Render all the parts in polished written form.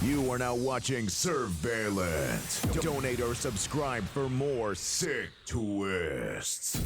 You are now watching Surveillance. Donate or subscribe for more sick twists.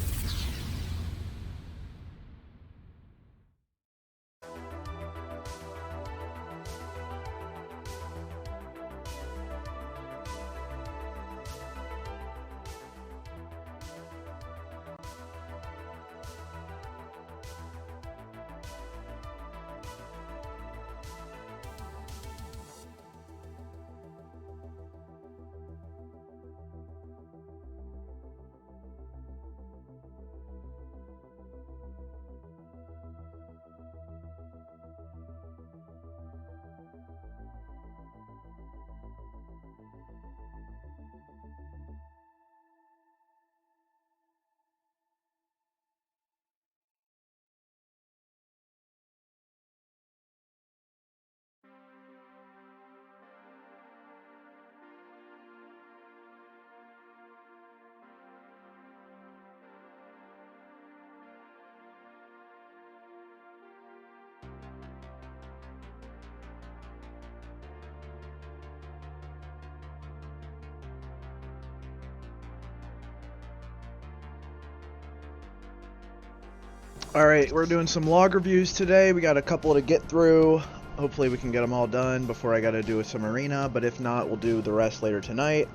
Alright, we're doing some log reviews today. We got a couple to get through. Hopefully we can get them all done before I gotta do some arena, but if not, we'll do the rest later tonight.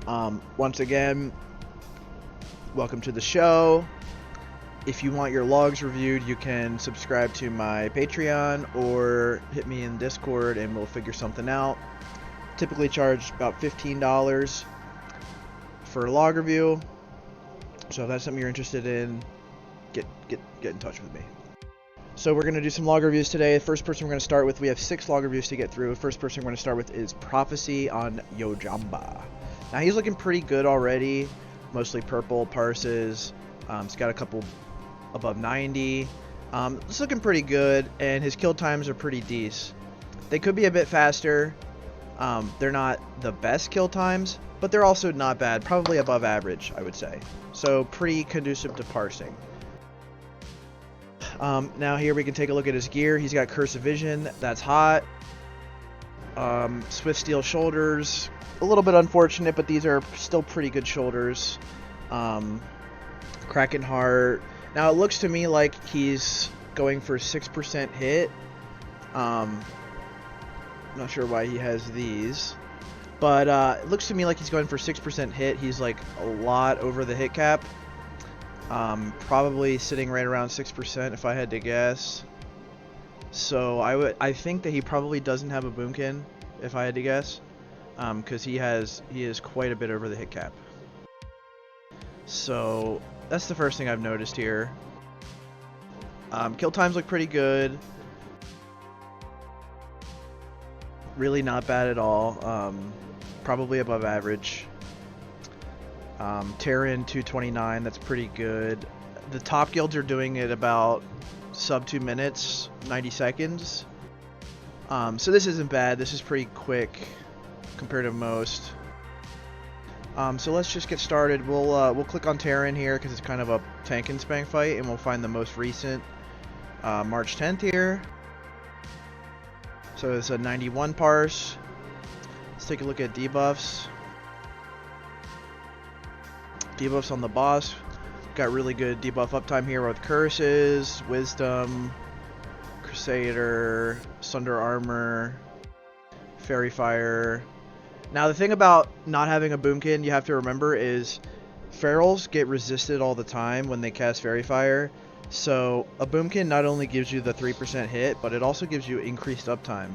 Once again, welcome to the show. If you want your logs reviewed, you can subscribe to my Patreon or hit me in Discord and we'll figure something out. Typically charge about $15 for a log review. So if that's something you're interested in, get in touch with me. So we're going to do some log reviews today. The first person we're going to start with, we have 6 log reviews to get through. The first person we're going to start with is Prophecy on Yojamba. Now he's looking pretty good already. Mostly purple parses. He's got a couple above 90. It's looking pretty good, and his kill times are pretty decent. They could be a bit faster. They're not the best kill times, but they're also not bad. Probably above average, I would say. So pretty conducive to parsing. Now here we can take a look at his gear. He's got Curse of Vision, that's hot. Swift Steel Shoulders, a little bit unfortunate, but these are still pretty good shoulders. Kraken Heart. Now it looks to me like he's going for 6% hit. Not sure why he has these, but it looks to me like he's going for 6% hit. He's like a lot over the hit cap. Probably sitting right around 6% if I had to guess. So I think that he probably doesn't have a boomkin if I had to guess, because he is quite a bit over the hit cap. So that's the first thing I've noticed here. Kill times look pretty good. Really not bad at all. Probably above average. Terran 229, that's pretty good. The top guilds are doing it about sub 2 minutes, 90 seconds. So this isn't bad. This is pretty quick compared to most. So let's just get started. We'll click on Terran here because it's kind of a tank and spang fight, and we'll find the most recent March 10th here. So it's a 91 parse. Let's take a look at debuffs. Debuffs on the boss. Got really good debuff uptime here with Curses, Wisdom, Crusader, Sunder Armor, Fairy Fire. Now the thing about not having a boomkin you have to remember is ferals get resisted all the time when they cast Fairy Fire. So a boomkin not only gives you the 3% hit, but it also gives you increased uptime.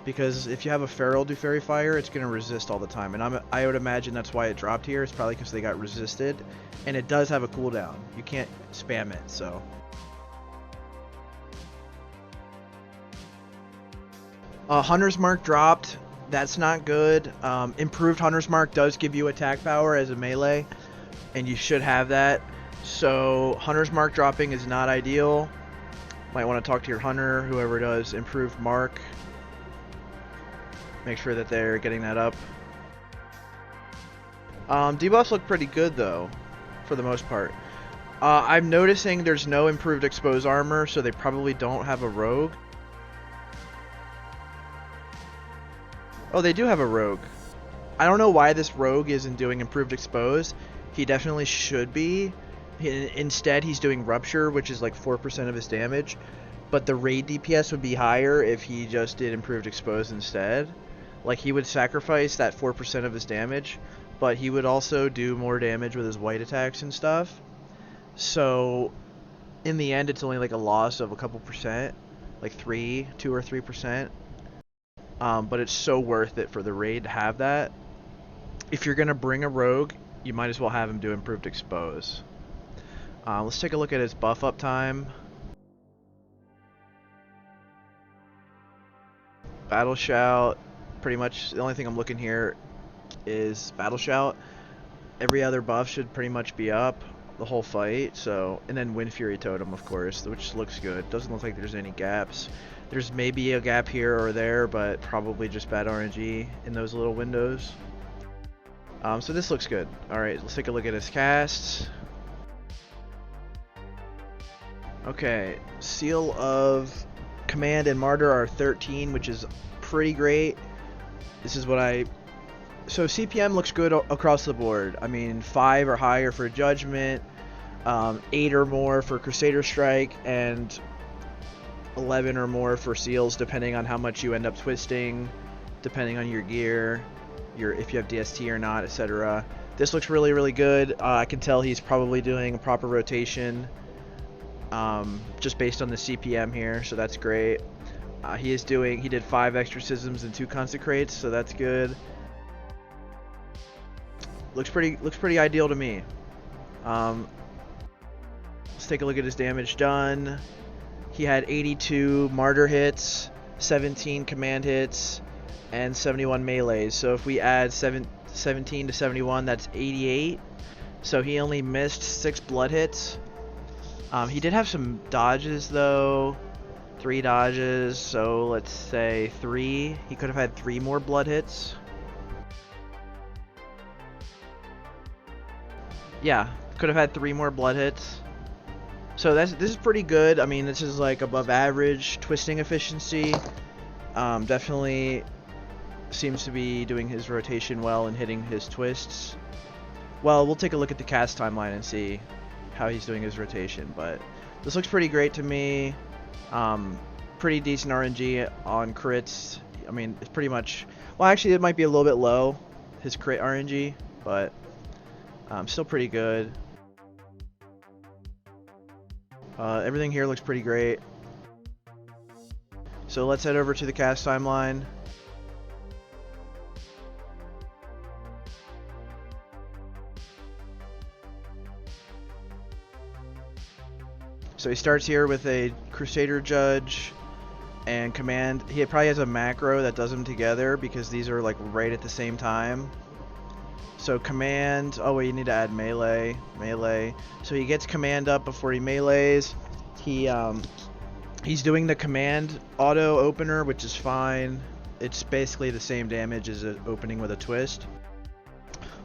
Because if you have a feral do Fairy Fire, it's going to resist all the time. And I would imagine that's why it dropped here. It's probably because they got resisted. And it does have a cooldown. You can't spam it, so. Hunter's Mark dropped. That's not good. Improved Hunter's Mark does give you attack power as a melee. And you should have that. So Hunter's Mark dropping is not ideal. Might want to talk to your Hunter, whoever does Improved Mark. Make sure that they're getting that up. Debuffs look pretty good though, for the most part. I'm noticing there's no improved Expose Armor, so they probably don't have a Rogue. Oh, they do have a rogue. I don't know why this rogue isn't doing improved expose. He definitely should be. Instead, he's doing rupture, which is like 4% of his damage. But the raid DPS would be higher if he just did improved expose instead. Like, he would sacrifice that 4% of his damage, but he would also do more damage with his white attacks and stuff. So, in the end, it's only like a loss of a couple percent, like 2 or 3%. But it's so worth it for the raid to have that. If you're gonna bring a rogue, you might as well have him do improved expose. Let's take a look at his buff up time. Battle shout. Pretty much the only thing I'm looking here is battle shout. Every other buff should pretty much be up the whole fight. So, and then Wind Fury Totem, of course, which looks good. Doesn't look like there's any gaps. There's maybe a gap here or there, but probably just bad RNG in those little windows. So this looks good. Alright, let's take a look at his casts. Okay, Seal of Command and Martyr are 13, which is pretty great. This is what so CPM looks good across the board. I mean, 5 or higher for Judgment, 8 or more for Crusader Strike, and 11 or more for Seals, depending on how much you end up twisting, depending on your gear, if you have DST or not, etc. This looks really, really good. I can tell he's probably doing a proper rotation, just based on the CPM here, so that's great. He did 5 exorcisms and 2 consecrates, so that's good. Looks pretty ideal to me. Let's take a look at his damage done. He had 82 martyr hits, 17 command hits, and 71 melees. So if we add 17 to 71, that's 88. So he only missed 6 blood hits. He did have some dodges though, 3 dodges. So let's say 3. He could have had 3 more blood hits. Yeah, could have had 3 more blood hits. So this is pretty good. I mean, this is like above average twisting efficiency. Definitely seems to be doing his rotation well and hitting his twists. Well, we'll take a look at the cast timeline and see how he's doing his rotation. But this looks pretty great to me. Pretty decent RNG on crits. I mean, it's pretty much... Well, actually, it might be a little bit low, his crit RNG, but still pretty good. Everything here looks pretty great. So let's head over to the cast timeline. So he starts here with a Crusader Judge and Command. He probably has a macro that does them together because these are like right at the same time. So Command, oh wait, you need to add melee. So he gets Command up before he melees. He's doing the Command auto opener, which is fine. It's basically the same damage as an opening with a twist.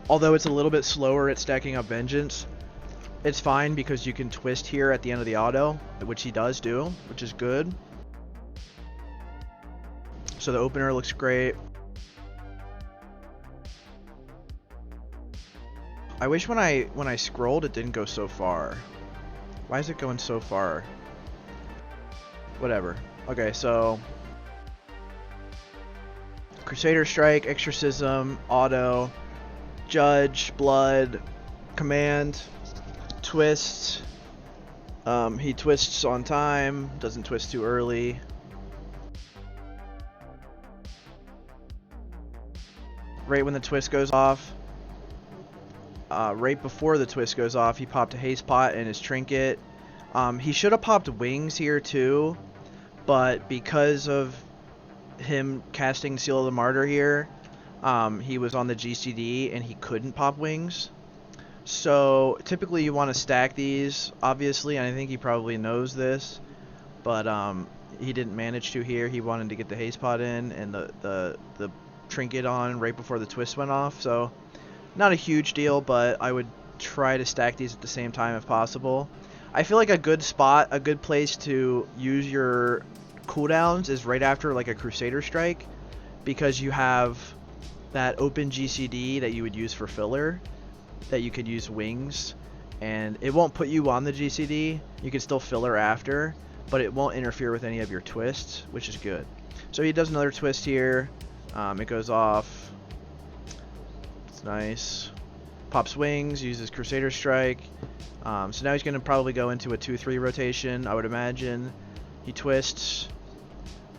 Although it's a little bit slower at stacking up Vengeance. It's fine because you can twist here at the end of the auto, which he does do, which is good. So the opener looks great. I wish when I scrolled it didn't go so far. Why is it going so far? Whatever. Okay, so Crusader Strike, Exorcism, Auto, Judge, Blood, Command, Twists. He twists on time, doesn't twist too early. Right when the twist goes off. Right before the twist goes off, he popped a haste pot and his trinket. He should have popped wings here too, but because of him casting Seal of the Martyr here, he was on the GCD and he couldn't pop wings. So typically you want to stack these, obviously, and I think he probably knows this, but he didn't manage to here. He wanted to get the haste pot in and the trinket on right before the twist went off. So not a huge deal, but I would try to stack these at the same time if possible. I feel like a good spot, a good place to use your cooldowns is right after like a Crusader Strike, because you have that open GCD that you would use for filler, that you could use wings, and it won't put you on the GCD. You can still filler after, but it won't interfere with any of your twists, which is good. So he does another twist here. It goes off. It's nice. Pops wings, uses Crusader Strike. So now he's going to probably go into a 2-3 rotation, I would imagine. He twists,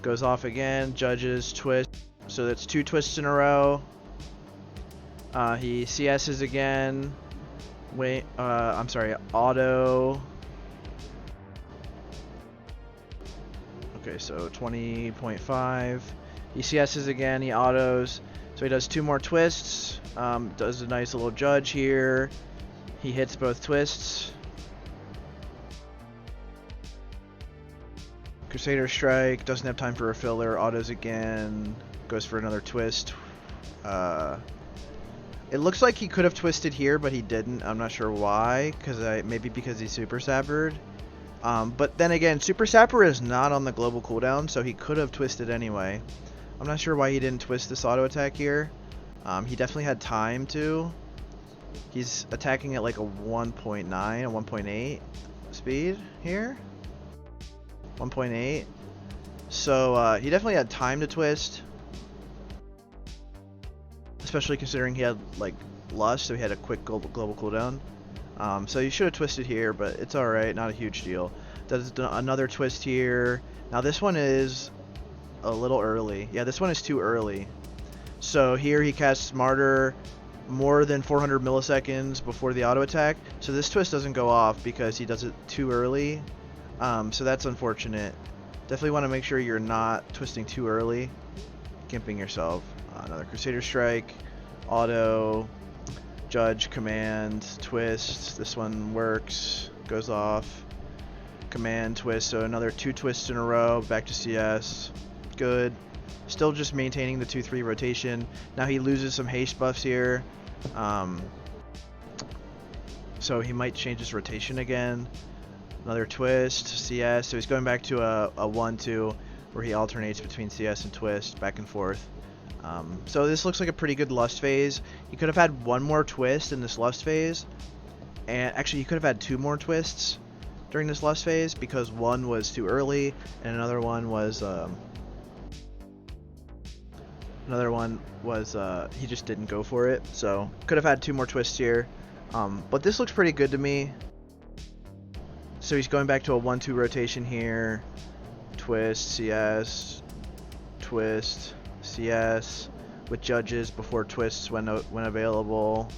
goes off again, judges, twist. So that's 2 twists in a row. He CS's again. Wait, I'm sorry, auto. Okay, so 20.5. He CS's again, he autos. So he does 2 more twists. Does a nice little judge here. He hits both twists. Crusader Strike, doesn't have time for a filler, autos again, goes for another twist. It looks like he could have twisted here, but he didn't. I'm not sure why, maybe because he's Super Sappered. But then again, Super Sapper is not on the global cooldown, so he could have twisted anyway. I'm not sure why he didn't twist this auto attack here. He definitely had time to. He's attacking at like a 1.9, a 1.8 speed here. 1.8. So he definitely had time to twist. Especially considering he had like Lust, so he had a quick global cooldown. So you should have twisted here, but it's alright, not a huge deal. Does another twist here. Now this one is a little early. Yeah, this one is too early. So here he casts Martyr more than 400 milliseconds before the auto attack. So this twist doesn't go off because he does it too early. So that's unfortunate. Definitely want to make sure you're not twisting too early. Gimping yourself. Another Crusader Strike. Auto. Judge, command, twist. This one works. Goes off. Command, twist. So another 2 twists in a row. Back to CS. Good. Still just maintaining the 2-3 rotation. Now he loses some haste buffs here. So he might change his rotation again. Another twist, CS. So he's going back to a 1-2 where he alternates between CS and twist, back and forth. So this looks like a pretty good Lust phase. He could have had 1 more twist in this Lust phase. And actually he could have had 2 more twists during this Lust phase because 1 was too early and another one was he just didn't go for it. So could have had 2 more twists here. But this looks pretty good to me. So he's going back to a 1-2 rotation here. Twist, CS, twist, CS, with judges before twists when available.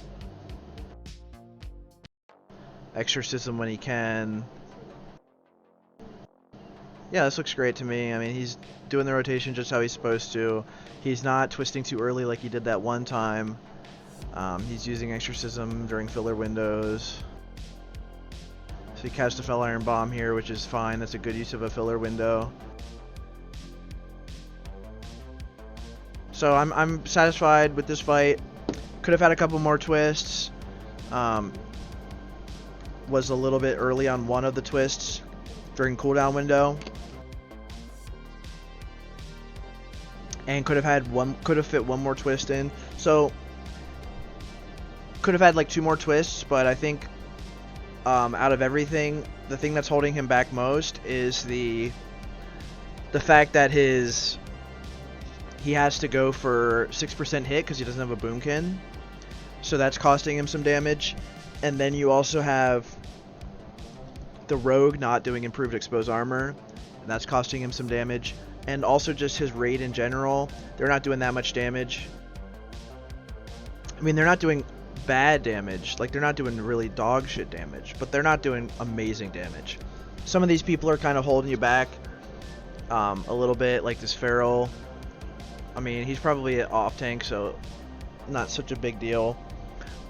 Exorcism when he can. Yeah, this looks great to me. I mean, he's doing the rotation just how he's supposed to. He's not twisting too early like he did that one time. He's using Exorcism during filler windows. So he cast a Fell Iron Bomb here, which is fine. That's a good use of a filler window. So I'm satisfied with this fight. Could have had a couple more twists. Was a little bit early on one of the twists during cooldown window. And could have fit 1 more twist in. So could have had like 2 more twists, but I think out of everything, the thing that's holding him back most is the fact that he has to go for 6% hit because he doesn't have a boomkin. So that's costing him some damage. And then you also have the rogue not doing improved exposed armor, and that's costing him some damage. And also just his raid in general, they're not doing that much damage. I mean, they're not doing bad damage, like they're not doing really dog shit damage, but they're not doing amazing damage. Some of these people are kind of holding you back a little bit, like this Feral. I mean, he's probably off tank, so not such a big deal.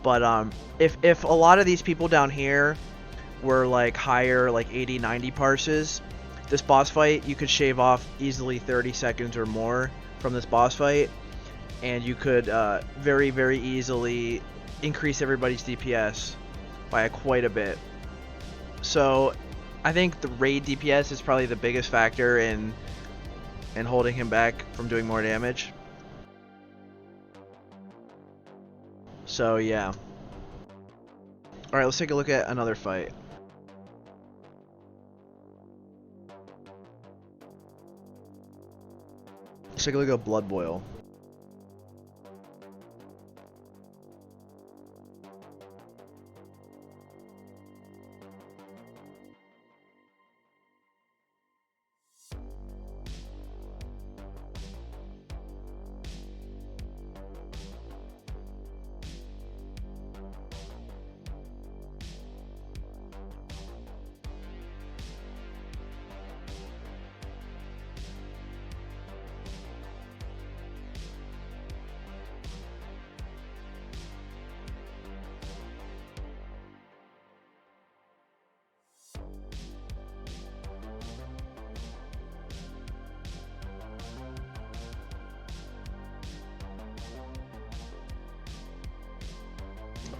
But if a lot of these people down here were like higher, like 80, 90 parses, this boss fight, you could shave off easily 30 seconds or more from this boss fight, and you could very, very easily increase everybody's DPS by quite a bit. So I think the raid DPS is probably the biggest factor in holding him back from doing more damage. So yeah. Alright, let's take a look at another fight. Let's take a look at Blood Boil.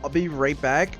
I'll be right back.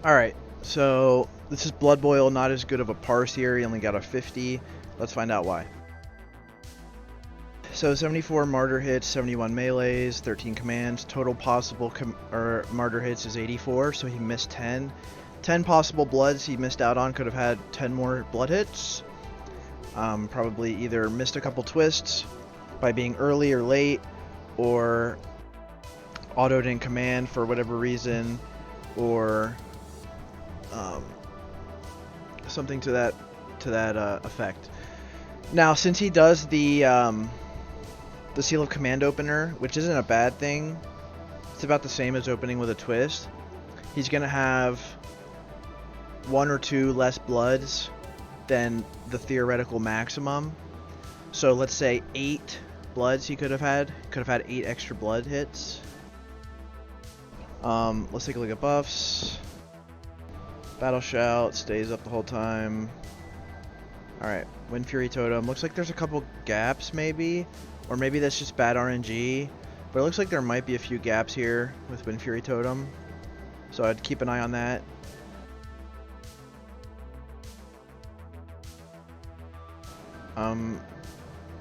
Alright, so this is Blood Boil, not as good of a parse here. He only got a 50. Let's find out why. So 74 martyr hits, 71 melees, 13 commands. Total possible martyr hits is 84, so he missed 10. 10 possible bloods he missed out on. Could have had 10 more blood hits. Probably either missed a couple twists by being early or late, or autoed in command for whatever reason, or something to that effect. Now, since he does the Seal of Command opener, which isn't a bad thing, it's about the same as opening with a twist. He's gonna have 1 or 2 less bloods than the theoretical maximum. So let's say 8 bloods he could have had 8 extra blood hits. Let's take a look at buffs. Battle Shout stays up the whole time. Alright, Wind Fury Totem. Looks like there's a couple gaps maybe, or maybe that's just bad RNG, but it looks like there might be a few gaps here with Wind Fury Totem, so I'd keep an eye on that.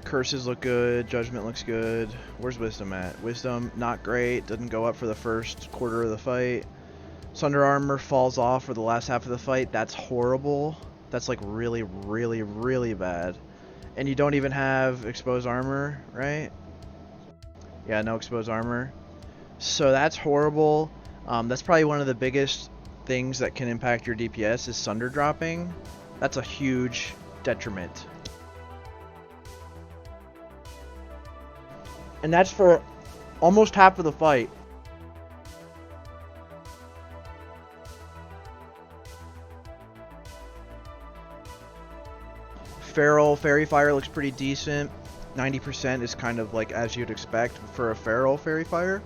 Curses look good, Judgment looks good. Where's Wisdom at? Wisdom, not great, doesn't go up for the first quarter of the fight. Sunder Armor falls off for the last half of the fight. That's horrible. That's like really, really, really bad. And you don't even have Exposed Armor, right? Yeah, no Exposed Armor. So that's horrible. That's probably one of the biggest things that can impact your DPS is Sunder dropping. That's a huge detriment. And that's for almost half of the fight. Fairy Fire looks pretty decent. 90% is kind of like as you'd expect for a Feral Fairy Fire.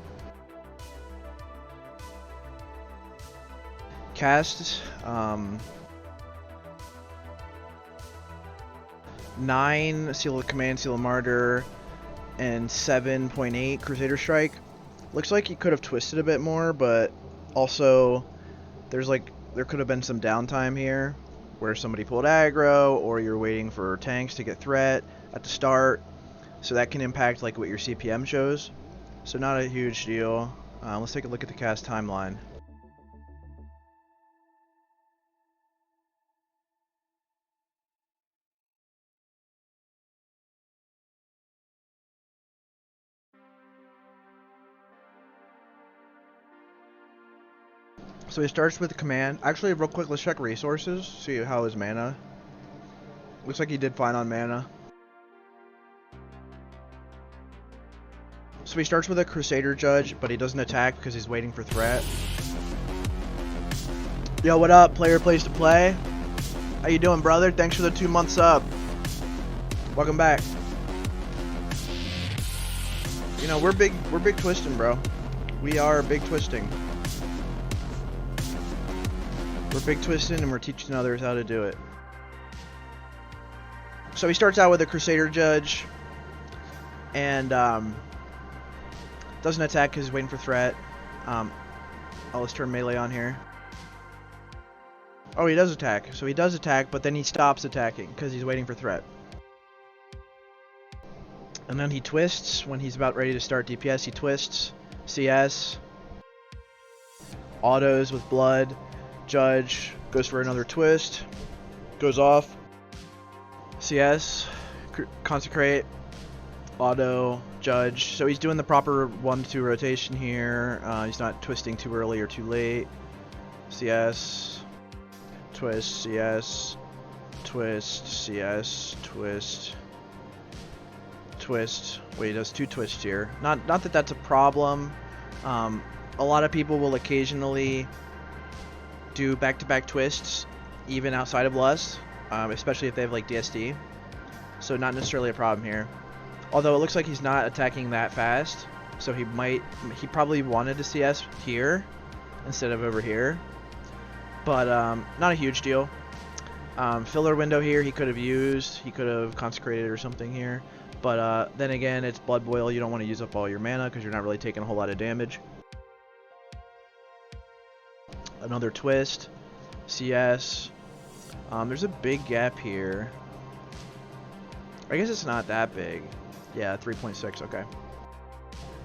Cast, 9 Seal of Command, Seal of Martyr, and 7.8 Crusader Strike. Looks like he could have twisted a bit more, but also there could have been some downtime here where somebody pulled aggro, or you're waiting for tanks to get threat at the start, so that can impact like what your CPM shows. So not a huge deal. Let's take a look at the cast timeline. So he starts with the command. Actually, real quick, let's check resources, see how his mana. Looks like he did fine on mana. So he starts with a Crusader Judge, but he doesn't attack because he's waiting for threat. Yo, what up, player place to play? How you doing, brother? Thanks for the 2-month sub. Welcome back. You know, we're big twisting, bro. We are big twisting. We're big twisting and we're teaching others how to do it. So he starts out with a Crusader Judge and doesn't attack because he's waiting for threat. Let's turn melee on here. Oh, he does attack. So he does attack, but then he stops attacking because he's waiting for threat. And then he twists when he's about ready to start DPS. He twists, CS, autos with blood. Judge goes for another twist, goes off, CS, consecrate, auto, judge. So he's doing the proper 1-2 rotation here. He's not twisting too early or too late. CS, twist, CS, twist, CS, twist, twist. Wait, he does 2 twists here. Not that that's a problem. A lot of people will occasionally do back-to-back twists even outside of Lust, especially if they have like DSD, so not necessarily a problem here. Although it looks like he's not attacking that fast, so he probably wanted to CS here instead of over here, but not a huge deal. Filler window here he could have consecrated or something here, but then again, it's Blood Boil. You don't want to use up all your mana because you're not really taking a whole lot of damage. Another twist, CS. There's a big gap here. I guess it's not that big. Yeah, 3.6, okay.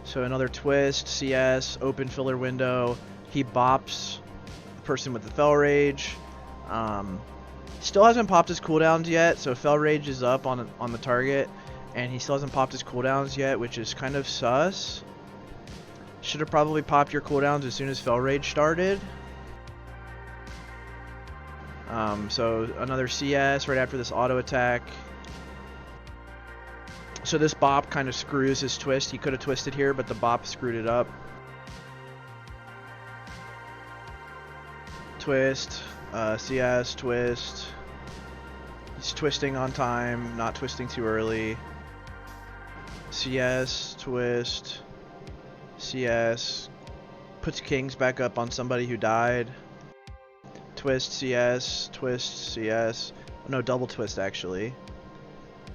So another twist, CS, open filler window. He bops the person with the Fel Rage. Still hasn't popped his cooldowns yet, so Fel Rage is up on the target, and he still hasn't popped his cooldowns yet, which is kind of sus. Should have probably popped your cooldowns as soon as Fel Rage started. So another CS right after this auto attack. So this bop kind of screws his twist. He could have twisted here, but the bop screwed it up. Twist, CS, twist. He's twisting on time, not twisting too early. CS, twist, CS. Puts kings back up on somebody who died. Twist, CS, twist, CS. No, double twist actually.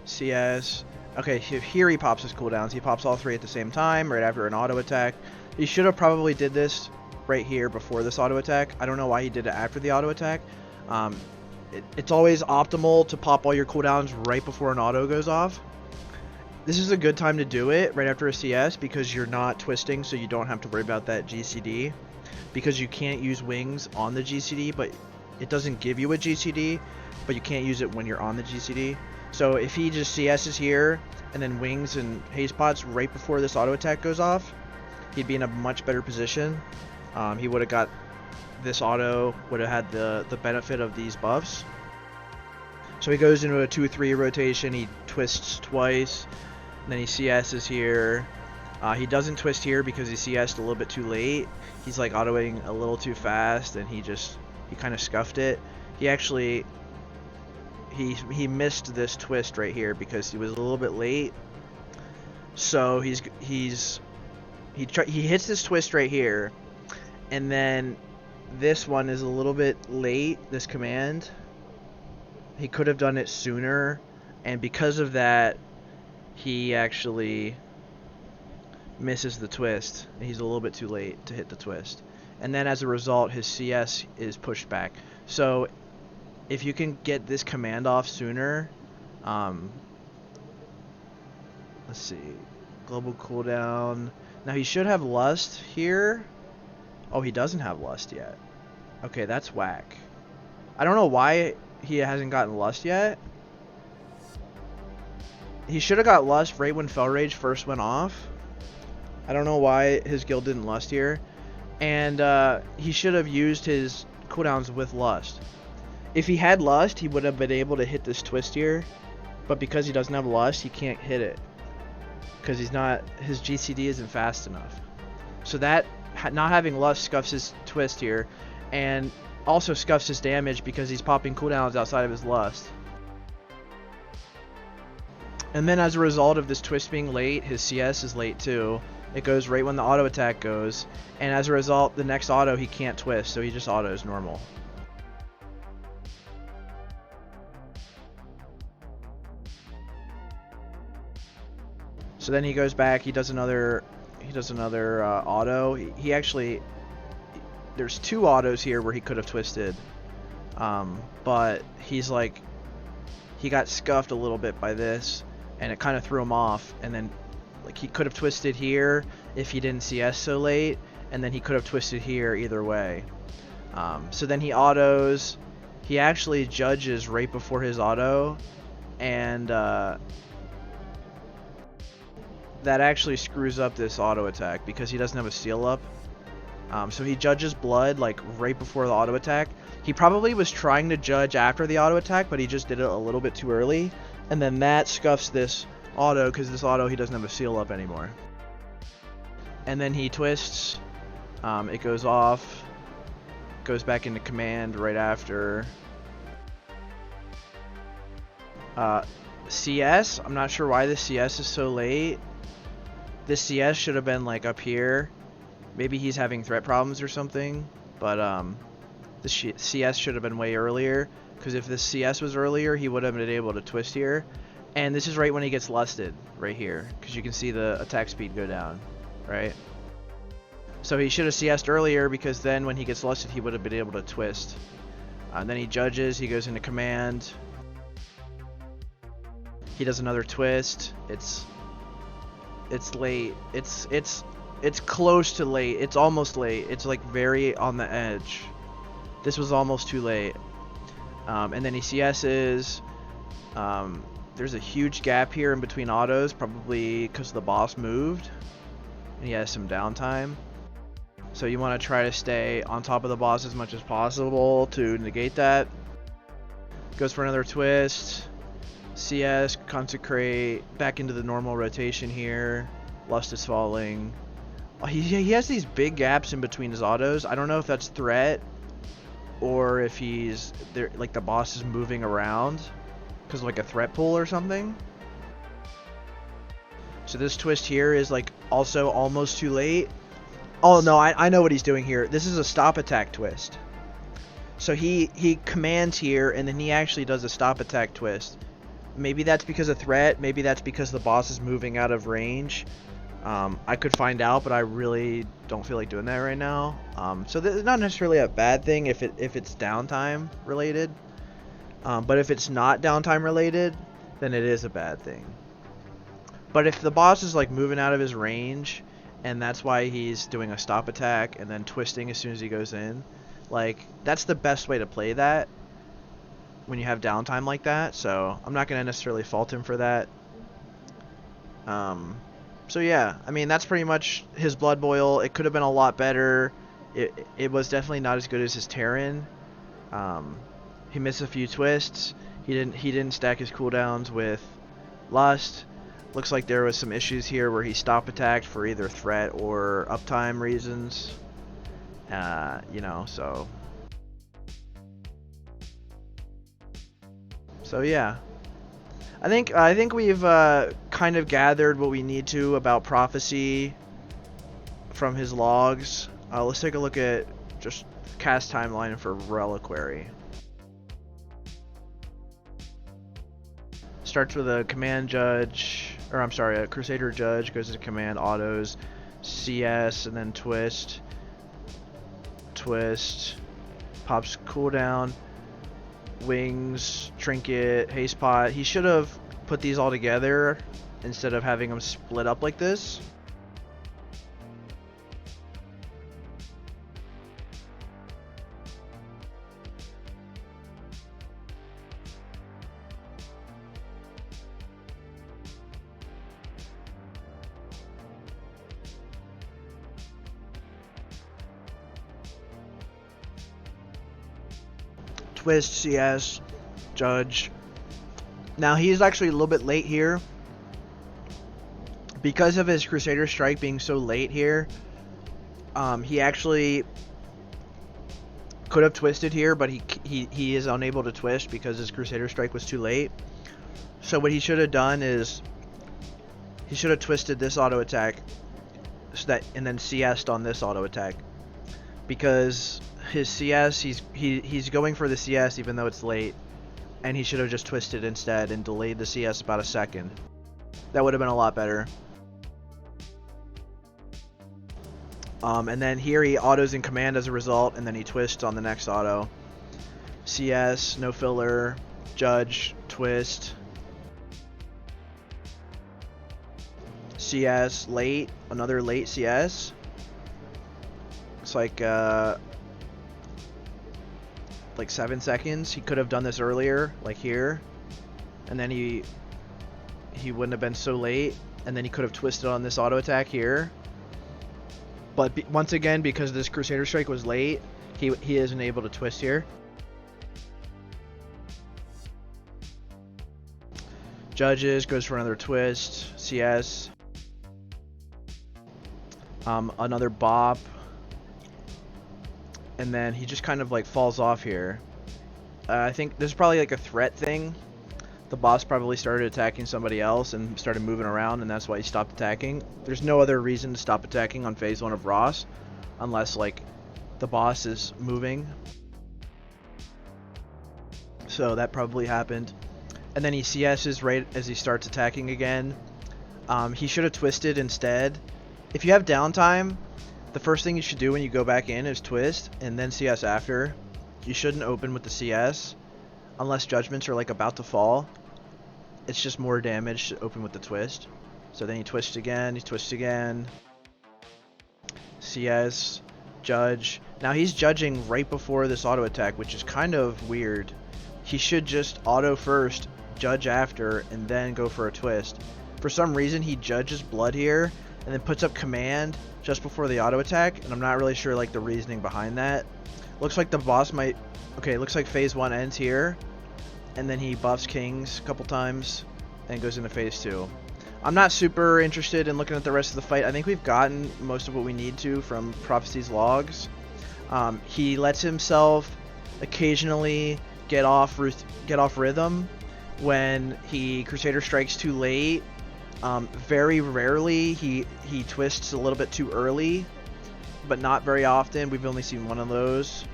CS. Okay, here he pops his cooldowns. He pops all 3 at the same time, right after an auto attack. He should have probably did this right here before this auto attack. I don't know why he did it after the auto attack. It's always optimal to pop all your cooldowns right before an auto goes off. This is a good time to do it right after a CS because you're not twisting, so you don't have to worry about that GCD. Because you can't use wings on the GCD, but it doesn't give you a GCD, but you can't use it when you're on the GCD. So if he just CS's here and then wings and haze pots right before this auto attack goes off, he'd be in a much better position. He would have got this auto, would have had the benefit of these buffs. So he goes into a 2-3 rotation, he twists twice, and then he CS's here, He doesn't twist here because he CS'd a little bit too late. He's like autoing a little too fast, and he kind of scuffed it. He actually he missed this twist right here because he was a little bit late. So he hits this twist right here, and then this one is a little bit late. This command, he could have done it sooner, and because of that, he actually misses the twist. He's a little bit too late to hit the twist, and then as a result his CS is pushed back. So if you can get this command off sooner, let's see, global cooldown. Now he should have Lust here. Oh, he doesn't have Lust yet. Okay, that's whack. I don't know why he hasn't gotten Lust yet. He should have got Lust right when Fel Rage first went off. I don't know why his guild didn't Lust here. And he should have used his cooldowns with Lust. If he had Lust, he would have been able to hit this twist here. But because he doesn't have Lust, he can't hit it. Because his GCD isn't fast enough. So that, not having Lust scuffs his twist here. And also scuffs his damage because he's popping cooldowns outside of his Lust. And then as a result of this twist being late, his CS is late too. It goes right when the auto attack goes, and as a result, the next auto he can't twist, so he just autos normal. So then he goes back, he does another auto. He actually, there's two autos here where he could have twisted, but he's like, he got scuffed a little bit by this, and it kind of threw him off, and then like he could have twisted here if he didn't CS so late, and then he could have twisted here either way. So then he autos. He actually judges right before his auto, and that actually screws up this auto attack because he doesn't have a seal up. So he judges blood like right before the auto attack. He probably was trying to judge after the auto attack, but he just did it a little bit too early, and then that scuffs this auto because this auto he doesn't have a seal up anymore. And then he twists, it goes off, goes back into command right after. CS, I'm not sure why this CS is so late. This CS should have been like up here. Maybe he's having threat problems or something, but the CS should have been way earlier, because if this CS was earlier he would have been able to twist here. And this is right when he gets lusted, right here, because you can see the attack speed go down, right? So he should have CS'd earlier, because then when he gets lusted, he would have been able to twist. And then he judges, he goes into command. He does another twist. It's late. It's close to late. It's almost late. It's like very on the edge. This was almost too late. And then he CS's. There's a huge gap here in between autos, probably because the boss moved and he has some downtime. So you want to try to stay on top of the boss as much as possible to negate that. Goes for another twist. CS, consecrate, back into the normal rotation here. Lust is falling. He has these big gaps in between his autos. I don't know if that's threat or if he's there, like the boss is moving around because like a threat pool or something. So this twist here is like also almost too late. Oh no, I know what he's doing here. This is a stop attack twist. So he commands here and then he actually does a stop attack twist. Maybe that's because of threat, maybe that's because the boss is moving out of range. I could find out, but I really don't feel like doing that right now. So this is not necessarily a bad thing if it's downtime related. But if it's not downtime related, then it is a bad thing. But if the boss is like moving out of his range, and that's why he's doing a stop attack and then twisting as soon as he goes in, like that's the best way to play that when you have downtime like that. So I'm not going to necessarily fault him for that. So yeah, I mean that's pretty much his Blood Boil. It could have been a lot better. It was definitely not as good as his Terran. He missed a few twists. He didn't stack his cooldowns with Lust. Looks like there was some issues here where he stop attacked for either threat or uptime reasons. You know, so yeah. I think we've kind of gathered what we need to about Prophecy from his logs. Let's take a look at just cast timeline for Reliquary. Starts with a command judge, or I'm sorry, a Crusader judge, goes to command autos, CS, and then twist, pops cooldown, wings, trinket, haste pot. He should have put these all together instead of having them split up like this. Twist, CS, judge. Now he's actually a little bit late here. Because of his Crusader Strike being so late here, he actually could have twisted here, but he is unable to twist because his Crusader Strike was too late. So what he should have done is he should have twisted this auto attack so that, and then CS'd on this auto attack, because his CS, he's going for the CS even though it's late, and he should have just twisted instead and delayed the CS about a second. That would have been a lot better. And then here he autos in command as a result, and then he twists on the next auto. CS, no filler, judge, twist. CS, late, another late CS. It's like 7 seconds. He could have done this earlier, like here, and then he wouldn't have been so late, and then he could have twisted on this auto attack here. But once again, because this Crusader Strike was late, he isn't able to twist here. Judges, goes for another twist, CS, another bop, and then he just kind of like falls off here. I think this is probably like a threat thing. The boss probably started attacking somebody else and started moving around, and that's why he stopped attacking. There's no other reason to stop attacking on phase 1 of Ross unless like the boss is moving. So that probably happened. And then he CS's right as he starts attacking again. He should have twisted instead. If you have downtime, the first thing you should do when you go back in is twist and then CS after. You shouldn't open with the CS unless judgments are like about to fall. It's just more damage to open with the twist. So then he twists again, CS, judge. Now he's judging right before this auto attack, which is kind of weird. He should just auto first, judge after, and then go for a twist. For some reason he judges blood here and then puts up command just before the auto attack, and I'm not really sure like the reasoning behind that. Looks like the boss might, okay, looks like phase 1 ends here, and then he buffs kings a couple times and goes into phase 2. I'm not super interested in looking at the rest of the fight. I think we've gotten most of what we need to from Prophecy's logs. He lets himself occasionally get off rhythm when he Crusader Strikes too late. Very rarely he twists a little bit too early, but not very often. We've only seen one of those.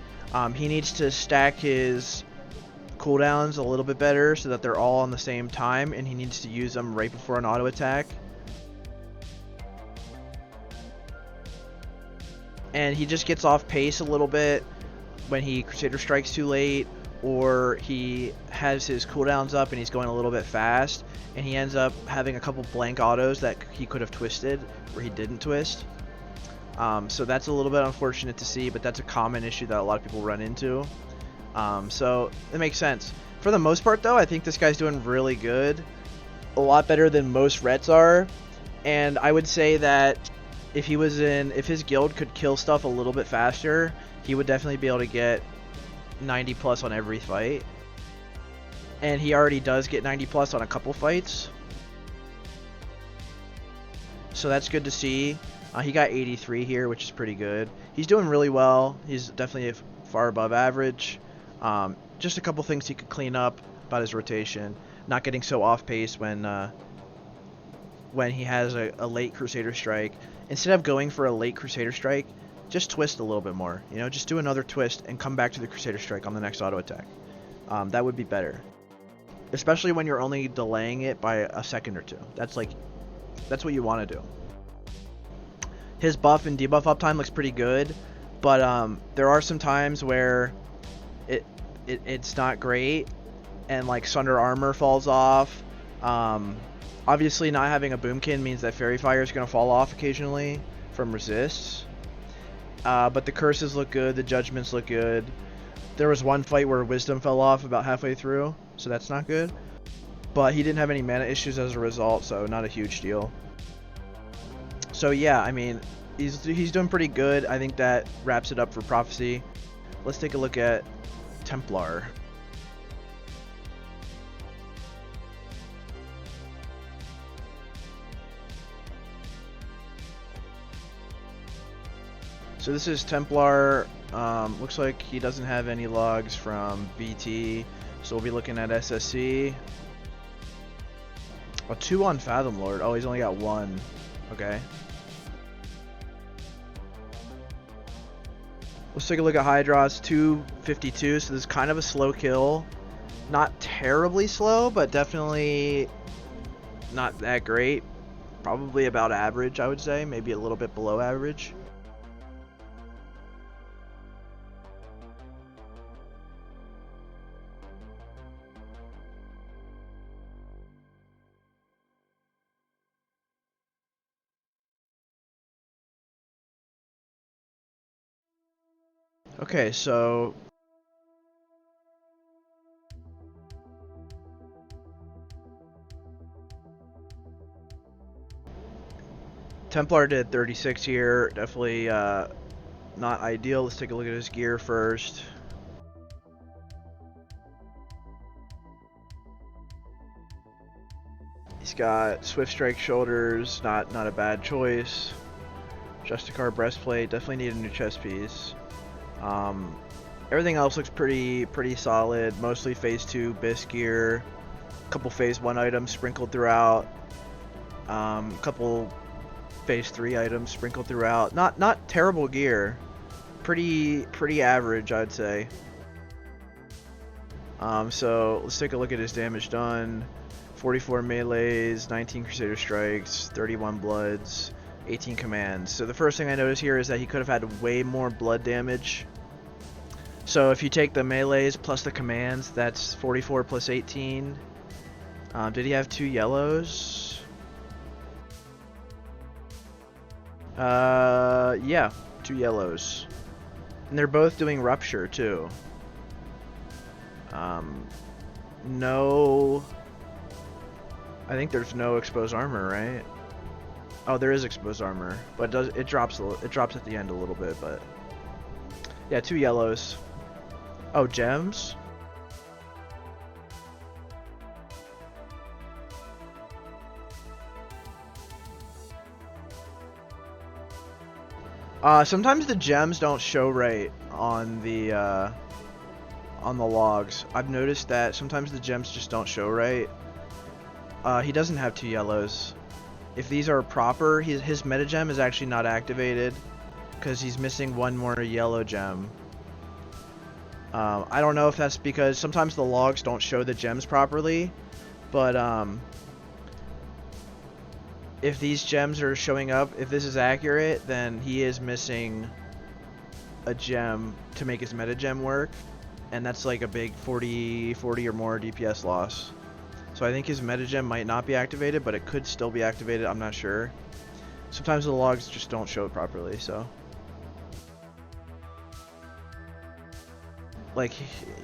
He needs to stack his cooldowns a little bit better so that they're all on the same time, and he needs to use them right before an auto attack. And he just gets off pace a little bit when he Crusader Strikes too late, or he has his cooldowns up and he's going a little bit fast, and he ends up having a couple blank autos that he could have twisted where he didn't twist. So that's a little bit unfortunate to see, but that's a common issue that a lot of people run into. So it makes sense. For the most part though, I think this guy's doing really good. A lot better than most Rets are. And I would say that if his guild could kill stuff a little bit faster, he would definitely be able to get 90 plus on every fight. And he already does get 90 plus on a couple fights. So that's good to see. He got 83 here, which is pretty good. He's doing really well. He's definitely far above average. Just a couple things he could clean up about his rotation. Not getting so off pace when he has a late Crusader Strike. Instead of going for a late Crusader Strike, just twist a little bit more. You know, just do another twist and come back to the Crusader Strike on the next auto attack. That would be better. Especially when you're only delaying it by a second or two. That's what you want to do. His buff and debuff uptime looks pretty good, but there are some times where it's not great, and like Sunder Armor falls off. Obviously, not having a Boomkin means that Fairy Fire is going to fall off occasionally from resists. But the curses look good, the judgments look good. There was one fight where Wisdom fell off about halfway through, so that's not good. But he didn't have any mana issues as a result, so not a huge deal. So yeah, I mean, he's doing pretty good. I think that wraps it up for Prophecy. Let's take a look at Templar. So this is Templar. Looks like he doesn't have any logs from BT, so we'll be looking at SSC. A 2 on Fathom Lord. Oh, he's only got 1. Okay. Let's take a look at Hydros. 252, so this is kind of a slow kill. Not terribly slow, but definitely not that great. Probably about average, I would say. Maybe a little bit below average. Okay, so Templar did 36 here. Definitely not ideal. Let's take a look at his gear first. He's got Swift Strike shoulders, not a bad choice. Justicar breastplate, definitely need a new chest piece. Everything else looks pretty solid. Mostly phase 2 Bisque gear, a couple phase 1 items sprinkled throughout, a couple phase 3 items sprinkled throughout. Not terrible gear, pretty average, I'd say. So let's take a look at his damage done. 44 melees, 19 Crusader Strikes, 31 bloods, 18 commands. So the first thing I notice here is that he could have had way more blood damage. So if you take the melees plus the commands, that's 44 plus 18. Did he have 2 yellows? Yeah, 2 yellows. And they're both doing rupture too. No, I think there's no exposed armor, right? Oh, there is exposed armor, but it drops at the end a little bit, but yeah, 2 yellows. Oh, gems? Sometimes the gems don't show right on the logs. I've noticed that sometimes the gems just don't show right. He doesn't have 2 yellows. If these are proper, his metagem is actually not activated because he's missing 1 more yellow gem. I don't know if that's because sometimes the logs don't show the gems properly, but if these gems are showing up, if this is accurate, then he is missing a gem to make his metagem work, and that's like a big 40 or more DPS loss. So I think his metagem might not be activated, but it could still be activated, I'm not sure. Sometimes the logs just don't show it properly, so. Like,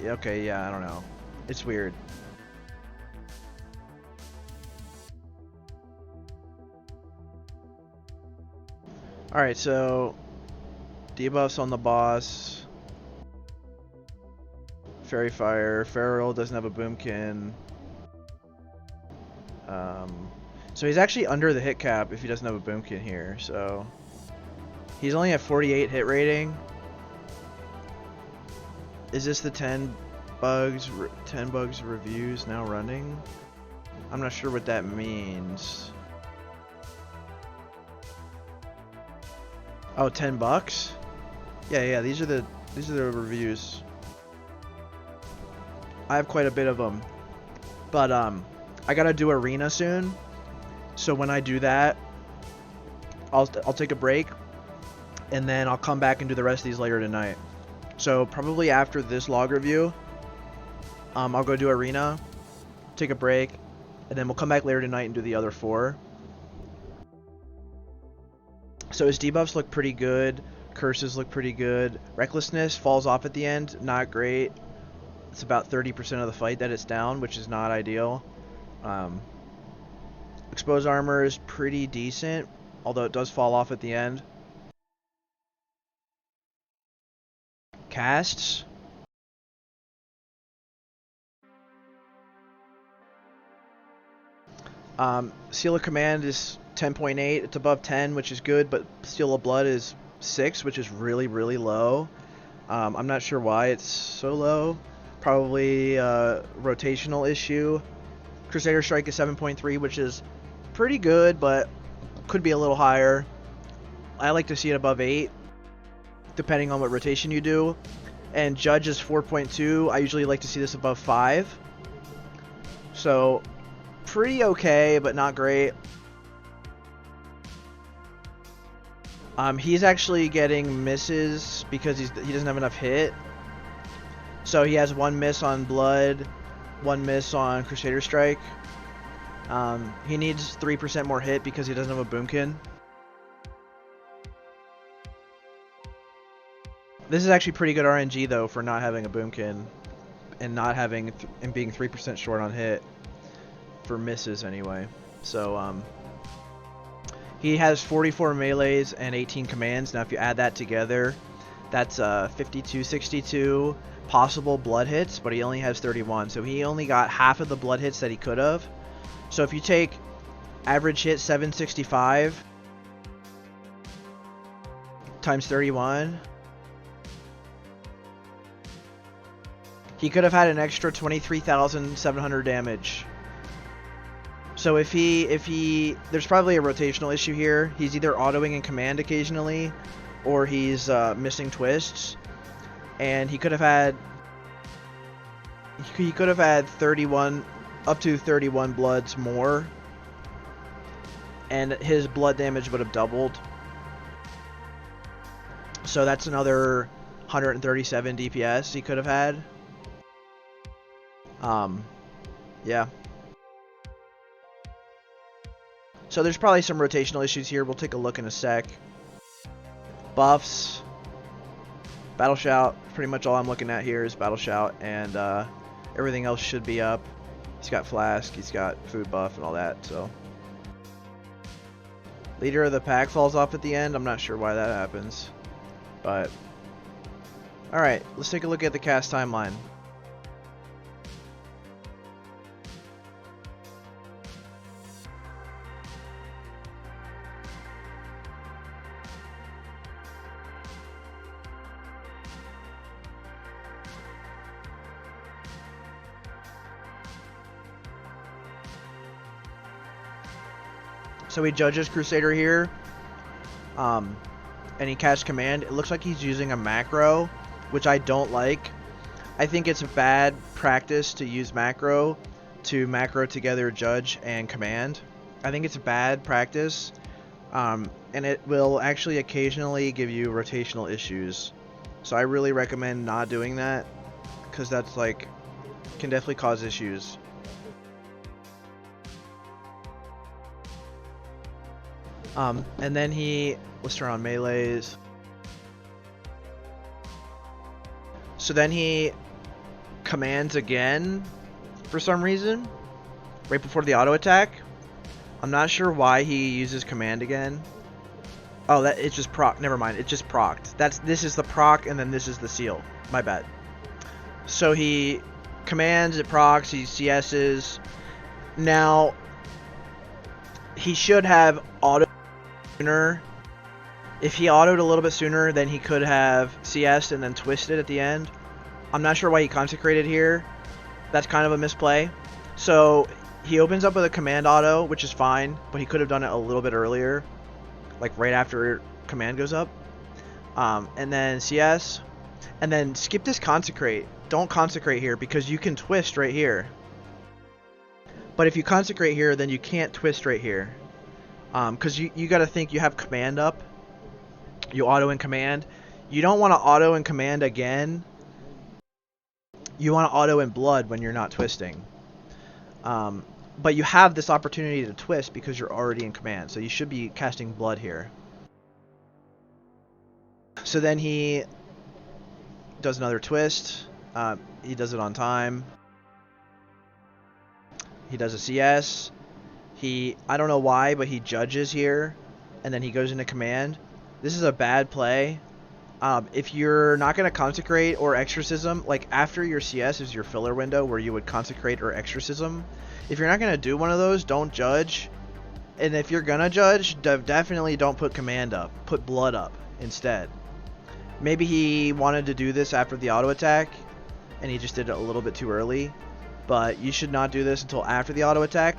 okay, yeah, I don't know. It's weird. Alright, so debuffs on the boss. Fairy Fire. Feral doesn't have a Boomkin. So he's actually under the hit cap if he doesn't have a boomkin here. So he's only at 48 hit rating. Is this the 10 bugs reviews now running? I'm not sure what that means. Oh, 10 bucks? Yeah, these are the reviews. I have quite a bit of them. But I got to do arena soon. So when I do that, I'll take a break and then I'll come back and do the rest of these later tonight. So probably after this log review, I'll go do arena, take a break, and then we'll come back later tonight and do the other 4. So his debuffs look pretty good, curses look pretty good, recklessness falls off at the end, not great. It's about 30% of the fight that it's down, which is not ideal. Exposed armor is pretty decent, although it does fall off at the end. Casts. Seal of Command is 10.8. It's above 10, which is good, but Seal of Blood is 6, which is really, really low. I'm not sure why it's so low. Probably a rotational issue. Crusader Strike is 7.3, which is pretty good, but could be a little higher. I like to see it above 8, depending on what rotation you do. And Judge is 4.2. I usually like to see this above 5. So pretty okay, but not great. He's actually getting misses because he doesn't have enough hit. So he has 1 miss on Blood, 1 miss on Crusader Strike. He needs 3% more hit because he doesn't have a boomkin. This is actually pretty good RNG though for not having a boomkin and not having and being 3% short on hit for misses anyway. So he has 44 melees and 18 commands. Now if you add that together, that's 52, 62 possible blood hits, but he only has 31. So he only got half of the blood hits that he could have. So if you take average hit 765 times 31, he could have had an extra 23,700 damage. So if he there's probably a rotational issue here. He's either autoing in command occasionally, or he's missing twists, and he could have had 31 up to 31 bloods more, and his blood damage would have doubled. So that's another 137 DPS he could have had. Yeah. So there's probably some rotational issues here. We'll take a look in a sec. Buffs. Battle Shout. Pretty much all I'm looking at here is Battle Shout, and everything else should be up. He's got Flask, he's got food buff and all that, so. Leader of the Pack falls off at the end. I'm not sure why that happens. But alright, let's take a look at the cast timeline. So he judges Crusader here, and he casts command. It looks like he's using a macro, which I don't like. I think it's a bad practice to use macro to macro together judge and command. I think it's a bad practice, and it will actually occasionally give you rotational issues. So I really recommend not doing that, because that's like can definitely cause issues. And then let's turn on melees. So then he commands again for some reason, right before the auto attack. I'm not sure why he uses command again. Oh, it's just proc. Never mind, it's just procced. This is the proc, and then this is the seal. My bad. So he commands, it procs, he CS's. Now he should have auto sooner. If he autoed a little bit sooner, then he could have CS'd and then twisted at the end. I'm not sure why he consecrated here. That's kind of a misplay. So he opens up with a command auto, which is fine, but he could have done it a little bit earlier, like right after command goes up. And then CS, and then skip this consecrate. Don't consecrate here because you can twist right here. But if you consecrate here, then you can't twist right here. Because you got to think you have command up. You auto and command. You don't want to auto and command again. You want to auto and blood when you're not twisting. But you have this opportunity to twist because you're already in command. So you should be casting blood here. So then he does another twist. He does it on time. He does a CS. I don't know why, but he judges here. And then he goes into command. This is a bad play. If you're not going to consecrate or exorcism, like after your CS is your filler window where you would consecrate or exorcism. If you're not going to do one of those, don't judge. And if you're going to judge, definitely don't put command up. Put blood up instead. Maybe he wanted to do this after the auto attack, and he just did it a little bit too early. But you should not do this until after the auto attack.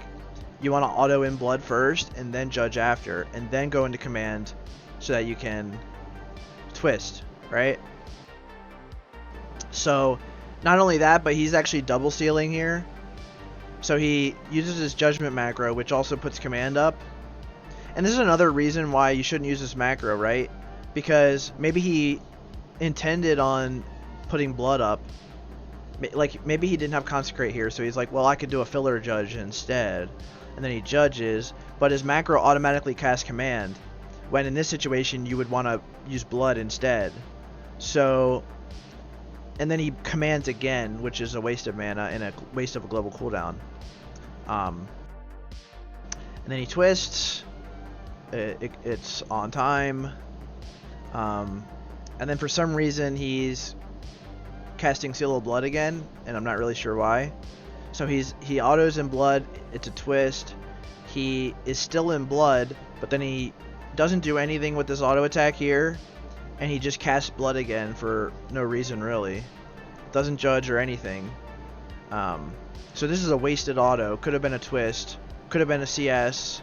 You want to auto in blood first, and then judge after, and then go into command so that you can twist, right? So, not only that, but he's actually double sealing here. So he uses his judgment macro, which also puts command up. And this is another reason why you shouldn't use this macro, right? Because maybe he intended on putting blood up. Like, maybe he didn't have consecrate here, so he's like, well, I could do a filler judge instead. And then he judges, but his macro automatically casts command. When in this situation, you would want to use blood instead. So, and then he commands again, which is a waste of mana and a waste of a global cooldown. And then he twists. It's on time. And then for some reason he's casting Seal of Blood again, and I'm not really sure why. So he autos in blood. It's a twist. He is still in blood, but then he doesn't do anything with this auto attack here, and he just casts blood again for no reason really. Doesn't judge or anything. So this is a wasted auto. Could have been a twist. Could have been a CS,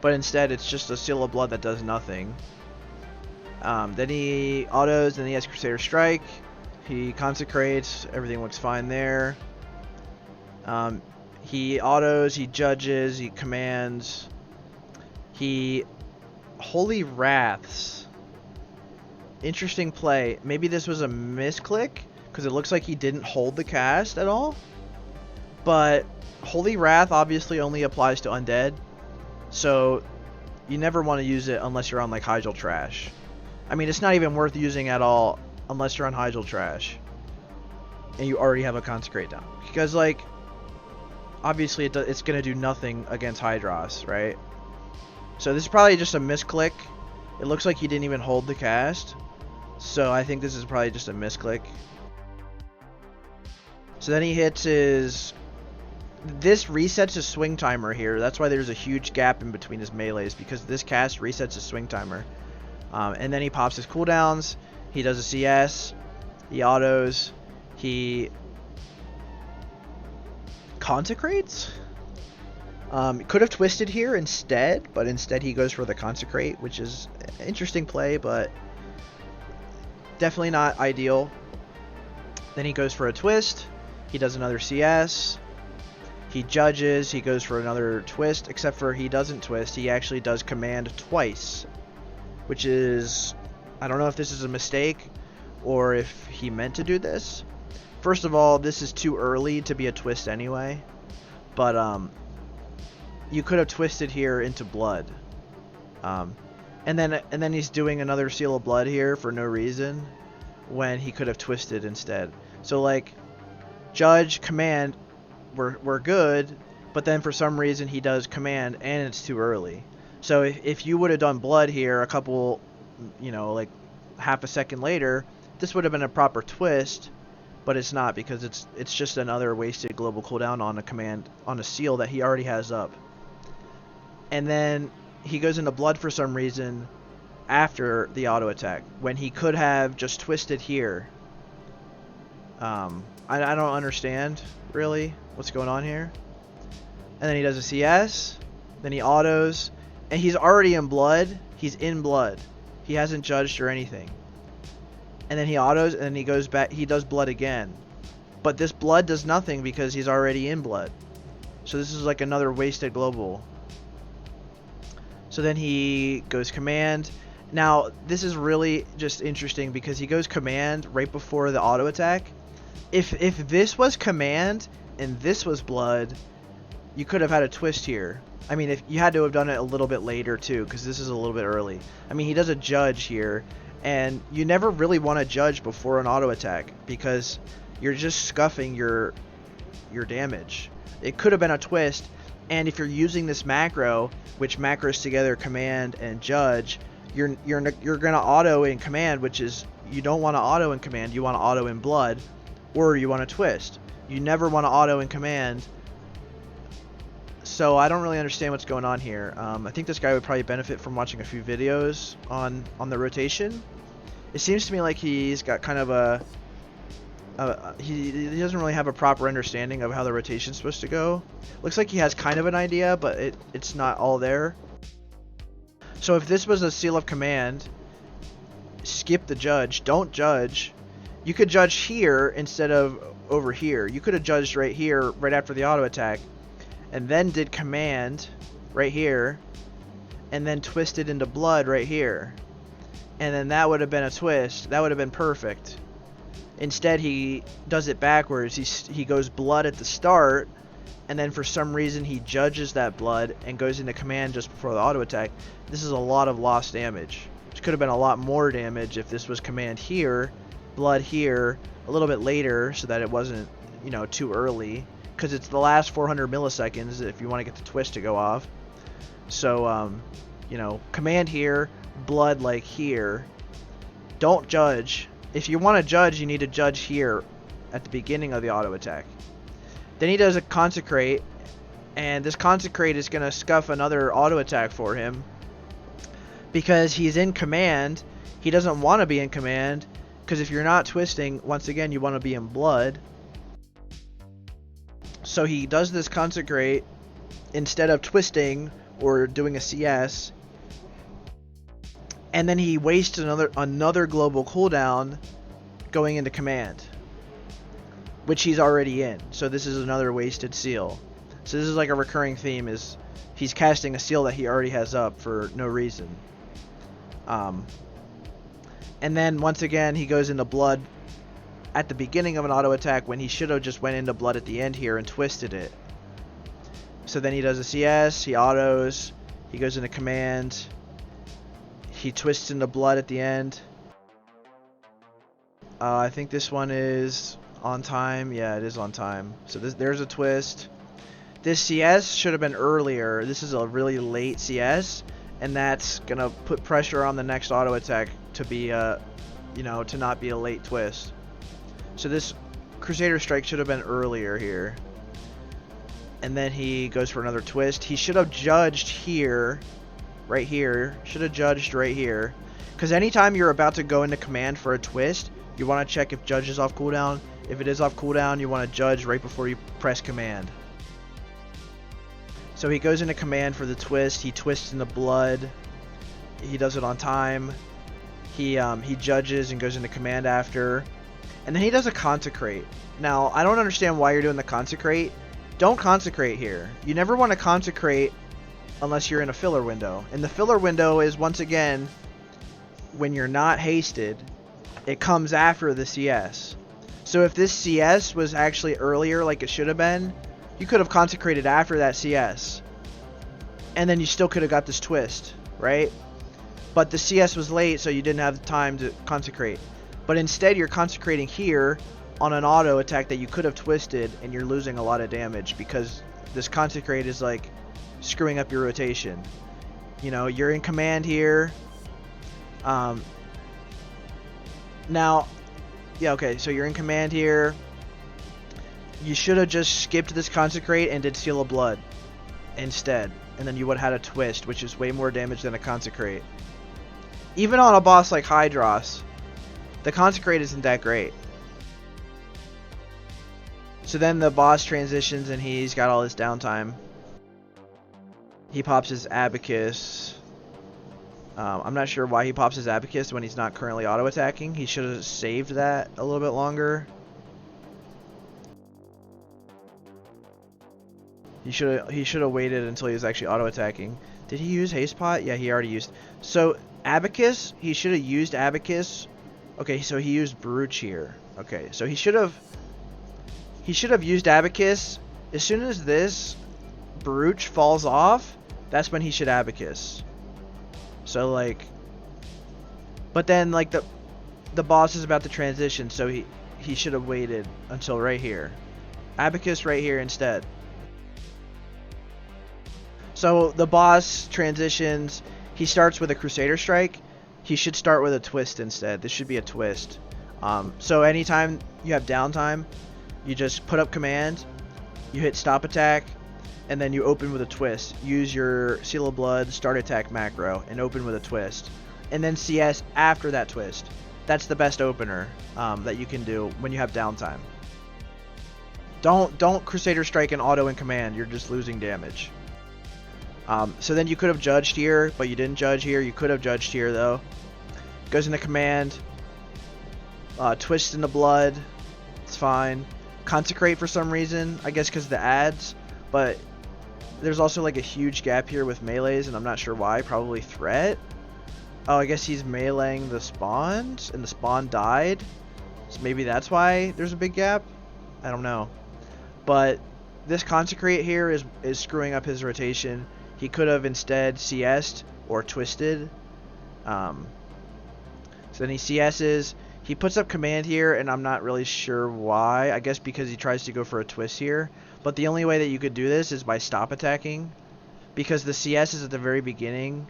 but instead it's just a Seal of Blood that does nothing. Then he autos, then he has Crusader Strike. He consecrates, everything looks fine there. He autos, he judges, he commands. He Holy Wraths. Interesting play. Maybe this was a misclick, because it looks like he didn't hold the cast at all. But Holy Wrath obviously only applies to undead. So you never want to use it unless you're on like Hyjal Trash. I mean, it's not even worth using at all unless you're on Hyjal Trash and you already have a consecrate down, because like obviously it's going to do nothing against Hydros, right? So this is probably just a misclick. It looks like he didn't even hold the cast, so I think this is probably just a misclick. So then he hits his... This resets his swing timer here. That's why there's a huge gap in between his melees, because this cast resets his swing timer. And then he pops his cooldowns. He does a CS. He autos. He consecrates. Could have twisted here instead, but instead he goes for the consecrate, which is an interesting play, but definitely not ideal. Then he goes for a twist. He does another CS. He judges. He goes for another twist, except for he doesn't twist. He actually does command twice, which is... I don't know if this is a mistake or if he meant to do this. First of all, this is too early to be a twist anyway. But you could have twisted here into blood. And then he's doing another Seal of Blood here for no reason when he could have twisted instead. So like judge, command were good, but then for some reason he does command and it's too early. So if you would have done blood here a couple, you know, like half a second later, this would have been a proper twist, but it's not, because it's just another wasted global cooldown on a command, on a seal that he already has up. and then he goes into blood for some reason after the auto attack, when he could have just twisted here. I don't understand really what's going on here. And then he does a CS, then he autos, and he's already in blood. He's in blood. He hasn't judged or anything. And then he autos, and then he goes back, he does blood again. But this blood does nothing because he's already in blood. So this is like another wasted global. So then he goes command. Now, this is really just interesting because he goes command right before the auto attack. If this was command and this was blood, you could have had a twist here. I mean, if you had to have done it a little bit later too, because this is a little bit early. I mean, he does a judge here, and you never really want to judge before an auto attack because you're just scuffing your damage. It could have been a twist, and if you're using this macro, which macros together command and judge, you're gonna auto in command, which is, you don't want to auto in command. You want to auto in blood, or you want to twist. You never want to auto in command. So I don't really understand what's going on here. I think this guy would probably benefit from watching a few videos on the rotation. It seems to me like he's got kind of he doesn't really have a proper understanding of how the rotation's supposed to go. Looks like he has kind of an idea, but it's not all there. So if this was a seal of command, skip the judge. Don't judge. You could judge here instead of over here. You could have judged right here, right after the auto attack, and then did command right here, and then twisted into blood right here. And then that would have been a twist. That would have been perfect. Instead, he does it backwards. He goes blood at the start, and then for some reason he judges that blood and goes into command just before the auto attack. This is a lot of lost damage. It could have been a lot more damage if this was command here, blood here, a little bit later, so that it wasn't, you know, too early, because it's the last 400 milliseconds if you want to get the twist to go off. So you know, command here, blood like here. Don't judge. If you want to judge, you need to judge here at the beginning of the auto attack. Then he does a consecrate, and this consecrate is going to scuff another auto attack for him because he's in command. He doesn't want to be in command, because if you're not twisting, once again, you want to be in blood. So he does this consecrate instead of twisting or doing a CS, and then he wastes another global cooldown going into command, which he's already in. So this is another wasted seal. So this is like a recurring theme, is he's casting a seal that he already has up for no reason. And then once again he goes into blood at the beginning of an auto attack when he should have just went into blood at the end here and twisted it. So then he does a CS, he autos, he goes into command, he twists into blood at the end. I think this one is on time. Yeah, it is on time. So there's a twist. This CS should have been earlier. This is a really late CS, and that's gonna put pressure on the next auto attack to be you know, to not be a late twist. So this Crusader Strike should have been earlier here. And then he goes for another twist. He should have judged here, right here. Should have judged right here. Because anytime you're about to go into command for a twist, you want to check if judge is off cooldown. If it is off cooldown, you want to judge right before you press command. So he goes into command for the twist. He twists into blood. He does it on time. He judges and goes into command after. And then he does a consecrate. Now, I don't understand why you're doing the consecrate. Don't consecrate here. You never want to consecrate unless you're in a filler window. And the filler window is, once again, when you're not hasted, it comes after the CS. So if this CS was actually earlier like it should have been, you could have consecrated after that CS. And then you still could have got this twist, right? But the CS was late, so you didn't have time to consecrate. But instead, you're consecrating here on an auto attack that you could have twisted, and you're losing a lot of damage because this consecrate is like screwing up your rotation. You know, you're in command here. Now, yeah, okay, so you're in command here. You should have just skipped this consecrate and did Seal of Blood. instead, and then you would have had a twist, which is way more damage than a consecrate. Even on a boss like Hydros, the consecrate isn't that great. So then the boss transitions and he's got all this downtime. He pops his Abacus. I'm not sure why he pops his Abacus when he's not currently auto-attacking. He should have saved that a little bit longer. He should have waited until he was actually auto-attacking. Did he use Haste Pot? Yeah, he already used. So Abacus, he should have used Abacus. Okay, so he used Baruch here. Okay, so he should have used Abacus. As soon as this Baruch falls off, that's when he should Abacus. So like, but then like the boss is about to transition, so he should have waited until right here. Abacus right here instead. So the boss transitions. He starts with a Crusader Strike. He should start with a twist instead. This should be a twist. So anytime you have downtime, you just put up command, you hit stop attack, and then you open with a twist. Use your Seal of Blood start attack macro and open with a twist. And then CS after that twist. That's the best opener that you can do when you have downtime. Don't Crusader Strike and auto and command. You're just losing damage. So then you could have judged here, but you didn't judge here. You could have judged here though. Goes into command. Twist into blood. It's fine. Consecrate for some reason. I guess because the ads. But there's also like a huge gap here with melees, and I'm not sure why. Probably threat. Oh, I guess he's meleeing the spawns, and the spawn died. So maybe that's why there's a big gap. I don't know. But this consecrate here is screwing up his rotation. He could have instead CS'd or twisted. So then he CS's. He puts up command here, and I'm not really sure why. I guess because he tries to go for a twist here. But the only way that you could do this is by stop attacking. Because the CS is at the very beginning.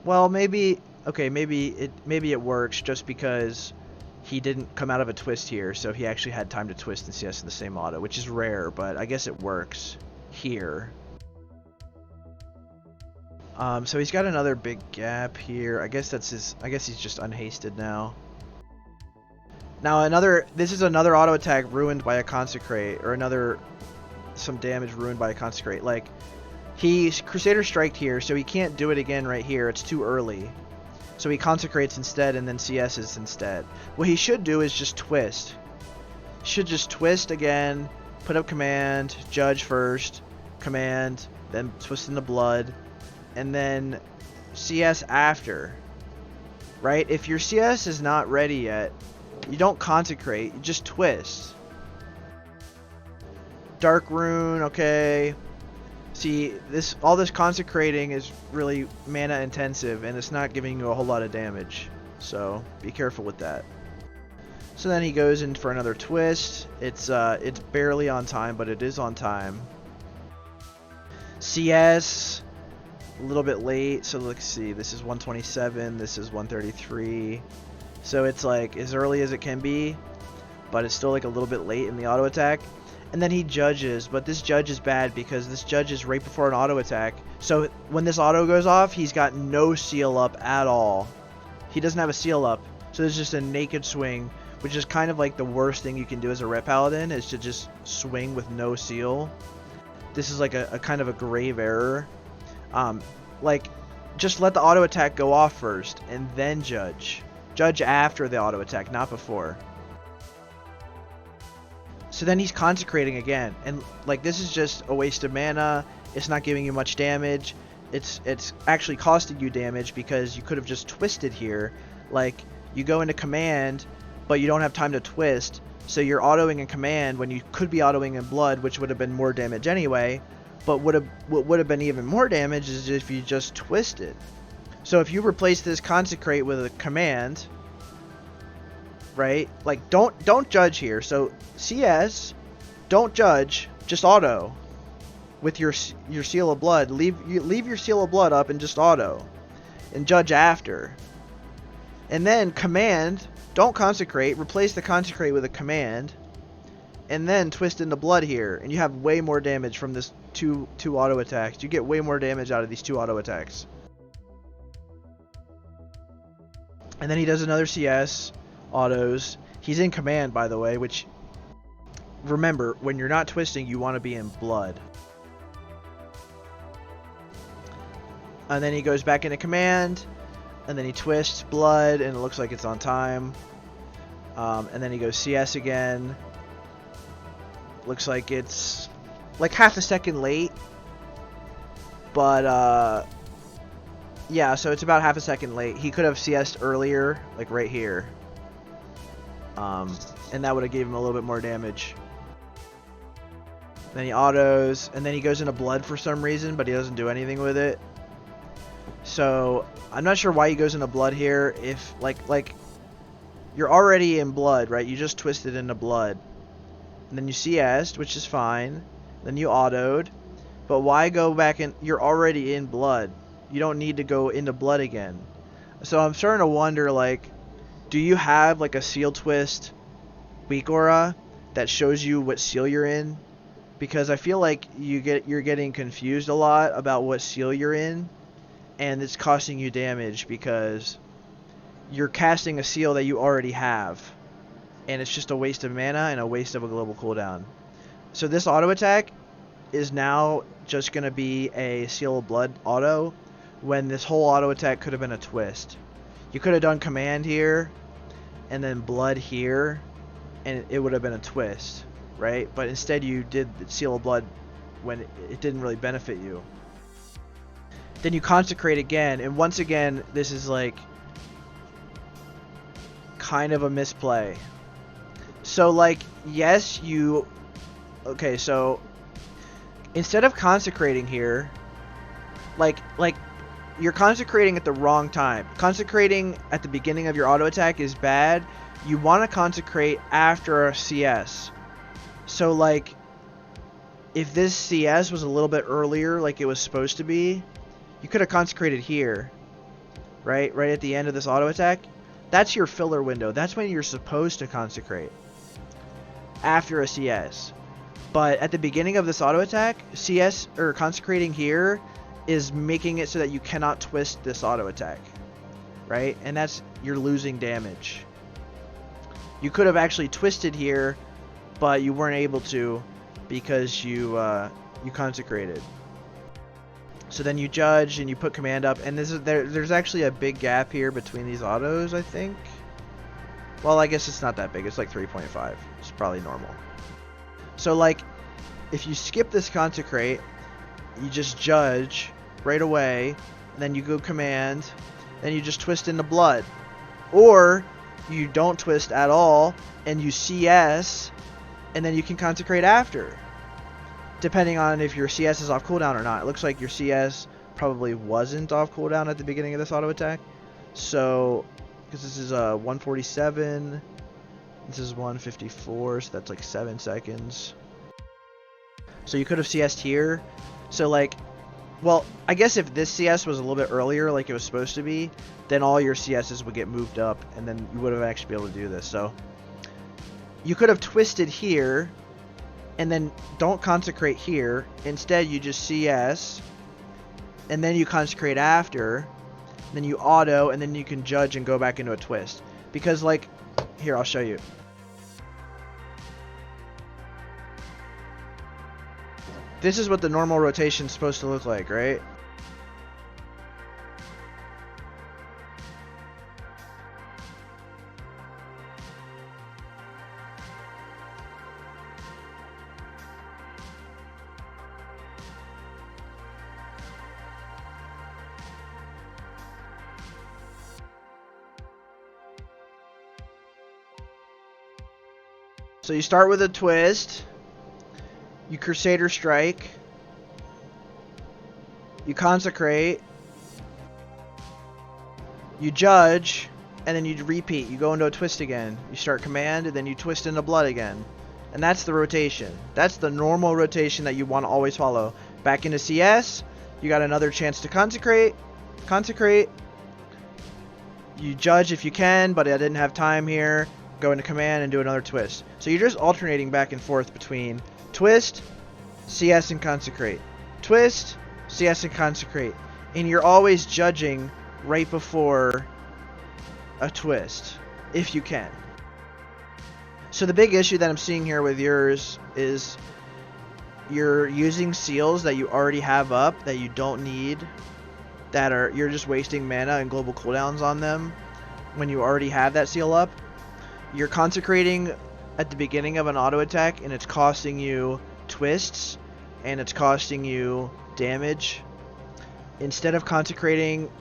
Well, maybe... Okay, maybe it works just because he didn't come out of a twist here. So he actually had time to twist and CS in the same auto, which is rare. But I guess it works here. So he's got another big gap here. I guess that's his... I guess he's just unhasted now. Now this is another auto attack ruined by a consecrate, or some damage ruined by a consecrate. Like, he's Crusader Striked here, so he can't do it again right here. It's too early. So he consecrates instead and then CS's instead. What he should do is just twist. He should just twist again, put up command, judge first, command, then twist into blood, and then CS after. Right? If your CS is not ready yet, you don't consecrate, you just twist. Dark Rune, okay. See, all this consecrating is really mana intensive, and it's not giving you a whole lot of damage. So be careful with that. So then he goes in for another twist. It's barely on time, but it is on time. CS, a little bit late. So let's see. This is 127. This is 133. So it's like as early as it can be, but it's still like a little bit late in the auto attack. And then he judges, but this judge is bad because this judge is right before an auto attack. So when this auto goes off, he's got no seal up at all. He doesn't have a seal up, so there's just a naked swing, which is kind of like the worst thing you can do as a Ret Paladin, is to just swing with no seal. This is like a kind of a grave error. Like, just let the auto attack go off first, and then judge. Judge after the auto attack, not before. So then he's consecrating again, and like this is just a waste of mana. It's not giving you much damage. It's actually costing you damage because you could have just twisted here. Like, you go into command, but you don't have time to twist, so you're autoing in command when you could be autoing in blood, which would have been more damage anyway. But what would have been even more damage is if you just twisted. So if you replace this consecrate with a command, right? Like, don't judge here. So CS, don't judge, just auto with your Seal of Blood. Leave your Seal of Blood up and just auto, and judge after. And then command, don't consecrate, replace the consecrate with a command, and then twist into blood here, and you have way more damage from this two auto attacks. You get way more damage out of these 2 auto attacks. And then he does another CS, autos. He's in command, by the way, which, remember, when you're not twisting, you want to be in blood. And then he goes back into command, and then he twists blood, and it looks like it's on time. And then he goes CS again. Looks like it's like half a second late. But, yeah, so it's about half a second late. He could have CS'd earlier, like right here. And that would have gave him a little bit more damage. Then he autos, and then he goes into blood for some reason, but he doesn't do anything with it. So, I'm not sure why he goes into blood here. If, like, you're already in blood, right? You just twisted into blood. And then you CS'd, which is fine. Then you autoed. But why go back in? You're already in blood. You don't need to go into blood again. So I'm starting to wonder, like, do you have like a seal twist weak aura that shows you what seal you're in? Because I feel like you're getting confused a lot about what seal you're in, and it's costing you damage because you're casting a seal that you already have, and it's just a waste of mana and a waste of a global cooldown. So this auto attack is now just going to be a seal of blood auto, when this whole auto attack could have been a twist. You could have done command here and then blood here, and it would have been a twist, right? But instead you did the seal of blood when it didn't really benefit you. Then you consecrate again, and once again this is like kind of a misplay. So like, yes, okay, so instead of consecrating here, like you're consecrating at the wrong time. Consecrating at the beginning of your auto attack is bad. You want to consecrate after a CS. So like, if this CS was a little bit earlier like it was supposed to be, you could have consecrated here, right at the end of this auto attack. That's your filler window. That's when you're supposed to consecrate, after a CS. But at the beginning of this auto attack, CS or consecrating here is making it so that you cannot twist this auto attack, right? And you're losing damage. You could have actually twisted here, but you weren't able to because you consecrated. So then you judge and you put command up, and there's actually a big gap here between these autos, I think. Well, I guess it's not that big. It's like 3.5. It's probably normal. So like, if you skip this consecrate, you just judge right away, and then you go command, then you just twist into blood. Or you don't twist at all, and you CS, and then you can consecrate after, depending on if your CS is off cooldown or not. It looks like your CS probably wasn't off cooldown at the beginning of this auto attack. So, because this is 147, this is 154, so that's like 7 seconds. So you could have CS'd here. So like, well, I guess if this CS was a little bit earlier like it was supposed to be, then all your CSs would get moved up, and then you would have actually been able to do this. So you could have twisted here, and then don't consecrate here. Instead, you just CS, and then you consecrate after, then you auto, and then you can judge and go back into a twist. Because like, here, I'll show you. This is what the normal rotation is supposed to look like, right? So you start with a twist. You Crusader strike, you consecrate, you judge, and then you repeat. You go into a twist again. You start command, and then you twist into blood again. And that's the rotation. That's the normal rotation that you want to always follow. Back into CS, you got another chance to consecrate, you judge if you can, but I didn't have time here. Go into command and do another twist. So you're just alternating back and forth between twist, CS and consecrate. Twist, CS and consecrate. And you're always judging right before a twist, if you can. So the big issue that I'm seeing here with yours is you're using seals that you already have up that you don't need, you're just wasting mana and global cooldowns on them when you already have that seal up. You're consecrating at the beginning of an auto attack and it's costing you twists and it's costing you damage. Instead of consecrating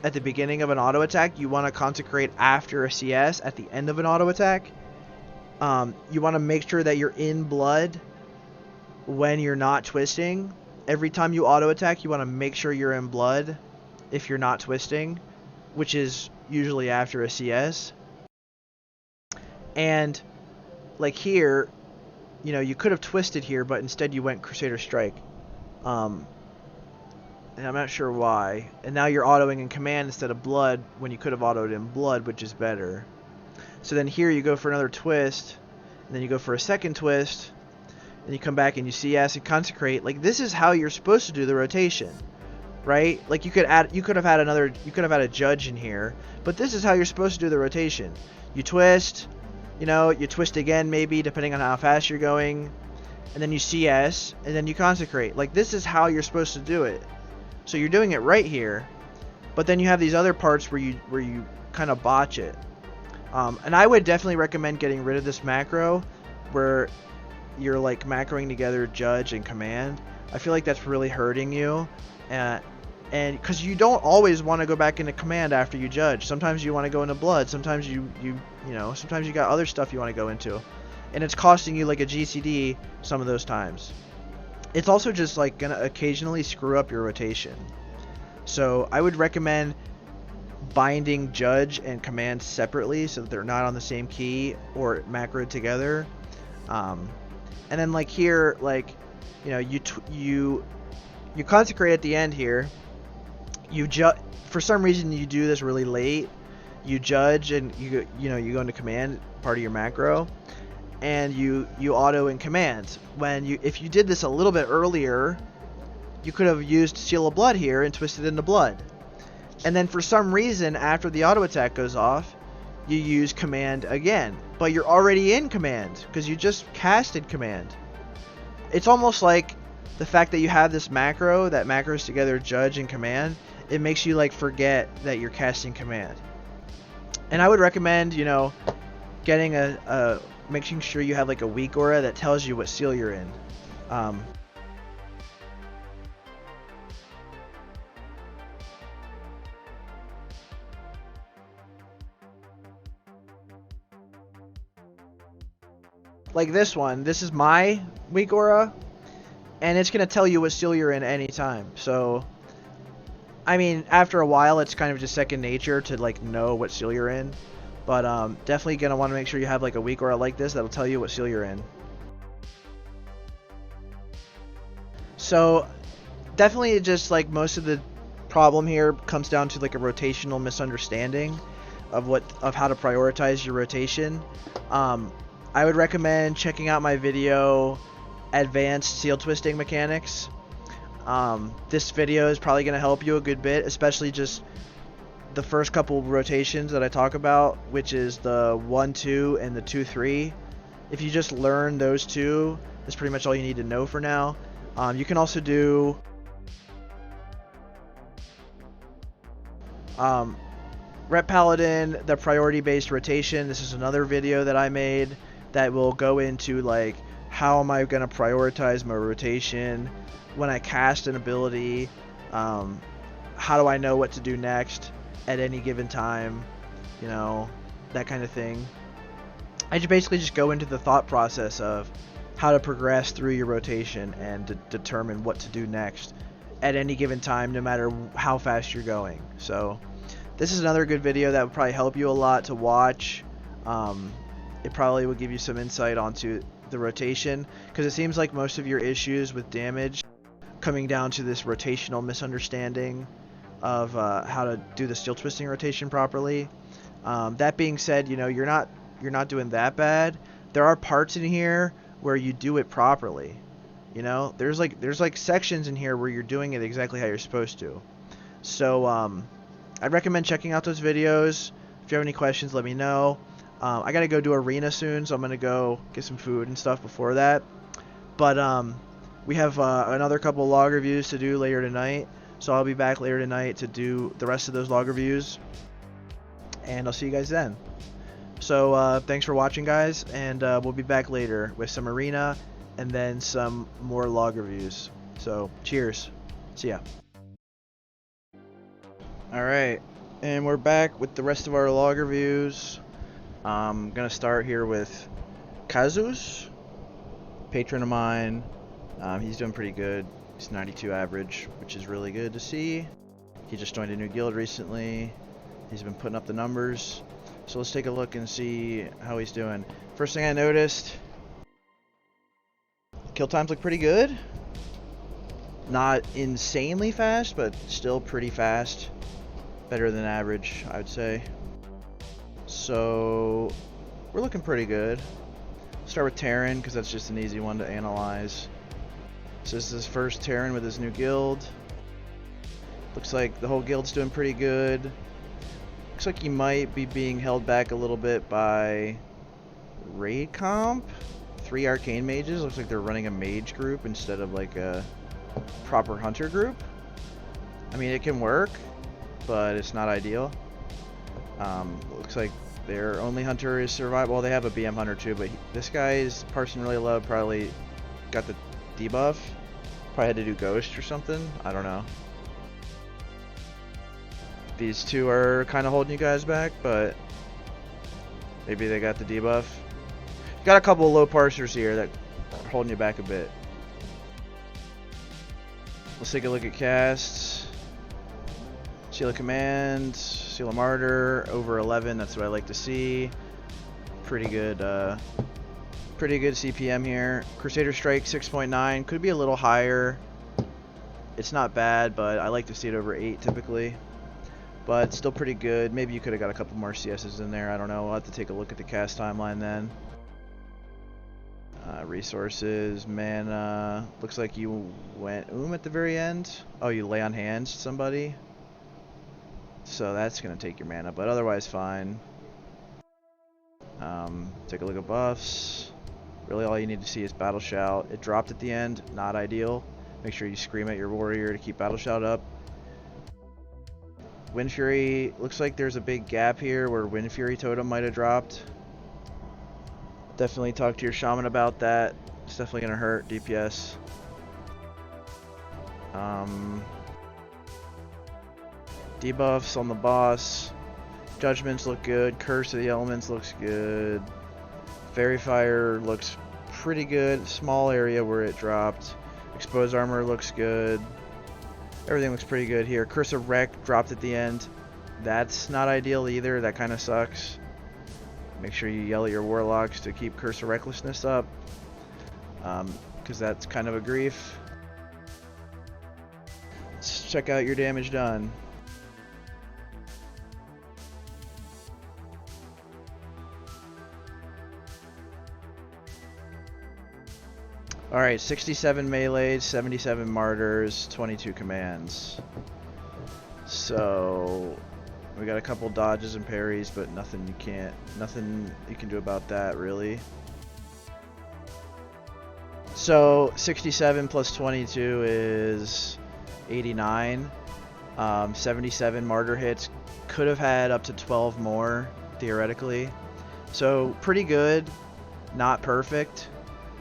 at the beginning of an auto attack, you want to consecrate after a CS at the end of an auto attack. You want to make sure that you're in blood when you're not twisting. Every time you auto attack, you want to make sure you're in blood if you're not twisting, which is usually after a CS. And like here, you know, you could have twisted here, but instead you went Crusader Strike. And I'm not sure why. And now you're autoing in command instead of blood when you could have autoed in blood, which is better. So then here you go for another twist, and then you go for a second twist, and you come back and you CS and consecrate. Like, this is how you're supposed to do the rotation, right? Like, you could have had a judge in here, but this is how you're supposed to do the rotation. You twist, you know, you twist again maybe depending on how fast you're going, and then you CS, and then you consecrate. Like, this is how you're supposed to do it. So you're doing it right here, but then you have these other parts where you kind of botch it. And I would definitely recommend getting rid of this macro where you're like macroing together judge and command. I feel like that's really hurting you, and because you don't always want to go back into command after you judge. Sometimes you want to go into blood. Sometimes you know, sometimes you got other stuff you want to go into, and it's costing you like a GCD some of those times. It's also just like gonna occasionally screw up your rotation. So I would recommend binding judge and command separately so that they're not on the same key or macroed together. And then like here, like, you know, you consecrate at the end here. For some reason you do this really late. You judge and you go into command, part of your macro, and you auto in command. If you did this a little bit earlier, you could have used Seal of Blood here and twisted into blood. And then for some reason, after the auto attack goes off, you use command again. But you're already in command because you just casted command. It's almost like the fact that you have this macro that macros together judge and command, it makes you like forget that you're casting command. And I would recommend, you know, getting making sure you have like a weak aura that tells you what seal you're in. Like this one, this is my weak aura, and it's going to tell you what seal you're in anytime. So, I mean, after a while, it's kind of just second nature to like know what seal you're in. But definitely going to want to make sure you have like a weak aura like this that'll tell you what seal you're in. So, definitely just like most of the problem here comes down to like a rotational misunderstanding of how to prioritize your rotation. I would recommend checking out my video, Advanced Seal Twisting Mechanics. This video is probably going to help you a good bit, especially just the first couple rotations that I talk about, which is the 1-2 and the 2-3. If you just learn those two, that's pretty much all you need to know for now. You can also do Rep Paladin, the priority-based rotation. This is another video that I made that will go into like how am I going to prioritize my rotation when I cast an ability, how do I know what to do next at any given time, you know, that kind of thing. I basically just go into the thought process of how to progress through your rotation and determine what to do next at any given time, no matter how fast you're going. So this is another good video that would probably help you a lot to watch. It probably will give you some insight onto the rotation, because it seems like most of your issues with damage coming down to this rotational misunderstanding of how to do the steel twisting rotation properly. That being said, you know, you're not doing that bad. There are parts in here where you do it properly, You know, there's like sections in here where you're doing it exactly how you're supposed to. So I'd recommend checking out those videos. If you have any questions, let me know. I gotta go do arena soon, so I'm gonna go get some food and stuff before that. But we have another couple log reviews to do later tonight, so I'll be back later tonight to do the rest of those log reviews, and I'll see you guys then. So thanks for watching, guys, and we'll be back later with some arena and then some more log reviews. So cheers. See ya. Alright, and we're back with the rest of our log reviews. I'm gonna start here with Kazus, patron of mine. He's doing pretty good. He's 92 average, which is really good to see. He just joined a new guild recently. He's been putting up the numbers. So let's take a look and see how he's doing. First thing I noticed, kill times look pretty good. Not insanely fast, but still pretty fast. Better than average, I would say. So we're looking pretty good. Start with Terran, because that's just an easy one to analyze. So this is his first Terran with his new guild. Looks like the whole guild's doing pretty good. Looks like he might be being held back a little bit by raid comp. 3 arcane mages. Looks like they're running a mage group instead of like a proper hunter group. I mean, it can work, but it's not ideal. Looks like their only hunter is survival. Well, they have a BM hunter too, but this guy's person really low. Probably got the debuff. Probably had to do ghost or something. I don't know. These two are kind of holding you guys back, but maybe they got the debuff. Got a couple of low parsers here that are holding you back a bit. Let's take a look at casts. Seal of Command, Seal of Martyr, over 11. That's what I like to see. Pretty good CPM here. Crusader Strike 6.9 could be a little higher. It's not bad, but I like to see it over 8 typically. But still pretty good. Maybe you could have got a couple more CSs in there. I don't know. We'll have to take a look at the cast timeline then. Resources, mana. Looks like you went at the very end. Oh, you lay on hands somebody. So that's going to take your mana, but otherwise fine. Take a look at buffs. Really all you need to see is Battle Shout. It dropped at the end. Not ideal. Make sure you scream at your warrior to keep Battle Shout up. Wind Fury, looks like there's a big gap here where Wind Fury Totem might have dropped. Definitely talk to your shaman about that. It's definitely going to hurt DPS. Debuffs on the boss. Judgments look good. Curse of the Elements looks good. Fairy Fire looks pretty good. Small area where it dropped. Exposed Armor looks good. Everything looks pretty good here. Curse of Wreck dropped at the end. That's not ideal either. That kind of sucks. Make sure you yell at your warlocks to keep Curse of Recklessness up, because that's kind of a grief. Let's check out your damage done. Alright, 67 melees, 77 martyrs, 22 commands. So we got a couple dodges and parries, but nothing you can do about that really. So 67 plus 22 is 89. 77 martyr hits. Could have had up to 12 more theoretically. So pretty good, not perfect,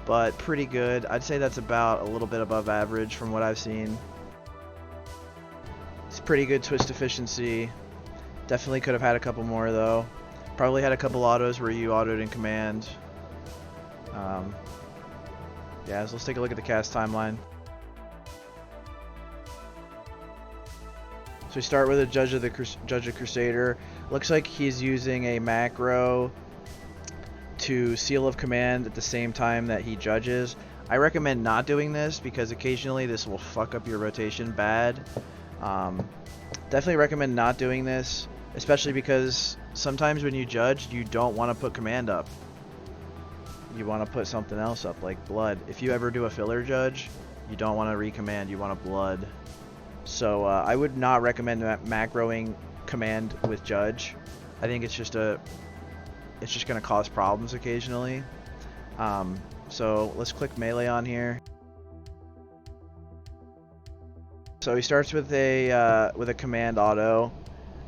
but pretty good. I'd say that's about a little bit above average from what I've seen. It's pretty good twist efficiency. Definitely could have had a couple more though. Probably had a couple autos where you autoed in command. Yeah, so let's take a look at the cast timeline. So we start with a Judge of Crusader. Looks like he's using a macro to Seal of Command at the same time that he judges. I recommend not doing this because occasionally this will fuck up your rotation bad. Definitely recommend not doing this, especially because sometimes when you judge, you don't want to put command up. you want to put something else up, like blood. If you ever do a filler judge, you don't want to recommand, you want a blood. So I would not recommend macroing command with judge. I think it's just going to cause problems occasionally. So let's click melee on here. So he starts with a command auto.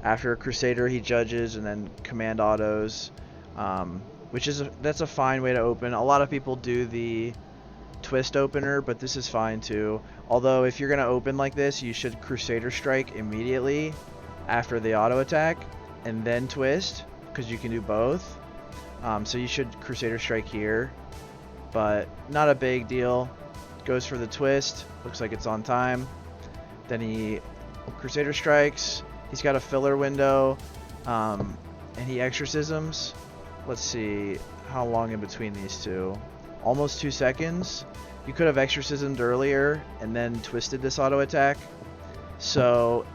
After a Crusader, he judges and then command autos, that's a fine way to open. A lot of people do the twist opener, but this is fine too. Although if you're gonna open like this, you should Crusader strike immediately after the auto attack and then twist, because you can do both. So you should Crusader strike here, but not a big deal. Goes for the twist. Looks like it's on time. Then he Crusader strikes. He's got a filler window, and he exorcisms. Let's see how long in between these two. Almost 2 seconds. You could have exorcismed earlier and then twisted this auto attack. So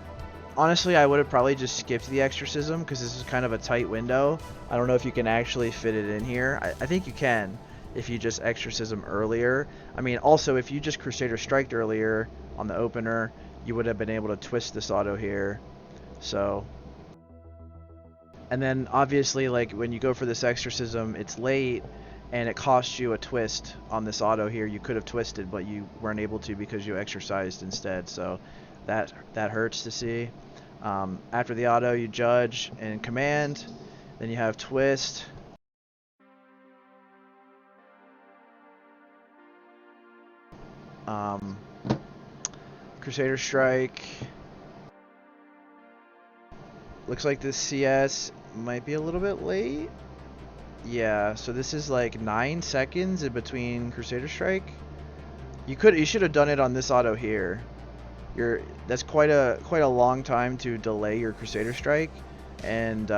honestly, I would have probably just skipped the exorcism because this is kind of a tight window. I don't know if you can actually fit it in here. I think you can if you just exorcism earlier. I mean, also if you just Crusader striked earlier on the opener, you would have been able to twist this auto here. So, and then obviously, like when you go for this exorcism, it's late and it costs you a twist on this auto here. You could have twisted, but you weren't able to because you exorcised instead. So that hurts to see. After the auto, you judge and command. Then you have twist. Crusader strike. Looks like this CS might be a little bit late. Yeah, so this is like 9 seconds in between Crusader strike. You should have done it on this auto here. That's quite a long time to delay your Crusader strike, and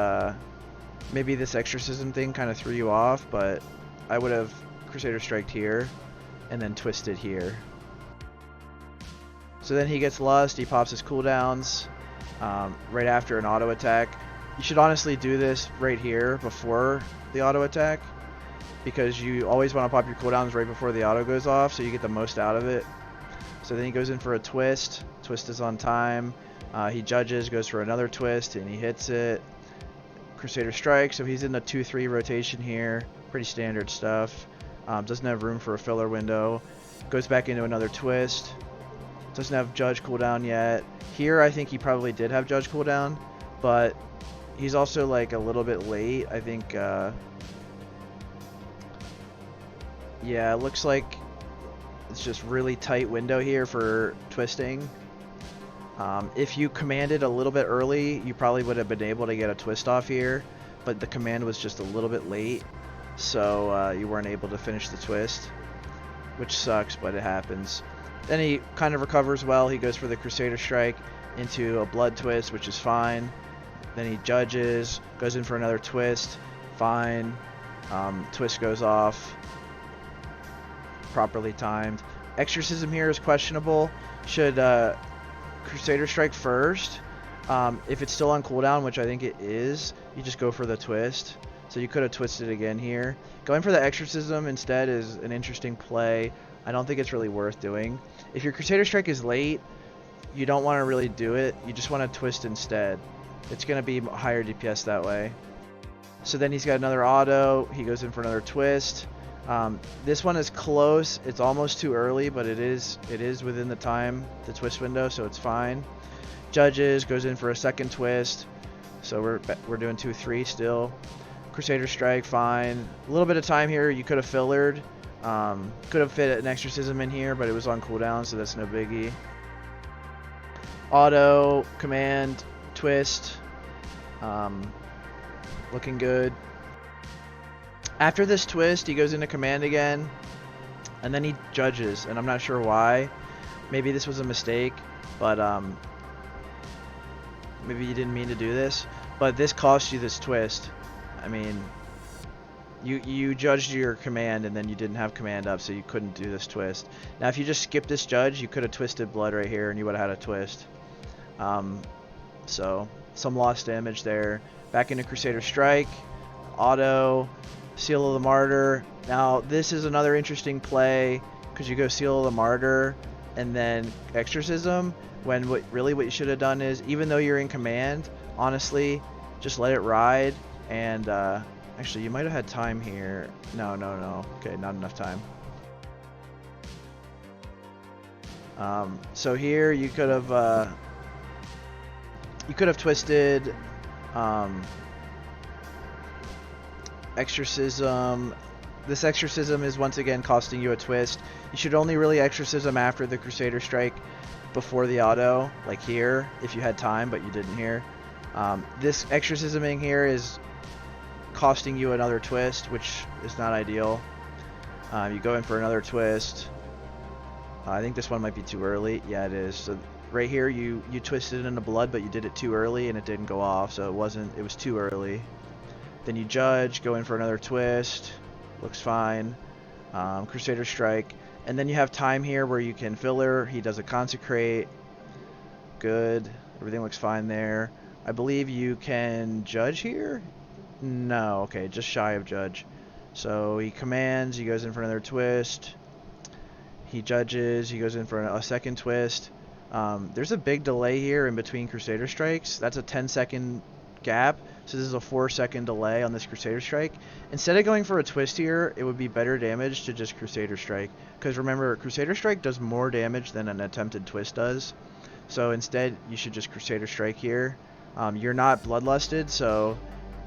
maybe this exorcism thing kind of threw you off, but I would have Crusader striked here and then twisted here. So then he gets Lust, he pops his cooldowns right after an auto attack. You should honestly do this right here before the auto attack, because you always want to pop your cooldowns right before the auto goes off so you get the most out of it. So then he goes in for a twist. Twist is on time. He judges, goes for another twist, and he hits it. Crusader strike, so he's in the 2-3 rotation here. Pretty standard stuff. Doesn't have room for a filler window. Goes back into another twist. Doesn't have judge cooldown yet. Here I think he probably did have judge cooldown, but he's also like a little bit late. I think yeah, it looks like it's just really tight window here for twisting. If you commanded a little bit early, you probably would have been able to get a twist off here, but the command was just a little bit late, so you weren't able to finish the twist, which sucks, but it happens. Then he kind of recovers well. He goes for the Crusader strike into a blood twist, which is fine. Then he judges, goes in for another twist, fine. Twist goes off, properly timed. Exorcism here is questionable. Should Crusader strike first. If it's still on cooldown, which I think it is, you just go for the twist. So you could have twisted again here. Going for the exorcism instead is an interesting play. I don't think it's really worth doing. If your Crusader strike is late, you don't want to really do it. You just want to twist instead. It's going to be higher DPS that way. So then he's got another auto. He goes in for another twist. This one is close. It's almost too early, but it is within the time, the twist window, so it's fine. Judges, goes in for a second twist. So we're doing 2-3 still. Crusader strike, fine. A little bit of time here. You could have fillered. Could have fit an exorcism in here, but it was on cooldown, so that's no biggie. Auto, command, twist. Looking good. After this twist, he goes into command again, and then he judges, and I'm not sure why. Maybe this was a mistake, but maybe you didn't mean to do this, but this cost you this twist. I mean, you judged your command, and then you didn't have command up, so you couldn't do this twist. Now, if you just skipped this judge, you could have twisted blood right here, and you would have had a twist. So, some lost damage there. Back into Crusader strike. Auto. Seal of the Martyr. Now, this is another interesting play, because you go Seal of the Martyr and then Exorcism, when what you should have done is, even though you're in command, honestly, just let it ride, and, actually, you might have had time here. No. Okay, not enough time. So here, you could have twisted, Exorcism. This Exorcism is once again costing you a twist. You should only really Exorcism after the Crusader Strike, before the auto, like here, if you had time, but you didn't here. This Exorcisming here is costing you another twist, which is not ideal. You go in for another twist. I think this one might be too early. Yeah, it is. So right here, you twisted into blood, but you did it too early and it didn't go off, so it was too early. Then you judge, go in for another twist. Looks fine. Crusader Strike. And then you have time here where you can filler. He does a consecrate. Good. Everything looks fine there. I believe you can judge here? No. Okay, just shy of judge. So he commands. He goes in for another twist. He judges. He goes in for a second twist. There's a big delay here in between Crusader Strikes. That's a 10-second gap. So this is a 4-second delay on this Crusader Strike. Instead of going for a twist here, it would be better damage to just Crusader Strike. Because remember, Crusader Strike does more damage than an attempted twist does. So instead, you should just Crusader Strike here. You're not bloodlusted, so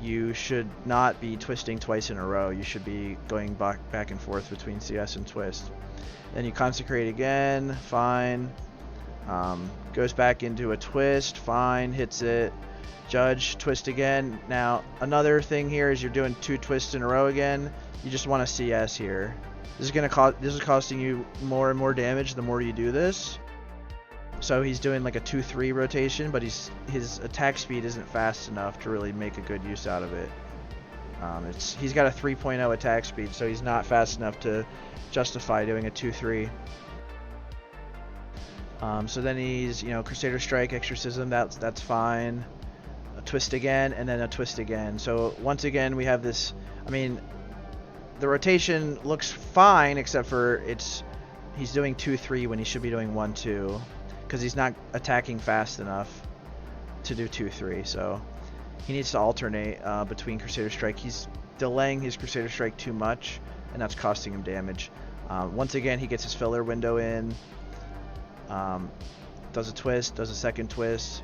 you should not be twisting twice in a row. You should be going back and forth between CS and twist. Then you consecrate again, fine. Goes back into a twist, fine, hits it. Judge, twist again. Now, another thing here is you're doing 2 twists in a row again. You just want to CS here. This is costing you more and more damage the more you do this. So he's doing like a 2-3 rotation, but his attack speed isn't fast enough to really make a good use out of it. He's got a 3.0 attack speed, so he's not fast enough to justify doing a 2-3. So then he's, Crusader Strike, Exorcism, that's fine. A twist again, and then a twist again. So once again, we have this, the rotation looks fine, except for he's doing 2-3 when he should be doing 1-2, because he's not attacking fast enough to do 2-3. So he needs to alternate between Crusader Strike. He's delaying his Crusader Strike too much, and that's costing him damage. Once again, he gets his filler window in, does a twist, does a second twist,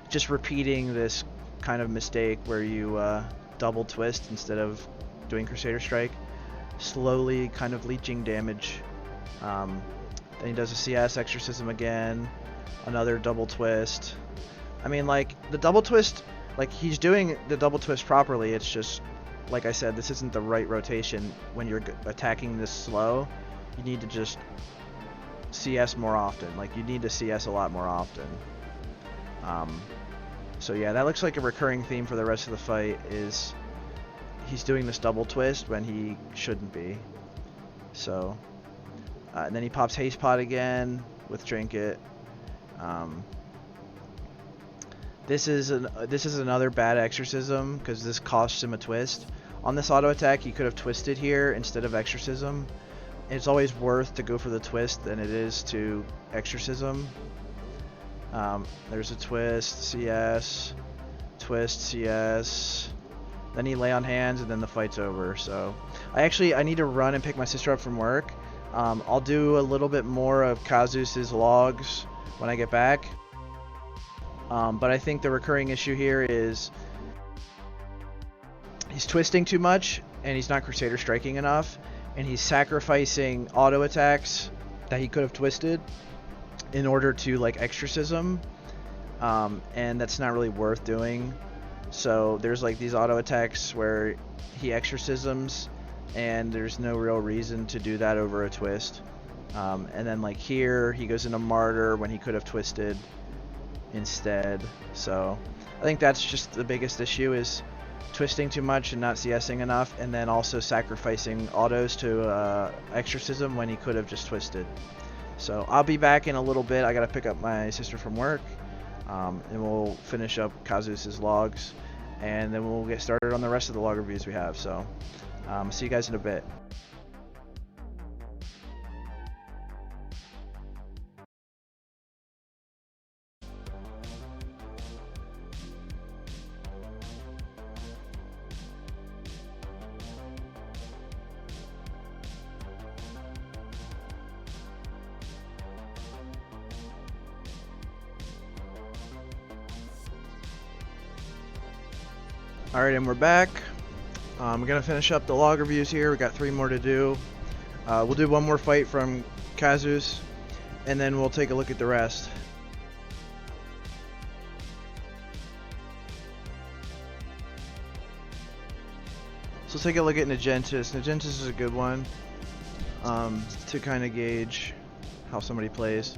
just repeating this kind of mistake where you double twist instead of doing Crusader Strike, slowly kind of leeching damage. Then he does a CS Exorcism again, another double twist. The double twist, he's doing the double twist properly, it's just, like I said, this isn't the right rotation. When you're attacking this slow, you need to just CS more often. You need to CS a lot more often. So yeah, that looks like a recurring theme for the rest of the fight, is he's doing this double twist when he shouldn't be. So, and then he pops Haste Pot again with Trinket. This is another bad Exorcism, because this costs him a twist. On this auto attack, he could have twisted here instead of Exorcism. It's always worth to go for the twist than it is to Exorcism. There's a twist, CS, twist, CS. Then he lay on hands, and then the fight's over. So I need to run and pick my sister up from work. I'll do a little bit more of Kazus' logs when I get back. But I think the recurring issue here is he's twisting too much, and he's not Crusader Striking enough, and he's sacrificing auto attacks that he could have twisted in order to Exorcism, and that's not really worth doing. So there's these auto attacks where he Exorcisms, and there's no real reason to do that over a twist. And then here he goes into Martyr when he could have twisted instead. So I think that's just the biggest issue, is twisting too much and not CSing enough, and then also sacrificing autos to Exorcism when he could have just twisted. So I'll be back in a little bit. I gotta pick up my sister from work, and we'll finish up Kazus' logs, and then we'll get started on the rest of the log reviews we have. So See you guys in a bit. Alright, and we're back. We're gonna finish up the log reviews here. We got 3 more to do. We'll do one more fight from Kazus, and then we'll take a look at the rest. So let's take a look at Nagentis. Nagentis is a good one to kind of gauge how somebody plays.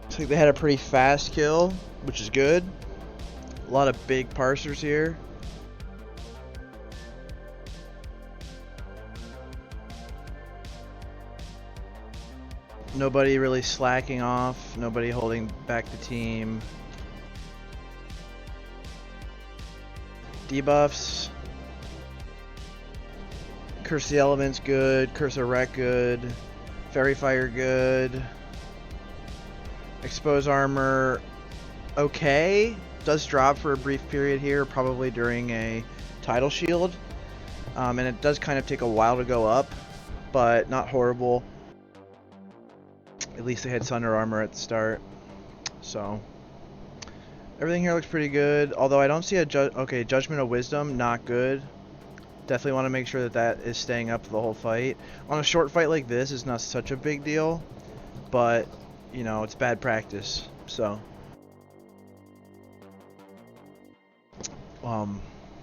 Looks like they had a pretty fast kill, which is good. A lot of big parsers here. Nobody really slacking off, nobody holding back the team. Debuffs. Curse the Elements good, Curse a Wreck good, Fairy Fire good. Expose Armor okay. Does drop for a brief period here, probably during a Tidal Shield. And it does kind of take a while to go up, but not horrible. At least they had Thunder Armor at the start. So everything here looks pretty good. Although I don't see a Judgment of Wisdom, not good. Definitely want to make sure that that is staying up the whole fight. On a short fight like this, it's not such a big deal, but you know, it's bad practice. So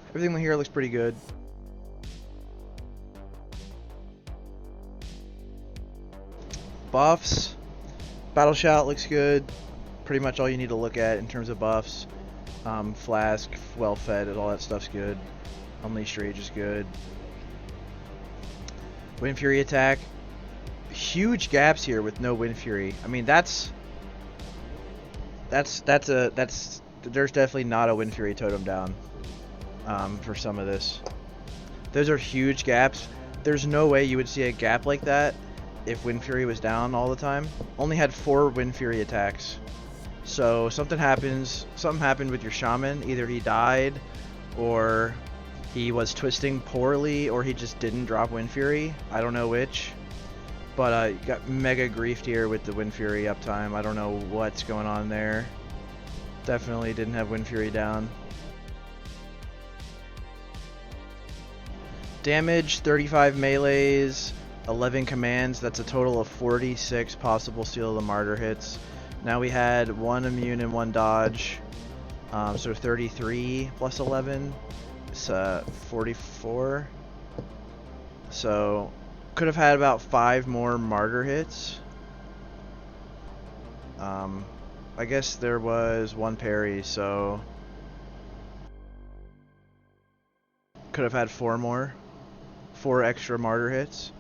everything here looks pretty good. Buffs. Battle Shout looks good. Pretty much all you need to look at in terms of buffs. Flask, well fed, all that stuff's good. Unleashed Rage is good. Wind Fury attack. Huge gaps here with no Wind Fury. I mean, there's definitely not a Wind Fury totem down for some of this. Those are huge gaps. There's no way you would see a gap like that if Wind Fury was down all the time. Only had 4 Wind Fury attacks. So something happened with your shaman. Either he died, or he was twisting poorly, or he just didn't drop Wind Fury. I don't know which. But you got mega griefed here with the Wind Fury uptime. I don't know what's going on there. Definitely didn't have Wind Fury down. Damage, 35 melees, 11 commands. That's a total of 46 possible Seal of the Martyr hits. Now we had 1 immune and 1 dodge. So 33 plus 11 is 44. So could have had about 5 more martyr hits. I guess there was 1 parry, so could have had 4 extra martyr hits.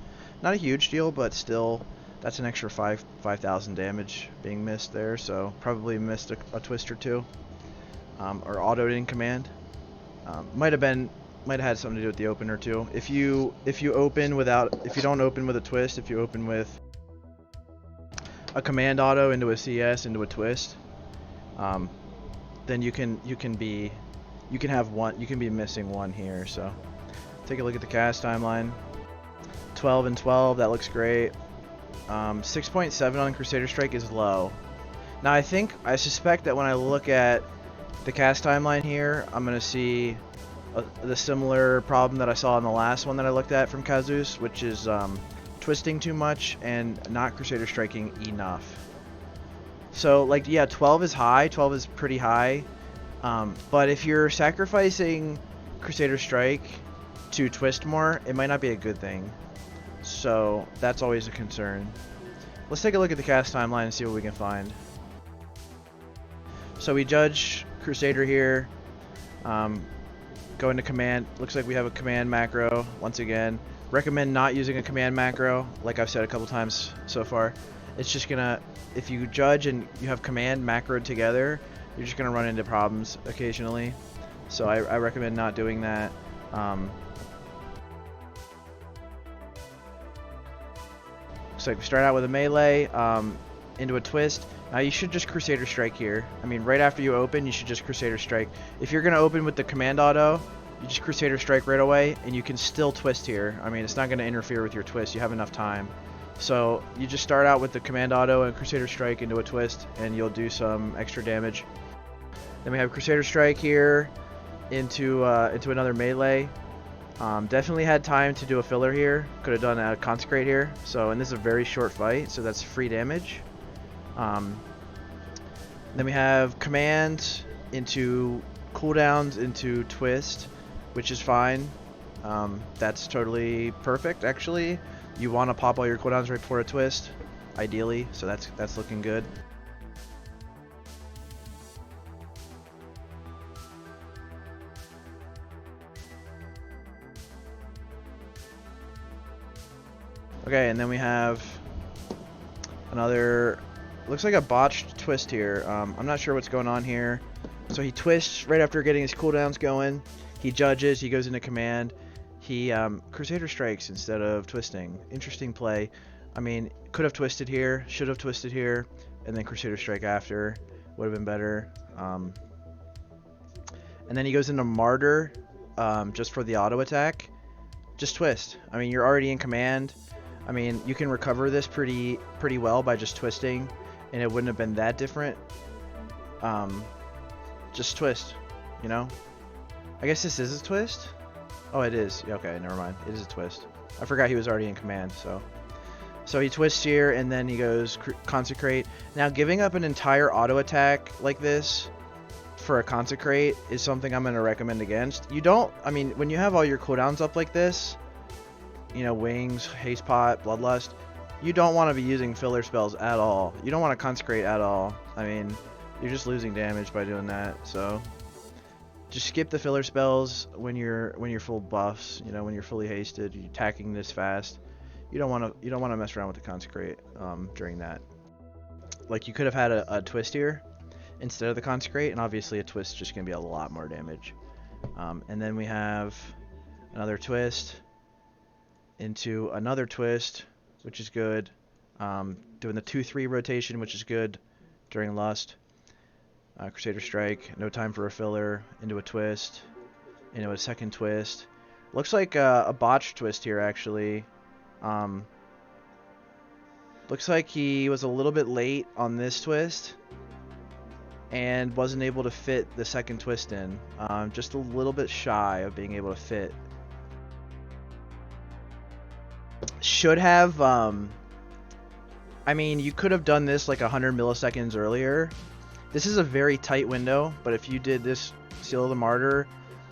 Not a huge deal, but still, that's an extra 5,000 damage being missed there. So probably missed a twist or 2, or autoed in command. Might have had something to do with the opener too. If you don't open with a twist, if you open with a command auto into a CS into a twist, then you can be missing 1 here. So take a look at the cast timeline. 12 and 12, that looks great. 6.7 on Crusader Strike is low. Now I suspect that when I look at the cast timeline here, I'm gonna see the similar problem that I saw in the last one that I looked at from Kazus, which is twisting too much and not Crusader Striking enough. So like, yeah, 12 is high, 12 is pretty high, but if you're sacrificing Crusader Strike to twist more, it might not be a good thing. So that's always a concern. Let's take a look at the cast timeline and see what we can find. So we judge Crusader here. Go into command. Looks like we have a command macro once again. Recommend not using a command macro, like I've said a couple times so far. it's just gonna, if you judge and you have command macroed together, you're just gonna run into problems occasionally. So I recommend not doing that. So we start out with a melee into a twist. Now you should just Crusader Strike here. I mean, right after you open, you should just Crusader Strike. If you're gonna open with the command auto, you just Crusader Strike right away, and you can still twist here. I mean, it's not gonna interfere with your twist. You have enough time. So you just start out with the command auto and Crusader Strike into a twist, and you'll do some extra damage. Then we have Crusader Strike here into another melee. Definitely had time to do a filler here. Could have done a Consecrate here. So, and this is a very short fight, so that's free damage. Then we have command into cooldowns into twist, which is fine. That's totally perfect, actually. You want to pop all your cooldowns right before a twist, ideally. So that's looking good. Okay, and then we have another, looks like a botched twist here. I'm not sure what's going on here. So he twists right after getting his cooldowns going. He judges, he goes into command. He Crusader Strikes instead of twisting. Interesting play. I mean, could have twisted here, should have twisted here, and then Crusader Strike after. Would have been better. And then he goes into Martyr just for the auto attack. Just twist. I mean, you're already in command. I mean, you can recover this pretty well by just twisting, and it wouldn't have been that different. Just twist, you know? I guess this is a twist? Oh, it is. Okay, never mind. It is a twist. I forgot he was already in command, so. So he twists here, and then he goes Consecrate. Now, giving up an entire auto attack like this for a Consecrate is something I'm going to recommend against. You don't, I mean, when you have all your cooldowns up like this, you know, Wings, Haste Pot, Bloodlust, you don't want to be using filler spells at all. You don't want to Consecrate at all. I mean, you're just losing damage by doing that, so just skip the filler spells when you're full buffs, you know, when you're fully hasted, you're attacking this fast. You don't want to mess around with the Consecrate during that. Like, you could have had a twist here instead of the Consecrate, and obviously a twist is just going to be a lot more damage. And then we have another twist into another twist, which is good. Doing the 2-3 rotation, which is good during Lust. Crusader Strike, no time for a filler, into a twist, into a second twist. Looks like a botched twist here, actually. Looks like he was a little bit late on this twist and wasn't able to fit the second twist in. Just a little bit shy of being able to fit. Should have, I mean, you could have done this like 100 milliseconds earlier. This is a very tight window, but if you did this Seal of the Martyr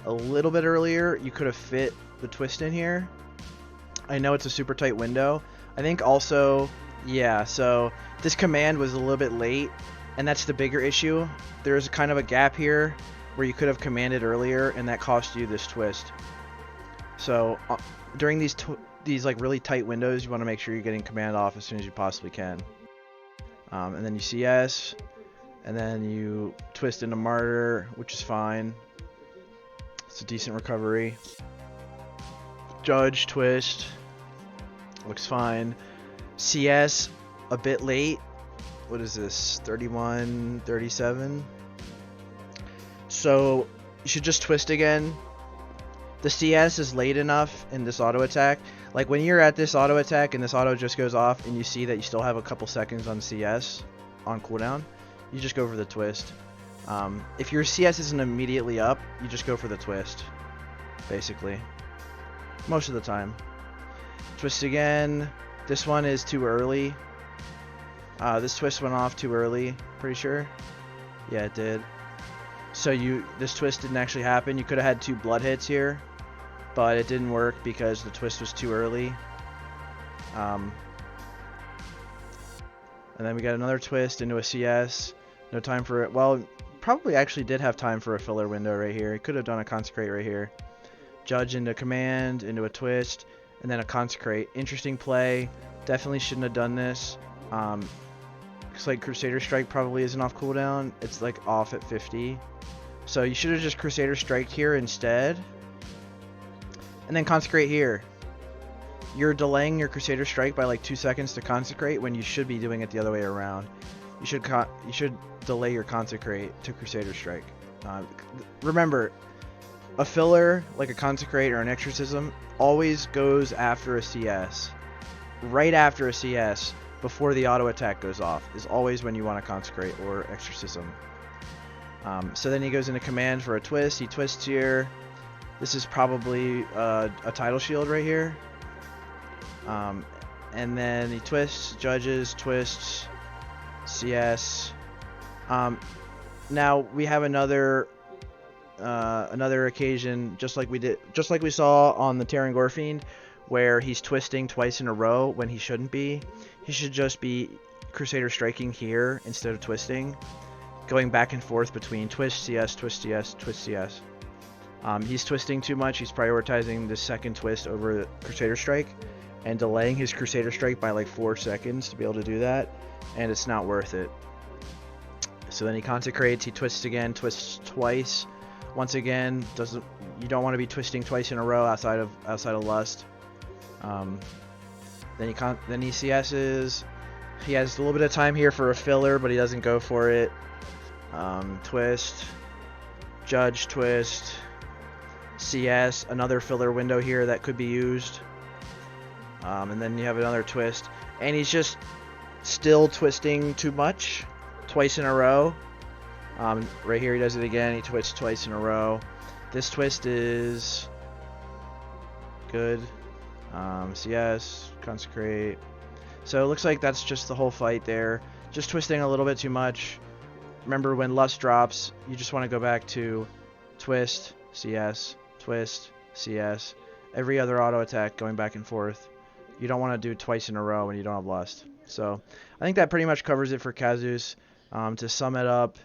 a little bit earlier, you could have fit the twist in here. I know it's a super tight window. I think also, yeah, so this command was a little bit late, and that's the bigger issue. There's kind of a gap here where you could have commanded earlier, and that cost you this twist. So during these like really tight windows, you want to make sure you're getting command off as soon as you possibly can. And then you CS, and then you twist into Martyr, which is fine. It's a decent recovery. Judge, twist, looks fine. CS, a bit late. What is this, 31, 37? So you should just twist again. The CS is late enough in this auto attack. Like when you're at this auto attack and this auto just goes off and you see that you still have a couple seconds on CS on cooldown, you just go for the twist. If your CS isn't immediately up, you just go for the twist, basically. Most of the time. Twist again. This one is too early. This twist went off too early, pretty sure. Yeah, it did. So this twist didn't actually happen. You could have had 2 blood hits here, but it didn't work because the twist was too early. And then we got another twist into a CS. No time for it. Well, probably actually did have time for a filler window right here. He could have done a Consecrate right here. Judge into command, into a twist, and then a Consecrate. Interesting play. Definitely shouldn't have done this. Looks like Crusader Strike probably isn't off cooldown. It's like off at 50. So you should have just Crusader Strike here instead. And then Consecrate here. You're delaying your Crusader Strike by like 2 seconds to Consecrate when you should be doing it the other way around. You should delay your Consecrate to Crusader Strike. Remember, a filler like a Consecrate or an Exorcism always goes after a CS. Right after a CS, before the auto attack goes off, is always when you want to Consecrate or Exorcism. So then he goes into command for a twist. He twists here. This is probably a title shield right here. And then he twists, judges, twists, CS. Now we have another occasion, just like we saw on the Terran Gorfiend, where he's twisting twice in a row when he shouldn't be. He should just be Crusader striking here instead of twisting, going back and forth between twist, CS, twist, CS, twist, CS. He's twisting too much. He's prioritizing the second twist over Crusader Strike and delaying his Crusader Strike by like 4 seconds to be able to do that, and it's not worth it. So then he consecrates, he twists again, twists twice. Once again, you don't want to be twisting twice in a row outside of Lust. Then he CS's. He has a little bit of time here for a filler, but he doesn't go for it. Twist, judge, twist, CS, another filler window here that could be used. And then you have another twist, and he's just still twisting too much, twice in a row. Right here he does it again, he twists twice in a row. This twist is good. CS, consecrate. So it looks like that's just the whole fight there. Just twisting a little bit too much. Remember, when Lust drops, you just want to go back to twist, CS, twist, CS. Every other auto attack going back and forth. You don't want to do it twice in a row when you don't have Lust. So I think that pretty much covers it for Kazus. To sum it up,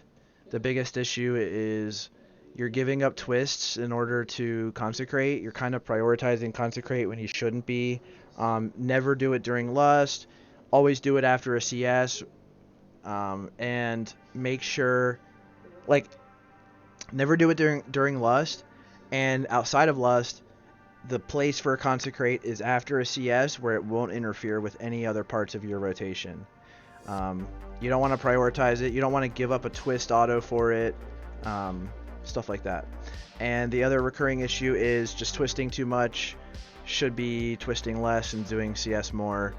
the biggest issue is you're giving up twists in order to consecrate. You're kind of prioritizing consecrate when you shouldn't be. Never do it during Lust. Always do it after a CS. And make sure, like, never do it during Lust. And outside of Lust, the place for a consecrate is after a CS, where it won't interfere with any other parts of your rotation. You don't want to prioritize it. You don't want to give up a twist auto for it. Stuff like that. And the other recurring issue is just twisting too much. Should be twisting less and doing CS more.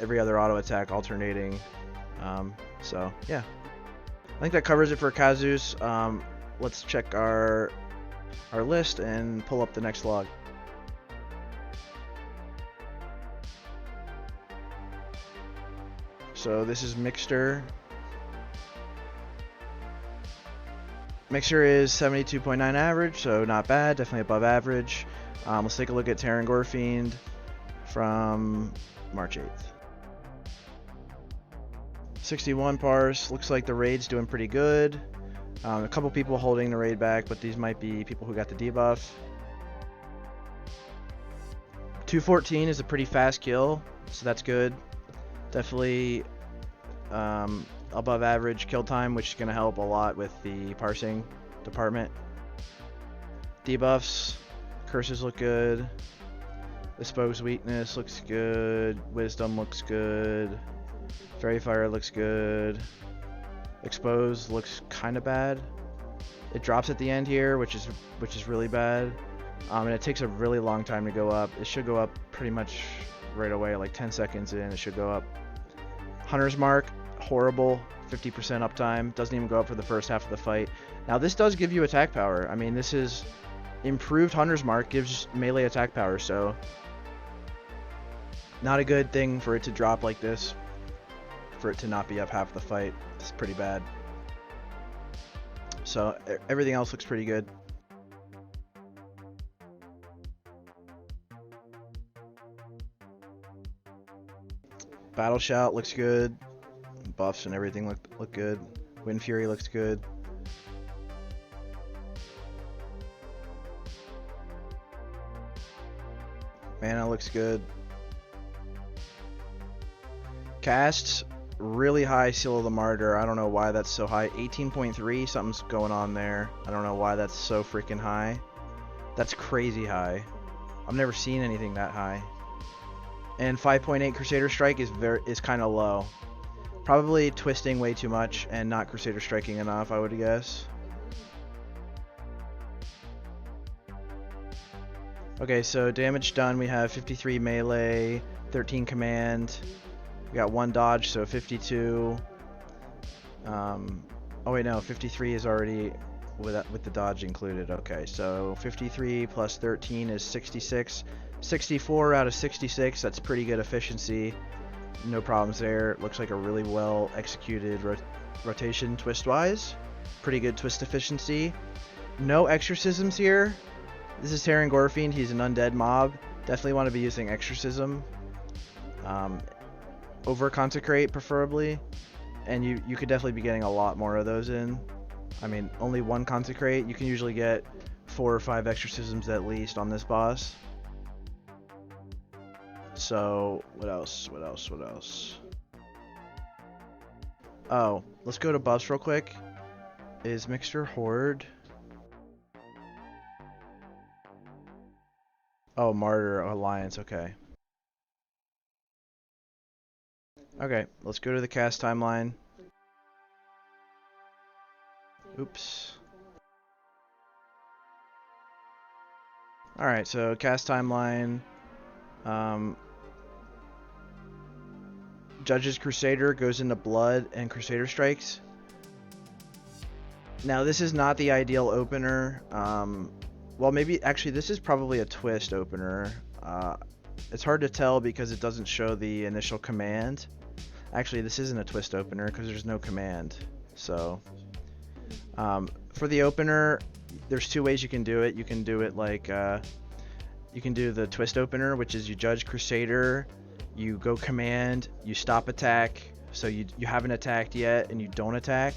Every other auto attack alternating. So yeah, I think that covers it for Kazus. Let's check our list and pull up the next log. So this is Mixter. Mixer is 72.9 average, so not bad, definitely above average. Let's take a look at Terran Gorfiend from March 8th. 61 parse, looks like the raid's doing pretty good. A couple people holding the raid back, but these might be people who got the debuff. 214 is a pretty fast kill, so that's good. Definitely above average kill time, which is going to help a lot with the parsing department. Debuffs, curses look good. Exposed weakness looks good. Wisdom looks good. Fairy Fire looks good. Exposed looks kind of bad. It drops at the end here, which is really bad. And it takes a really long time to go up. It should go up pretty much right away, like 10 seconds in, it should go up. Hunter's Mark, horrible, 50% uptime, doesn't even go up for the first half of the fight. Now this does give you attack power. I mean, this is improved Hunter's Mark, gives melee attack power, so not a good thing for it to drop like this, for it to not be up half the fight. It's pretty bad. So everything else looks pretty good. Battle Shout looks good. Buffs and everything look good. Wind Fury looks good. Mana looks good. Casts, really high Seal of the Martyr. I don't know why that's so high. 18.3, something's going on there. I don't know why that's so freaking high. That's crazy high. I've never seen anything that high. And 5.8 Crusader Strike is kind of low. Probably twisting way too much and not Crusader Striking enough, I would guess. Okay, so damage done, we have 53 melee, 13 command. We got 1 dodge, so 52. Oh wait, no, 53 is already with the dodge included. Okay, so 53 plus 13 is 66. 64 out of 66, that's pretty good efficiency. No problems there. Looks like a really well executed rotation twist-wise. Pretty good twist efficiency. No exorcisms here. This is Terran Gorefiend. He's an undead mob. Definitely want to be using exorcism. Over consecrate preferably. And you could definitely be getting a lot more of those in. I mean, only 1 consecrate. You can usually get 4 or 5 exorcisms at least on this boss. So, what else? Oh, let's go to buffs real quick. Is Mixer Horde? Oh, Martyr Alliance, okay. Okay, let's go to the cast timeline. Oops. Alright, so cast timeline. Judge's Crusader goes into Blood and Crusader Strikes. Now this is not the ideal opener. Well, maybe actually this is probably a twist opener. It's hard to tell because it doesn't show the initial command. Actually, this isn't a twist opener because there's no command. So for the opener, there's 2 ways you can do it. You can do it like you can do the twist opener, which is you judge Crusader, you go command, you stop attack, so you haven't attacked yet and you don't attack,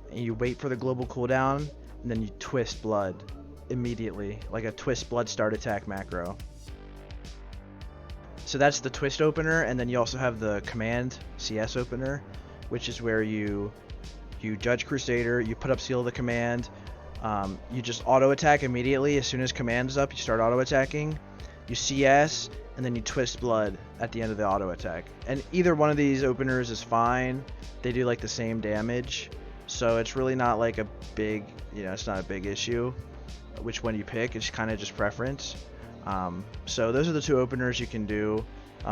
and you wait for the global cooldown, and then you twist Blood immediately, like a twist Blood start attack macro. So that's the twist opener, and then you also have the command CS opener, which is where you judge Crusader, you put up Seal of the Command, you just auto attack immediately as soon as command is up. You start auto attacking, you CS, and then you twist Blood at the end of the auto attack. And either one of these openers is fine. They do like the same damage, so it's really not like a big, it's not a big issue which one you pick. It's kind of just preference. So those are the 2 openers you can do.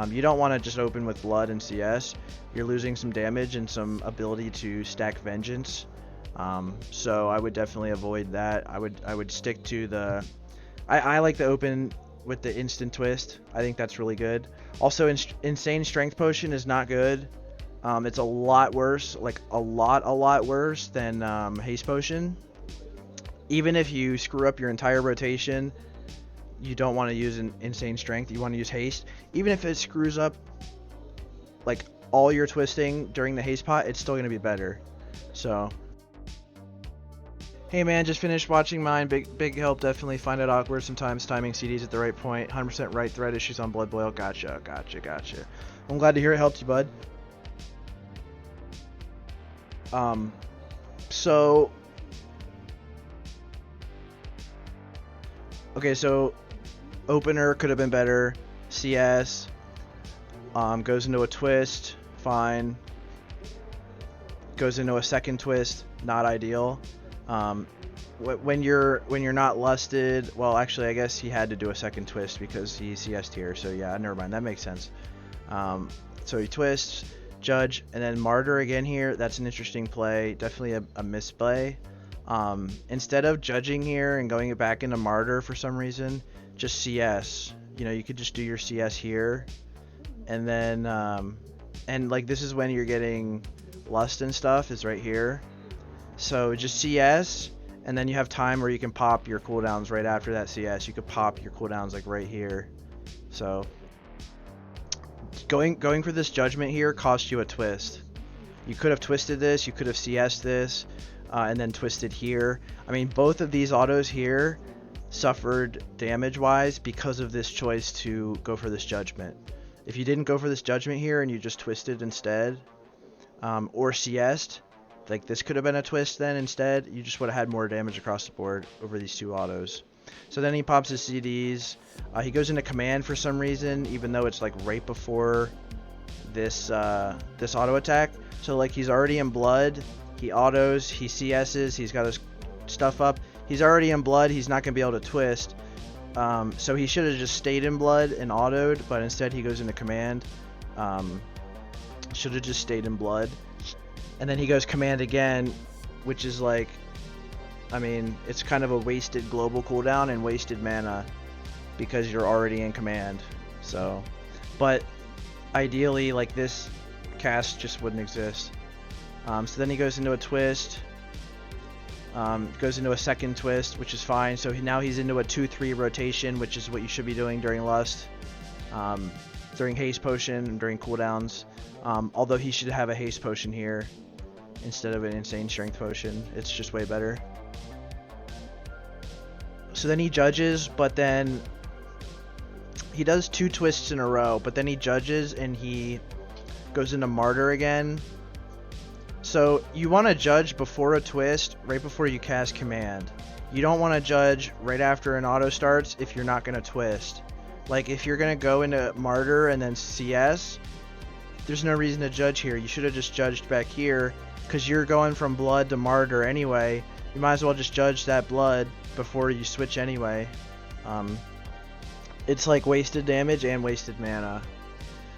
You don't want to just open with Blood and CS. You're losing some damage and some ability to stack Vengeance. So I would definitely avoid that. I would stick to the... I like the open with the instant twist. I think that's really good. Also, Insane Strength Potion is not good. It's a lot worse, like a lot worse than Haste Potion. Even if you screw up your entire rotation, you don't want to use an Insane Strength. You want to use Haste. Even if it screws up like all your twisting during the Haste pot, it's still going to be better. So... Hey man, just finished watching mine. Big help. Definitely find it awkward sometimes timing CDs at the right point. 100% right. Thread issues on Blood Boil. Gotcha. I'm glad to hear it helped you, bud. So okay, so opener could have been better. CS goes into a twist, fine. Goes into a second twist, not ideal. When you're not lusted, well, actually, I guess he had to do a second twist because he CS'd here. So yeah, never mind. That makes sense. So he twists, judge, and then martyr again here. That's an interesting play. Definitely a misplay. Instead of judging here and going back into martyr for some reason, just CS. You could just do your CS here, and then and like this is when you're getting lust and stuff is right here. So just CS, and then you have time where you can pop your cooldowns right after that CS. You could pop your cooldowns like right here. So going for this judgment here cost you a twist. You could have twisted this, you could have CS'd this, and then twisted here. I mean, both of these autos here suffered damage-wise because of this choice to go for this judgment. If you didn't go for this judgment here and you just twisted instead, or CS'd. Like this could have been a twist then instead. You just would have had more damage across the board over these two autos. So then he pops his CDs. He goes into command for some reason, even though it's like right before this this auto attack. So like he's already in blood. He autos. He CS's. He's got his stuff up. He's already in blood. He's not gonna be able to twist. So he should have just stayed in blood and autoed, but instead he goes into command. Should have just stayed in blood. And then he goes command again, which is like, I mean, it's kind of a wasted global cooldown and wasted mana because you're already in command. So, but ideally, like this cast just wouldn't exist. So then he goes into a twist, goes into a second twist, which is fine. So now he's into a 2-3 rotation, which is what you should be doing during Lust, during Haste Potion, and during cooldowns. Although he should have a Haste Potion here instead of an Insane Strength Potion. It's just way better. So then he judges, but then he does 2 twists in a row, but then he judges and he goes into Martyr again. So you want to judge before a twist, right before you cast command. You don't want to judge right after an auto starts if you're not going to twist. Like if you're going to go into Martyr and then CS, there's no reason to judge here. You should have just judged back here because you're going from blood to Martyr anyway. You might as well just judge that blood before you switch anyway. It's like wasted damage and wasted mana.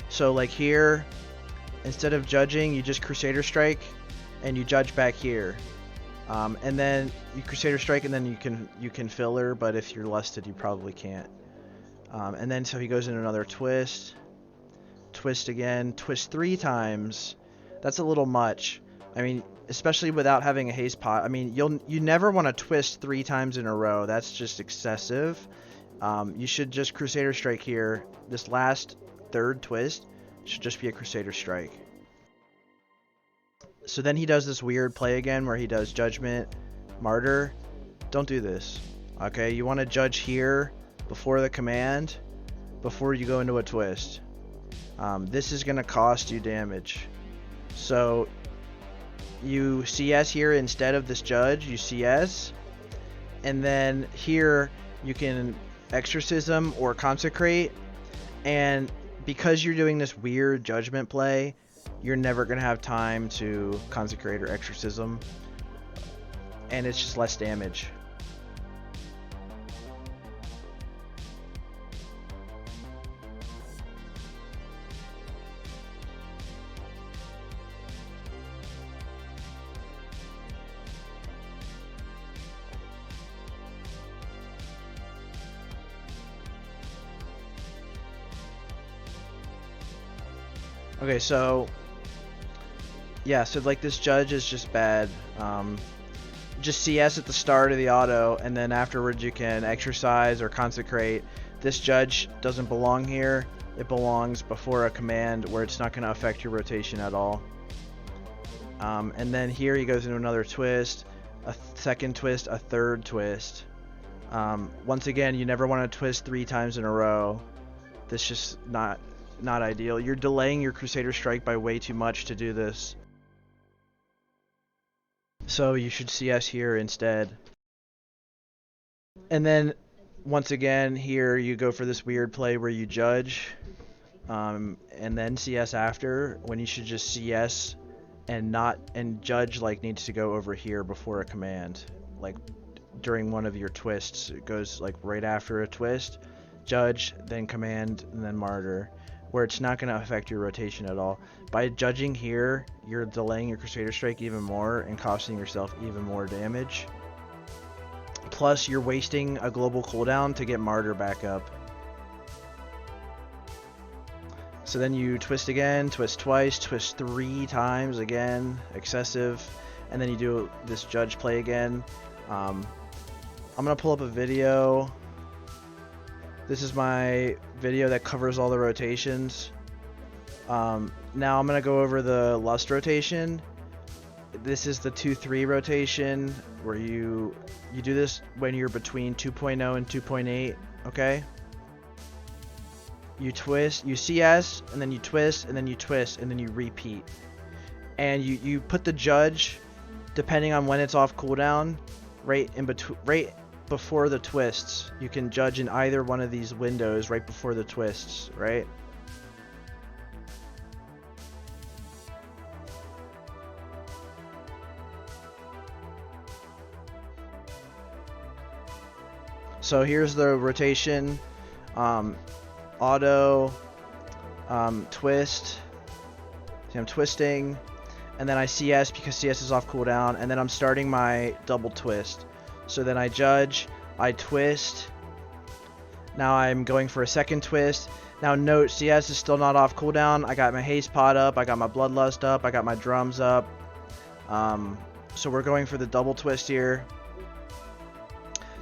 So like here, instead of judging, you just Crusader Strike and you judge back here. And then you Crusader Strike and then you can filler, but if you're lusted you probably can't. And then so he goes in another twist. Twist again, twist 3 times. That's a little much. I mean, especially without having a haste pot. I mean, you never want to twist 3 times in a row. That's just excessive. You should just Crusader Strike here. This last third twist should just be a Crusader Strike. So then he does this weird play again where he does Judgment, Martyr. Don't do this. Okay, you want to judge here before the command, before you go into a twist. This is going to cost you damage. So you CS here instead of this judge, you CS. And then here you can Exorcism or Consecrate. And because you're doing this weird judgment play, you're never going to have time to Consecrate or Exorcism. And it's just less damage. Okay, so yeah, so like this judge is just bad. Just CS at the start of the auto, and then afterwards you can exercise or consecrate. This judge doesn't belong here. It belongs before a command where it's not going to affect your rotation at all. And then here he goes into another twist, a second twist, a third twist. Once again, you never want to twist 3 times in a row. This just not ideal. You're delaying your Crusader Strike by way too much to do this. So you should CS here instead. And then once again here you go for this weird play where you judge and then CS after, when you should just CS and judge like needs to go over here before a command. Like during one of your twists, it goes like right after a twist, judge, then command, and then martyr, where it's not going to affect your rotation at all. By judging here, you're delaying your Crusader Strike even more and costing yourself even more damage. Plus, you're wasting a global cooldown to get Martyr back up. So then you twist again, twist twice, twist 3 times again, excessive, and then you do this judge play again. I'm going to pull up a video. This is my video that covers all the rotations. Now I'm going to go over the Lust rotation. This is the 2-3 rotation where you do this when you're between 2.0 and 2.8, okay? You twist, you CS, and then you twist, and then you twist, and then you repeat. and you put the judge, depending on when it's off cooldown, right before the twists. You can judge in either one of these windows right before the twists, right? So here's the rotation, auto, twist. See, I'm twisting, and then I CS because CS is off cooldown, and then I'm starting my double twist. So then I judge, I twist. Now I'm going for a second twist. Now note, CS is still not off cooldown. I got my haste pot up, I got my bloodlust up, I got my drums up. So we're going for the double twist here.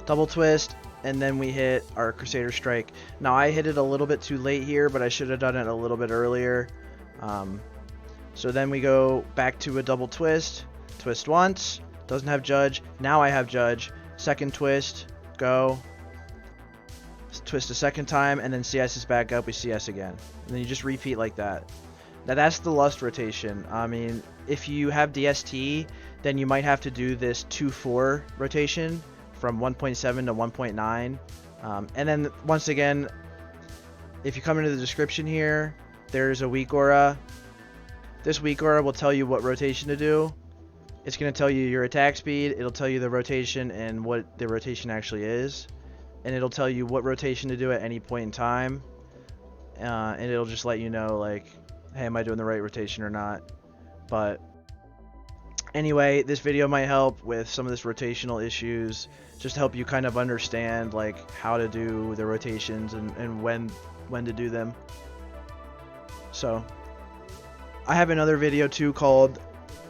Double twist, and then we hit our Crusader Strike. Now I hit it a little bit too late here, but I should have done it a little bit earlier. So then we go back to a double twist. Twist once, doesn't have judge. Now I have judge. Second twist, go. Twist a second time, and then CS is back up. We CS again, and then you just repeat like that. Now that's the lust rotation. I mean, if you have DST, then you might have to do this 2-4 rotation from 1.7 to 1.9. And then once again, if you come into the description here, there's a weak aura. This weak aura will tell you what rotation to do. It's going to tell you your attack speed, it'll tell you the rotation and what the rotation actually is, and it'll tell you what rotation to do at any point in time, and it'll just let you know, like, hey, am I doing the right rotation or not? But anyway, this video might help with some of this rotational issues, just to help you kind of understand like how to do the rotations and when to do them. So I have another video too called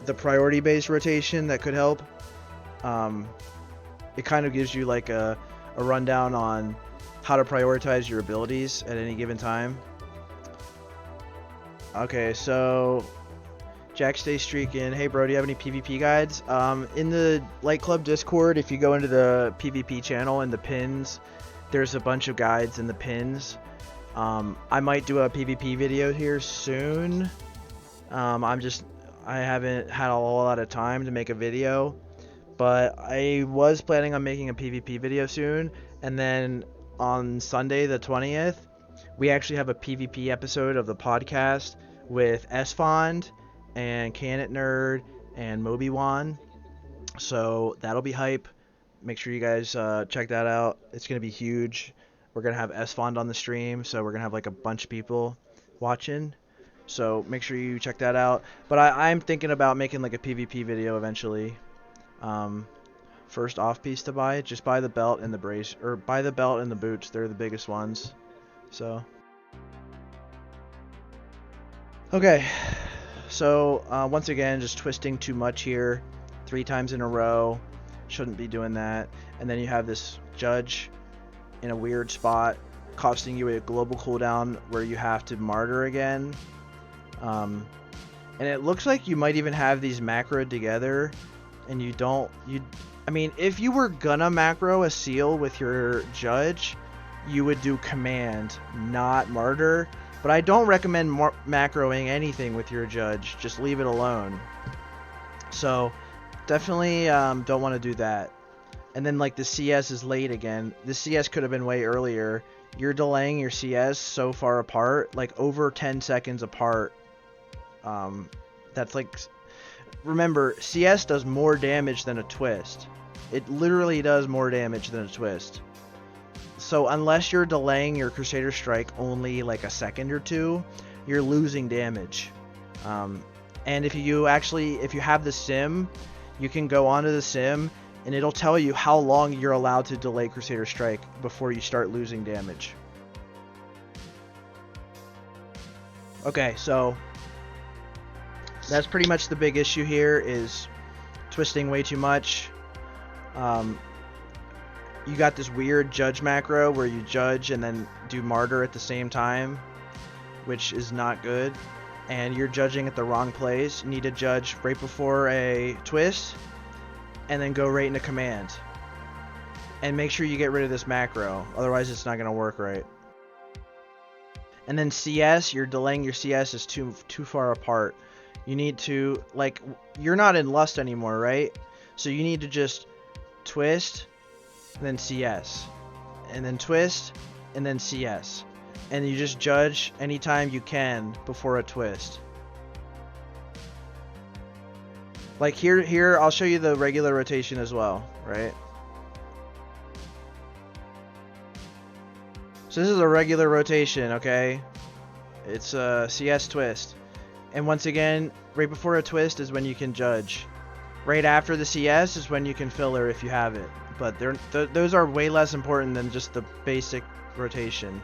the priority based rotation that could help. It kind of gives you like a rundown on how to prioritize your abilities at any given time. Okay, so Jack stays streaking. Hey bro, do you have any PvP guides? In the Light Club Discord, if you go into the PvP channel and the pins, there's a bunch of guides in the pins. I might do a PvP video here soon. I haven't had a whole lot of time to make a video, but I was planning on making a PvP video soon. And then on Sunday the 20th, we actually have a PvP episode of the podcast with Esfond and Canet Nerd and Moby-Wan. So that'll be hype. Make sure you guys check that out. It's going to be huge. We're going to have Esfond on the stream, so we're going to have like a bunch of people watching. So make sure you check that out. But I'm thinking about making like a PvP video eventually. First off piece to buy, just buy the belt and the brace, or buy the belt and the boots. They're the biggest ones. So okay. So once again, just twisting too much here 3 times in a row. Shouldn't be doing that. And then you have this judge in a weird spot, costing you a global cooldown where you have to martyr again. And it looks like you might even have these macroed together, and I mean, if you were gonna macro a seal with your judge, you would do command, not martyr. But I don't recommend macroing anything with your judge. Just leave it alone. So definitely don't want to do that. And then like the CS is late again. The CS could have been way earlier. You're delaying your CS so far apart, like over 10 seconds apart. That's like, remember, CS does more damage than a twist. It literally does more damage than a twist. So unless you're delaying your Crusader Strike only like a second or two, you're losing damage. And if you have the sim, you can go onto the sim and it'll tell you how long you're allowed to delay Crusader Strike before you start losing damage. Okay, so that's pretty much the big issue here, is twisting way too much. You got this weird judge macro where you judge and then do martyr at the same time, which is not good. And you're judging at the wrong place. You need to judge right before a twist and then go right into command. And make sure you get rid of this macro, otherwise it's not going to work right. And then CS, you're delaying your CS is too far apart. You need to, like, you're not in Lust anymore, right? So you need to just twist, and then CS, and then twist, and then CS. And you just judge anytime you can before a twist. Like here, I'll show you the regular rotation as well, right? So this is a regular rotation, okay? It's a CS twist. And once again, right before a twist is when you can judge. Right after the CS is when you can filler if you have it. But those are way less important than just the basic rotation.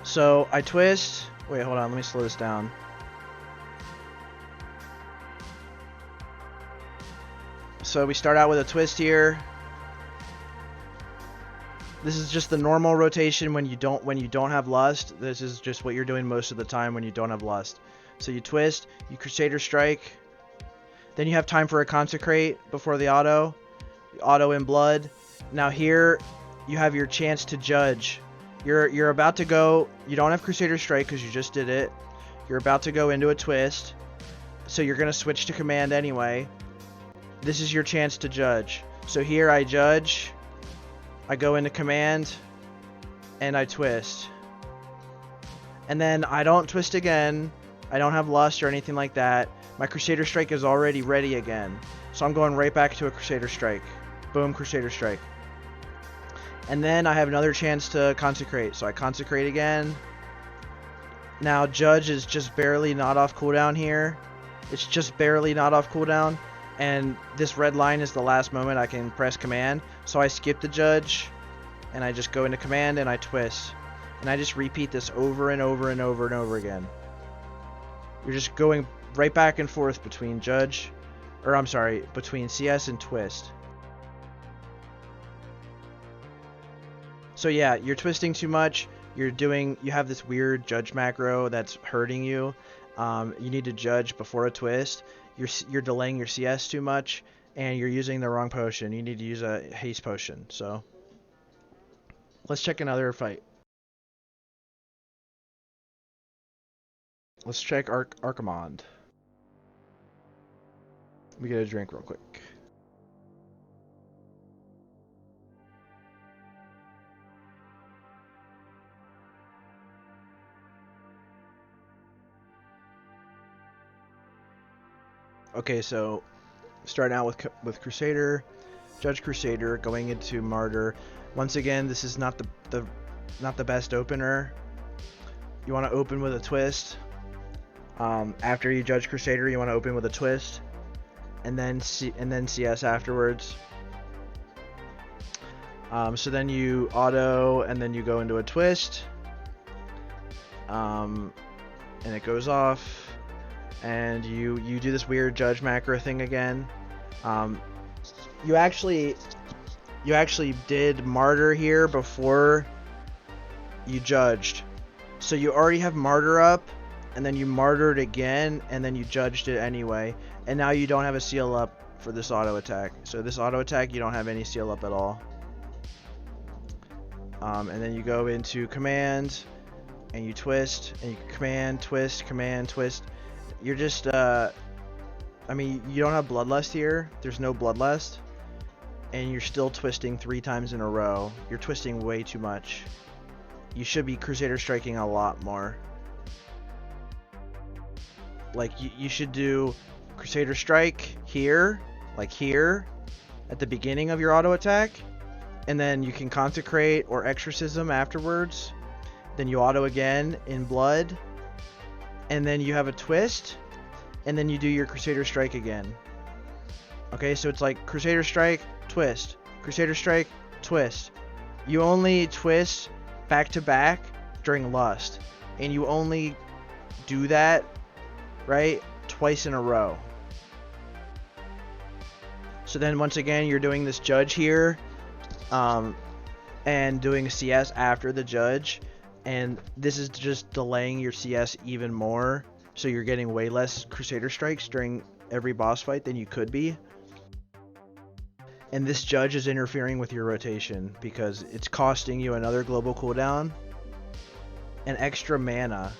So I twist. Wait, hold on. Let me slow this down. So we start out with a twist here. This is just the normal rotation when you don't have Lust. This is just what you're doing most of the time when you don't have Lust. So you twist, you Crusader Strike. Then you have time for a Consecrate before the auto. Auto in Blood. Now here you have your chance to judge. You're about to go. You don't have Crusader Strike because you just did it. You're about to go into a twist. So you're going to switch to command anyway. This is your chance to judge. So here I judge. I go into command. And I twist. And then I don't twist again. I don't have Lust or anything like that. My Crusader Strike is already ready again. So I'm going right back to a Crusader Strike. Boom, Crusader Strike. And then I have another chance to Consecrate. So I Consecrate again. Now Judge is just barely not off cooldown here. It's just barely not off cooldown. And this red line is the last moment I can press command. So I skip the Judge. And I just go into command and I twist. And I just repeat this over and over and over and over again. You're just going right back and forth between Judge. Or I'm sorry, between CS and twist. So yeah, you're twisting too much. You have this weird judge macro that's hurting you. You need to judge before a twist. You're delaying your CS too much, and you're using the wrong potion. You need to use a haste potion. So let's check another fight. Let's check Archimond. Let me get a drink real quick. Okay, so starting out with Crusader, Judge Crusader, going into Martyr. Once again, this is not the best opener. You want to open with a twist. After you Judge Crusader, you want to open with a twist, and then CS afterwards. So then you auto, and then you go into a twist, and it goes off. And you do this weird judge macro thing again. You actually did Martyr here before you judged. So you already have Martyr up, and then you Martyred again, and then you judged it anyway. And now you don't have a seal up for this auto attack. So this auto attack, you don't have any seal up at all. And then you go into command, and you twist, and you command, twist, You're just, I mean, you don't have Bloodlust here. There's no Bloodlust. And you're still twisting 3 times in a row. You're twisting way too much. You should be Crusader Striking a lot more. Like, you should do Crusader Strike here, like here, at the beginning of your auto attack. And then you can Consecrate or Exorcism afterwards. Then you auto again in Blood. And then you have a twist, and then you do your Crusader Strike again. Okay, so it's like Crusader Strike, twist, Crusader Strike, twist. You only twist back to back during Lust, and you only do that, right, twice in a row. So then once again, you're doing this Judge here, and doing CS after the Judge. And this is just delaying your CS even more, so you're getting way less Crusader Strikes during every boss fight than you could be. And this Judge is interfering with your rotation because it's costing you another global cooldown. and extra mana.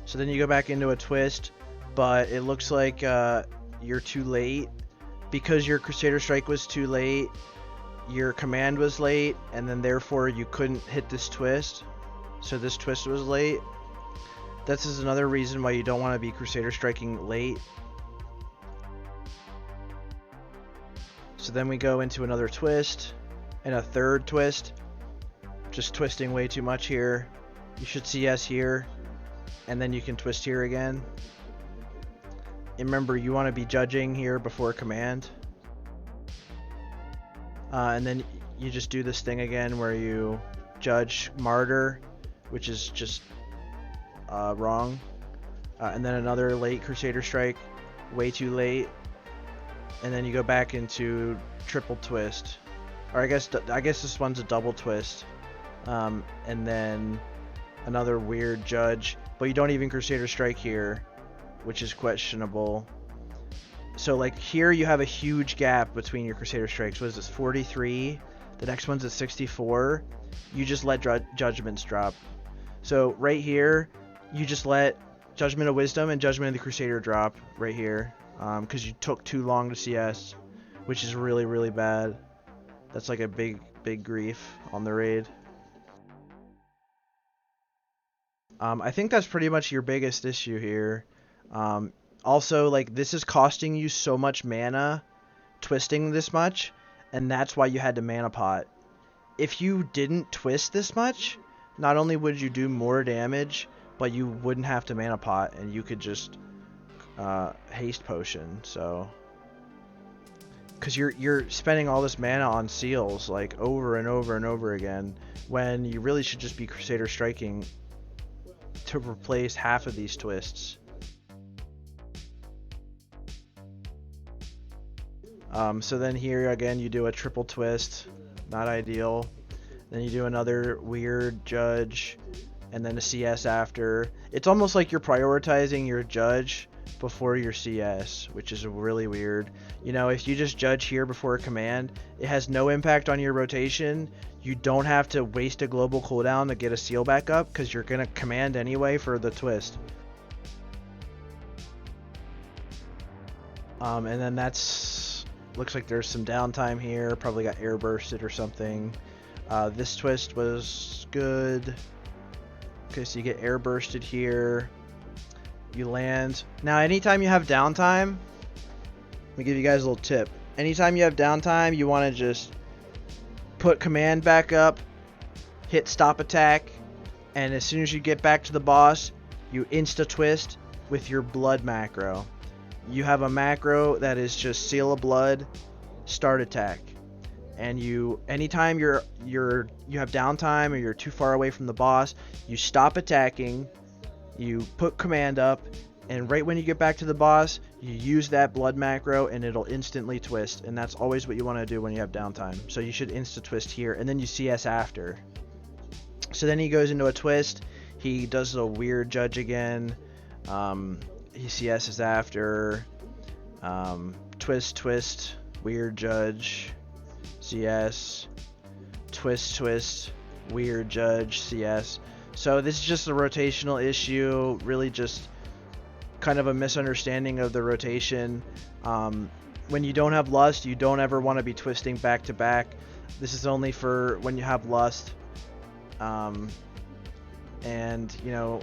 So then you go back into a twist, but it looks like you're too late. Because your Crusader Strike was too late, your command was late, and then therefore you couldn't hit this twist. So this twist was late. This is another reason why you don't want to be Crusader Striking late. So then we go into another twist and a third twist. Just twisting way too much here. You should CS here, and then you can twist here again. And remember, you want to be judging here before command. And then you just do this thing again where you judge Martyr, which is just wrong. And then another late Crusader Strike, way too late. And then you go back into triple twist. Or I guess this one's a double twist. And then another weird judge. But you don't even Crusader Strike here, which is questionable. So like here you have a huge gap between your Crusader Strikes. What is this, 43? The next one's at 64. You just let judgments drop. So right here, you just let Judgment of Wisdom and Judgment of the Crusader drop right here. Because you took too long to CS, which is really, really bad. That's like a big grief on the raid. I think that's pretty much your biggest issue here. Also, like, this is costing you so much mana, twisting this much, and that's why you had to mana pot. If you didn't twist this much, not only would you do more damage, but you wouldn't have to mana pot, and you could just haste potion. So, because you're spending all this mana on seals like over and over and over again, when you really should just be Crusader Striking to replace half of these twists. So then here again you do a triple twist, not ideal. Then you do another weird judge, and then a CS after. It's almost like you're prioritizing your judge before your CS, which is really weird. You know, if you just judge here before a command, it has no impact on your rotation. You don't have to waste a global cooldown to get a seal back up, because you're going to command anyway for the twist. And then looks like there's some downtime here, probably got air bursted or something. This twist was good. Okay, so you get air bursted here. You land. Now, anytime you have downtime, let me give you guys a little tip. Anytime you have downtime, you want to just put command back up, hit stop attack, and as soon as you get back to the boss, you insta twist with your blood macro. You have a macro that is just Seal of Blood, start attack. And anytime you have downtime or you're too far away from the boss, you stop attacking, you put command up, and right when you get back to the boss, you use that blood macro and it'll instantly twist. And that's always what you want to do when you have downtime. So you should insta twist here, and then you CS after. So then he goes into a twist. He does a weird judge again. He CS's after. Twist, weird judge, CS, twist, weird judge, CS. So this is just a rotational issue, really just kind of a misunderstanding of the rotation. When you don't have Lust, you don't ever want to be twisting back to back. This is only for when you have Lust. And, you know,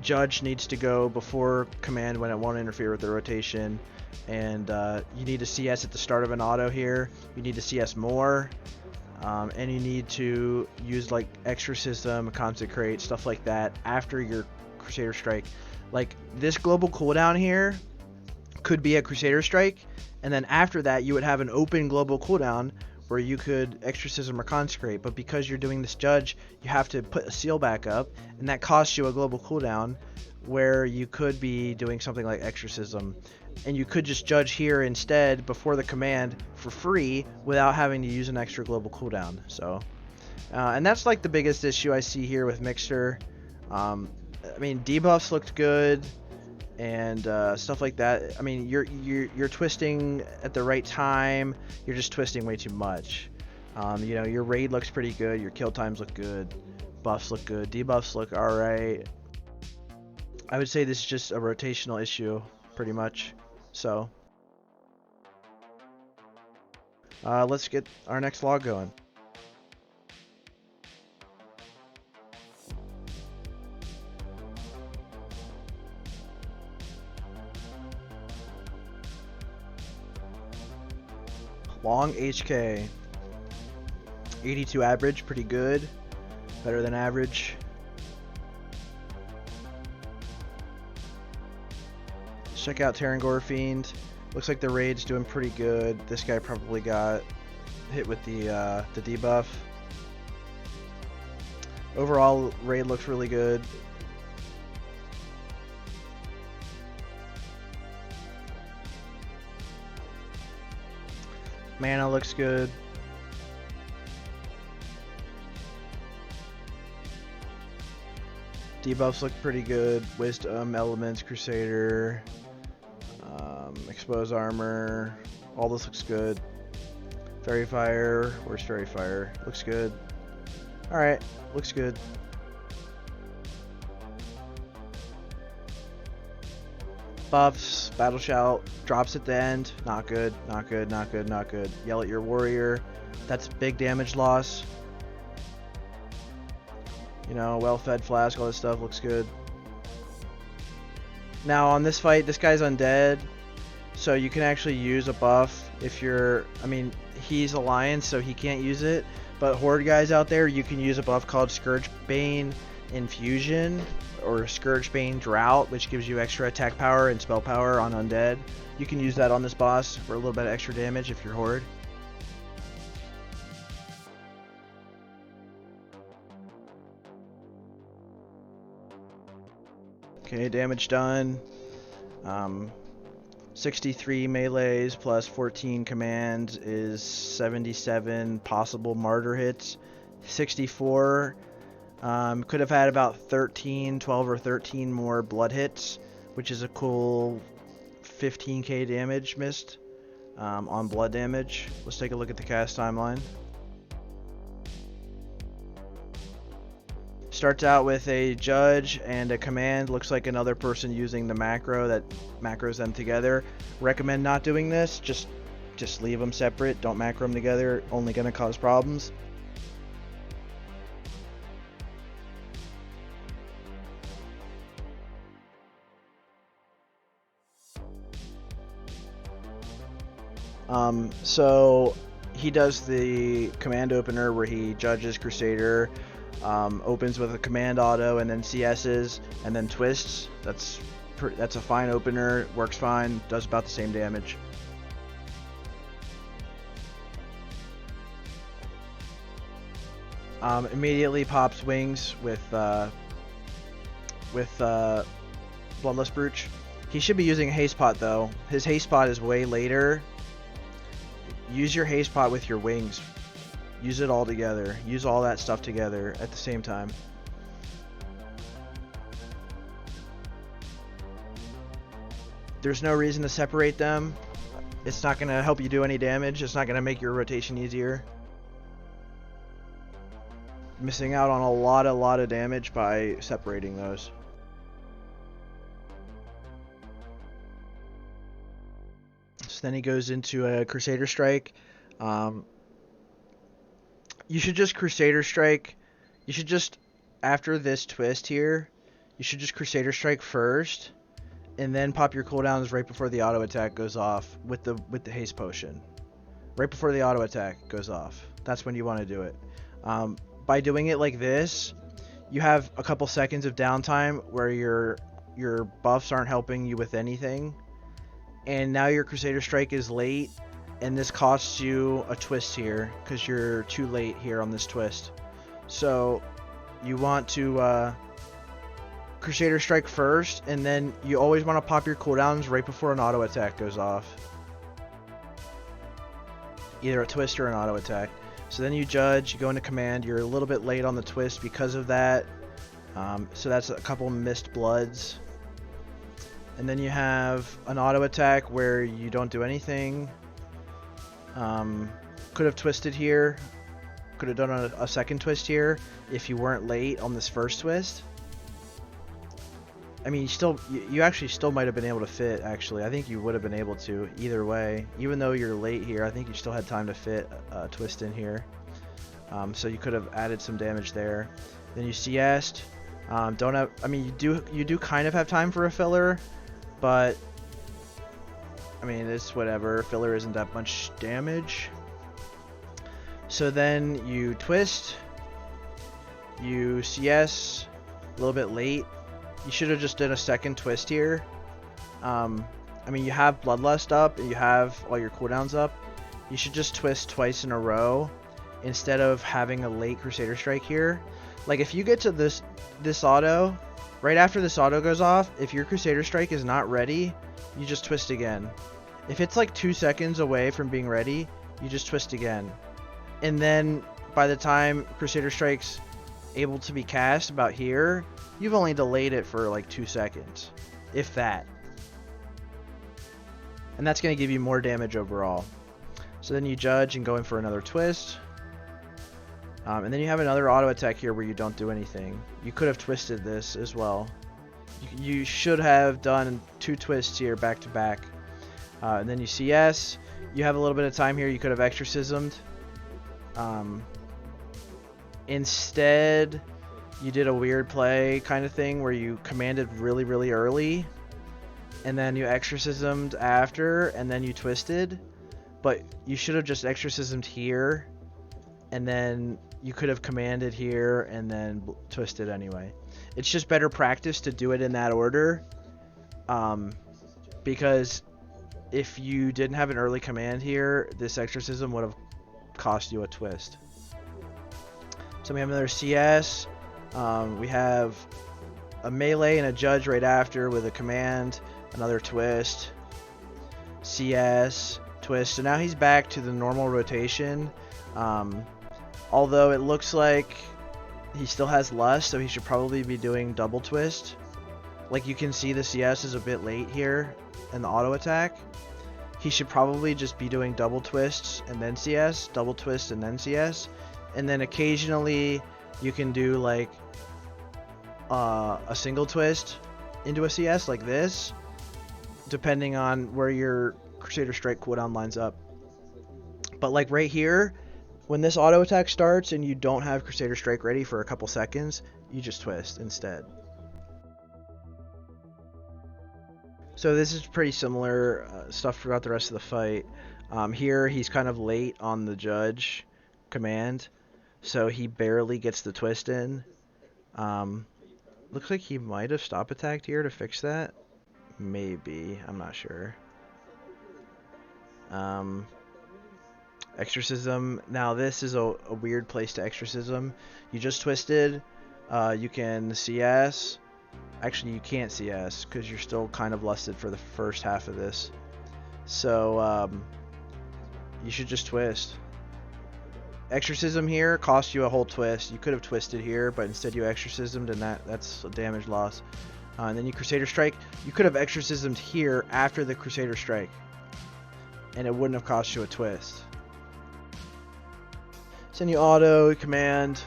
Judge needs to go before command when it won't interfere with the rotation. And you need to CS at the start of an auto here. You need to CS more. And you need to use like Exorcism, Consecrate, stuff like that after your Crusader Strike. Like this global cooldown here could be a Crusader Strike, and then after that you would have an open global cooldown where you could Exorcism or Consecrate. But because you're doing this judge, you have to put a seal back up, and that costs you a global cooldown where you could be doing something like Exorcism. And you could just judge here instead before the command for free without having to use an extra global cooldown. So, and that's like the biggest issue I see here with Mixer. I mean, debuffs looked good and stuff like that. I mean, you're twisting at the right time. You're just twisting way too much. You know, your raid looks pretty good, your kill times look good, buffs look good, debuffs look alright. I would say this is just a rotational issue, pretty much. So, let's get our next log going. Long HK. 82 average, pretty good. Better than average. Let's check out Terrangor Fiend. Looks like the raid's doing pretty good. This guy probably got hit with the debuff. Overall, raid looks really good. Mana looks good. Debuffs look pretty good. Wisdom, Elements, Crusader, Expose Armor. All this looks good. Fairy Fire. Where's Fairy Fire? Looks good. Alright, looks good. Buffs, Battle Shout, drops at the end. Not good, not good, not good, not good. Yell at your warrior. That's big damage loss. You know, well-fed flask, all this stuff looks good. Now on this fight, this guy's undead, so you can actually use a buff if you're, I mean, he's Alliance, so he can't use it, but Horde guys out there, you can use a buff called Scourgebane Infusion, or Scourgebane Drought, which gives you extra attack power and spell power on undead. You can use that on this boss for a little bit of extra damage if you're Horde. Okay, damage done. 63 melees plus 14 commands is 77 possible martyr hits. 64 could have had about 12 or 13 more blood hits, which is a cool 15k damage missed on blood damage. Let's take a look at the cast timeline. Starts out with a judge and a command. Looks like another person using the macro that macros them together. Recommend not doing this. Just leave them separate. Don't macro them together. Only gonna cause problems. So he does the command opener where he judges Crusader. Opens with a command auto and then CS's and then twists. That's a fine opener, works fine, does about the same damage. Immediately pops wings with Bloodless Brooch. He should be using a haste pot though. His haste pot is way later. Use your haste pot with your wings. Use it all together. Use all that stuff together at the same time. There's no reason to separate them. It's not going to help you do any damage. It's not going to make your rotation easier. Missing out on a lot of damage by separating those. So then he goes into a Crusader Strike. You should just Crusader Strike. You should just, after this twist here, you should just Crusader Strike first, and then pop your cooldowns right before the auto attack goes off with the haste potion. Right before the auto attack goes off. That's when you want to do it. By doing it like this, you have a couple seconds of downtime where your buffs aren't helping you with anything, and now your Crusader Strike is late. And this costs you a twist here because you're too late here on this twist. So you want to Crusader Strike first, and then you always want to pop your cooldowns right before an auto attack goes off. Either a twist or an auto attack. So then you judge, you go into command, you're a little bit late on the twist because of that. So that's a couple missed bloods. And then you have an auto attack where you don't do anything. Could have twisted here, could have done a second twist here if you weren't late on this first twist. I mean, you actually still might have been able to fit, actually. I think you would have been able to, either way. Even though you're late here, I think you still had time to fit a twist in here. So you could have added some damage there. Then you CS'd. Don't have, I mean, you do kind of have time for a filler, but I mean, it's whatever. Filler isn't that much damage. So then you twist. You CS a little bit late. You should have just done a second twist here. I mean, you have Bloodlust up and you have all your cooldowns up. You should just twist twice in a row instead of having a late Crusader Strike here. Like, if you get to this auto, right after this auto goes off, if your Crusader Strike is not ready, you just twist again. If it's like 2 seconds away from being ready, you just twist again. And then by the time Crusader Strike's able to be cast about here, you've only delayed it for like 2 seconds, if that. And that's going to give you more damage overall. So then you judge and go in for another twist. And then you have another auto attack here where you don't do anything. You could have twisted this as well. You should have done 2 twists here back to back. And then you CS. You have a little bit of time here. You could have exorcismed. Instead, you did a weird play kind of thing where you commanded really, really early. And then you exorcismed after. And then you twisted. But you should have just exorcismed here. And then you could have commanded here and then twisted anyway. It's just better practice to do it in that order. Because if you didn't have an early command here, this exorcism would have cost you a twist. So we have another CS. We have a melee and a judge right after with a command. Another twist. CS. Twist. So now he's back to the normal rotation. Although it looks like he still has lust, so he should probably be doing double twist. Like, you can see the CS is a bit late here in the auto attack. He should probably just be doing double twists and then CS, double twist and then CS. And then occasionally you can do like a single twist into a CS like this, depending on where your Crusader Strike cooldown lines up. But like right here, when this auto attack starts and you don't have Crusader Strike ready for a couple seconds, you just twist instead. So this is pretty similar stuff throughout the rest of the fight. Here he's kind of late on the judge command, so he barely gets the twist in. Looks like he might have stop attacked here to fix that. Maybe, I'm not sure. Exorcism. Now this is a weird place to exorcism. You just twisted. You can CS. Actually, you can't CS because you're still kind of lusted for the first half of this. So you should just twist. Exorcism here costs you a whole twist. You could have twisted here, but instead you exorcismed, and that's a damage loss. And then you Crusader Strike. You could have exorcismed here after the Crusader Strike, and it wouldn't have cost you a twist. So then you auto, command,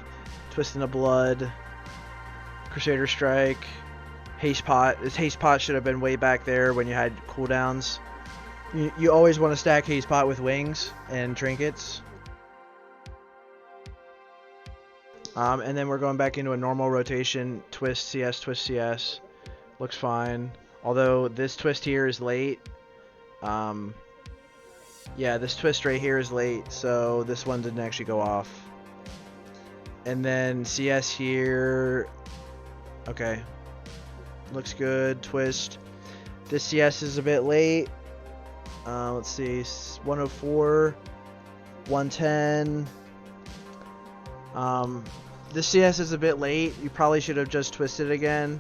twist into blood, Crusader Strike, haste pot. This haste pot should have been way back there when you had cooldowns. You always want to stack haste pot with wings and trinkets. And then we're going back into a normal rotation. Twist CS, twist CS. Looks fine. Although this twist here is late. Yeah, this twist right here is late, so this one didn't actually go off. And then CS here. Okay. Looks good. Twist. This CS is a bit late. Let's see. 104. 110. This CS is a bit late. You probably should have just twisted again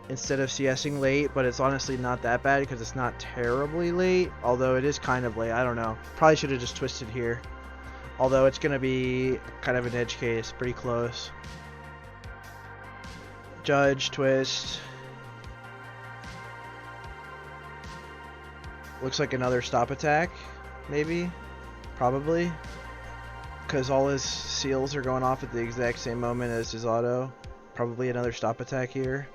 instead of CSing late, but it's honestly not that bad because it's not terribly late, although it is kind of late. I don't know. Probably should have just twisted here, although it's going to be kind of an edge case, pretty close. Judge, twist. Looks like another stop attack, maybe, probably. because all his seals are going off at the exact same moment as his auto. Probably another stop attack here.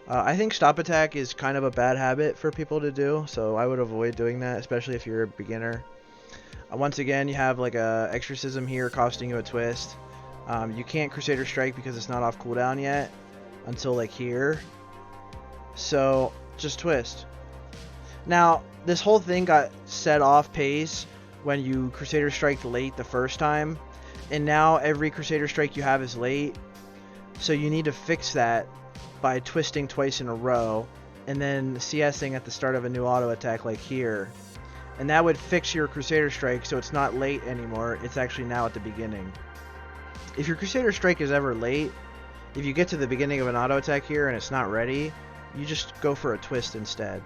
I think stop attack is kind of a bad habit for people to do, so I would avoid doing that, especially if you're a beginner. Once again, you have like a exorcism here costing you a twist. You can't Crusader Strike because it's not off cooldown yet until like here. So just twist. Now, this whole thing got set off pace when you Crusader Strike late the first time, and now every Crusader Strike you have is late. So you need to fix that by twisting twice in a row and then CSing at the start of a new auto attack like here. And that would fix your Crusader Strike so it's not late anymore, it's actually now at the beginning. If your Crusader Strike is ever late, if you get to the beginning of an auto attack here and it's not ready, you just go for a twist instead.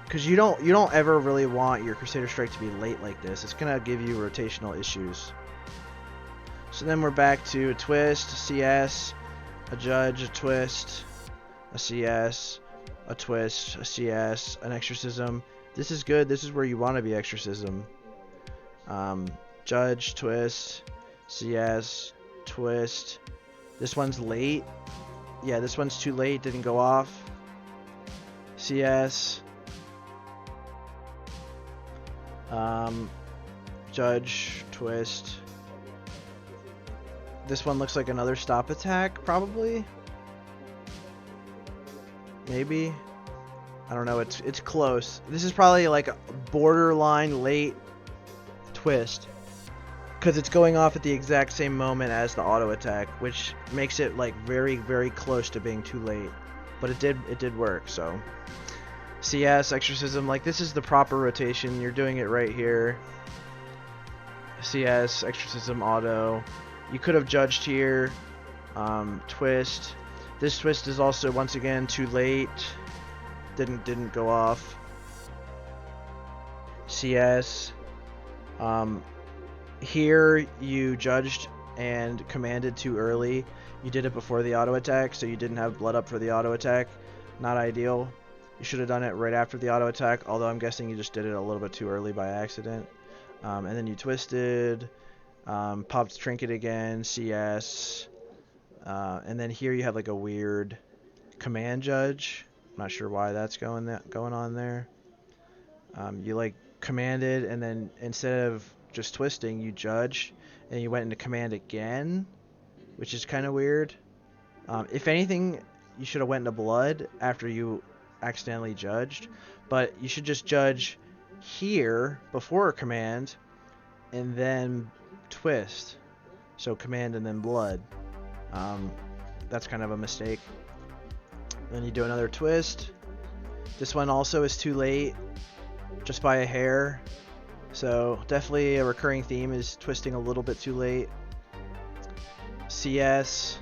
Because you don't ever really want your Crusader Strike to be late like this. It's gonna give you rotational issues. So then we're back to a twist, a CS, a judge, a twist, a CS, a twist, a CS, an exorcism. This is good. This is where you want to be exorcism. Judge, twist, CS, twist. This one's late. Yeah, this one's too late. Didn't go off. CS. Judge, twist. This one looks like another stop attack, probably. Maybe. I don't know. It's close. This is probably like a borderline late twist, because it's going off at the exact same moment as the auto attack, which makes it like very, very close to being too late. But it did work. So CS, exorcism, like this is the proper rotation. You're doing it right here. CS, exorcism, auto. You could have judged here. Twist. This twist is also once again too late. Didn't go off. CS. Here you judged and commanded too early. You did it before the auto attack, so you didn't have blood up for the auto attack. Not ideal. You should have done it right after the auto attack, although I'm guessing you just did it a little bit too early by accident. And then you twisted, popped trinket again, CS, and then here you have like a weird command judge. I'm not sure why that's going on there. You like commanded, and then instead of just twisting, you judged, and you went into command again, which is kind of weird. If anything, you should have went into blood after you accidentally judged, but you should just judge here before command and then twist. So command and then blood. That's kind of a mistake. Then you do another twist. This one also is too late, just by a hair. So definitely a recurring theme is twisting a little bit too late. CS.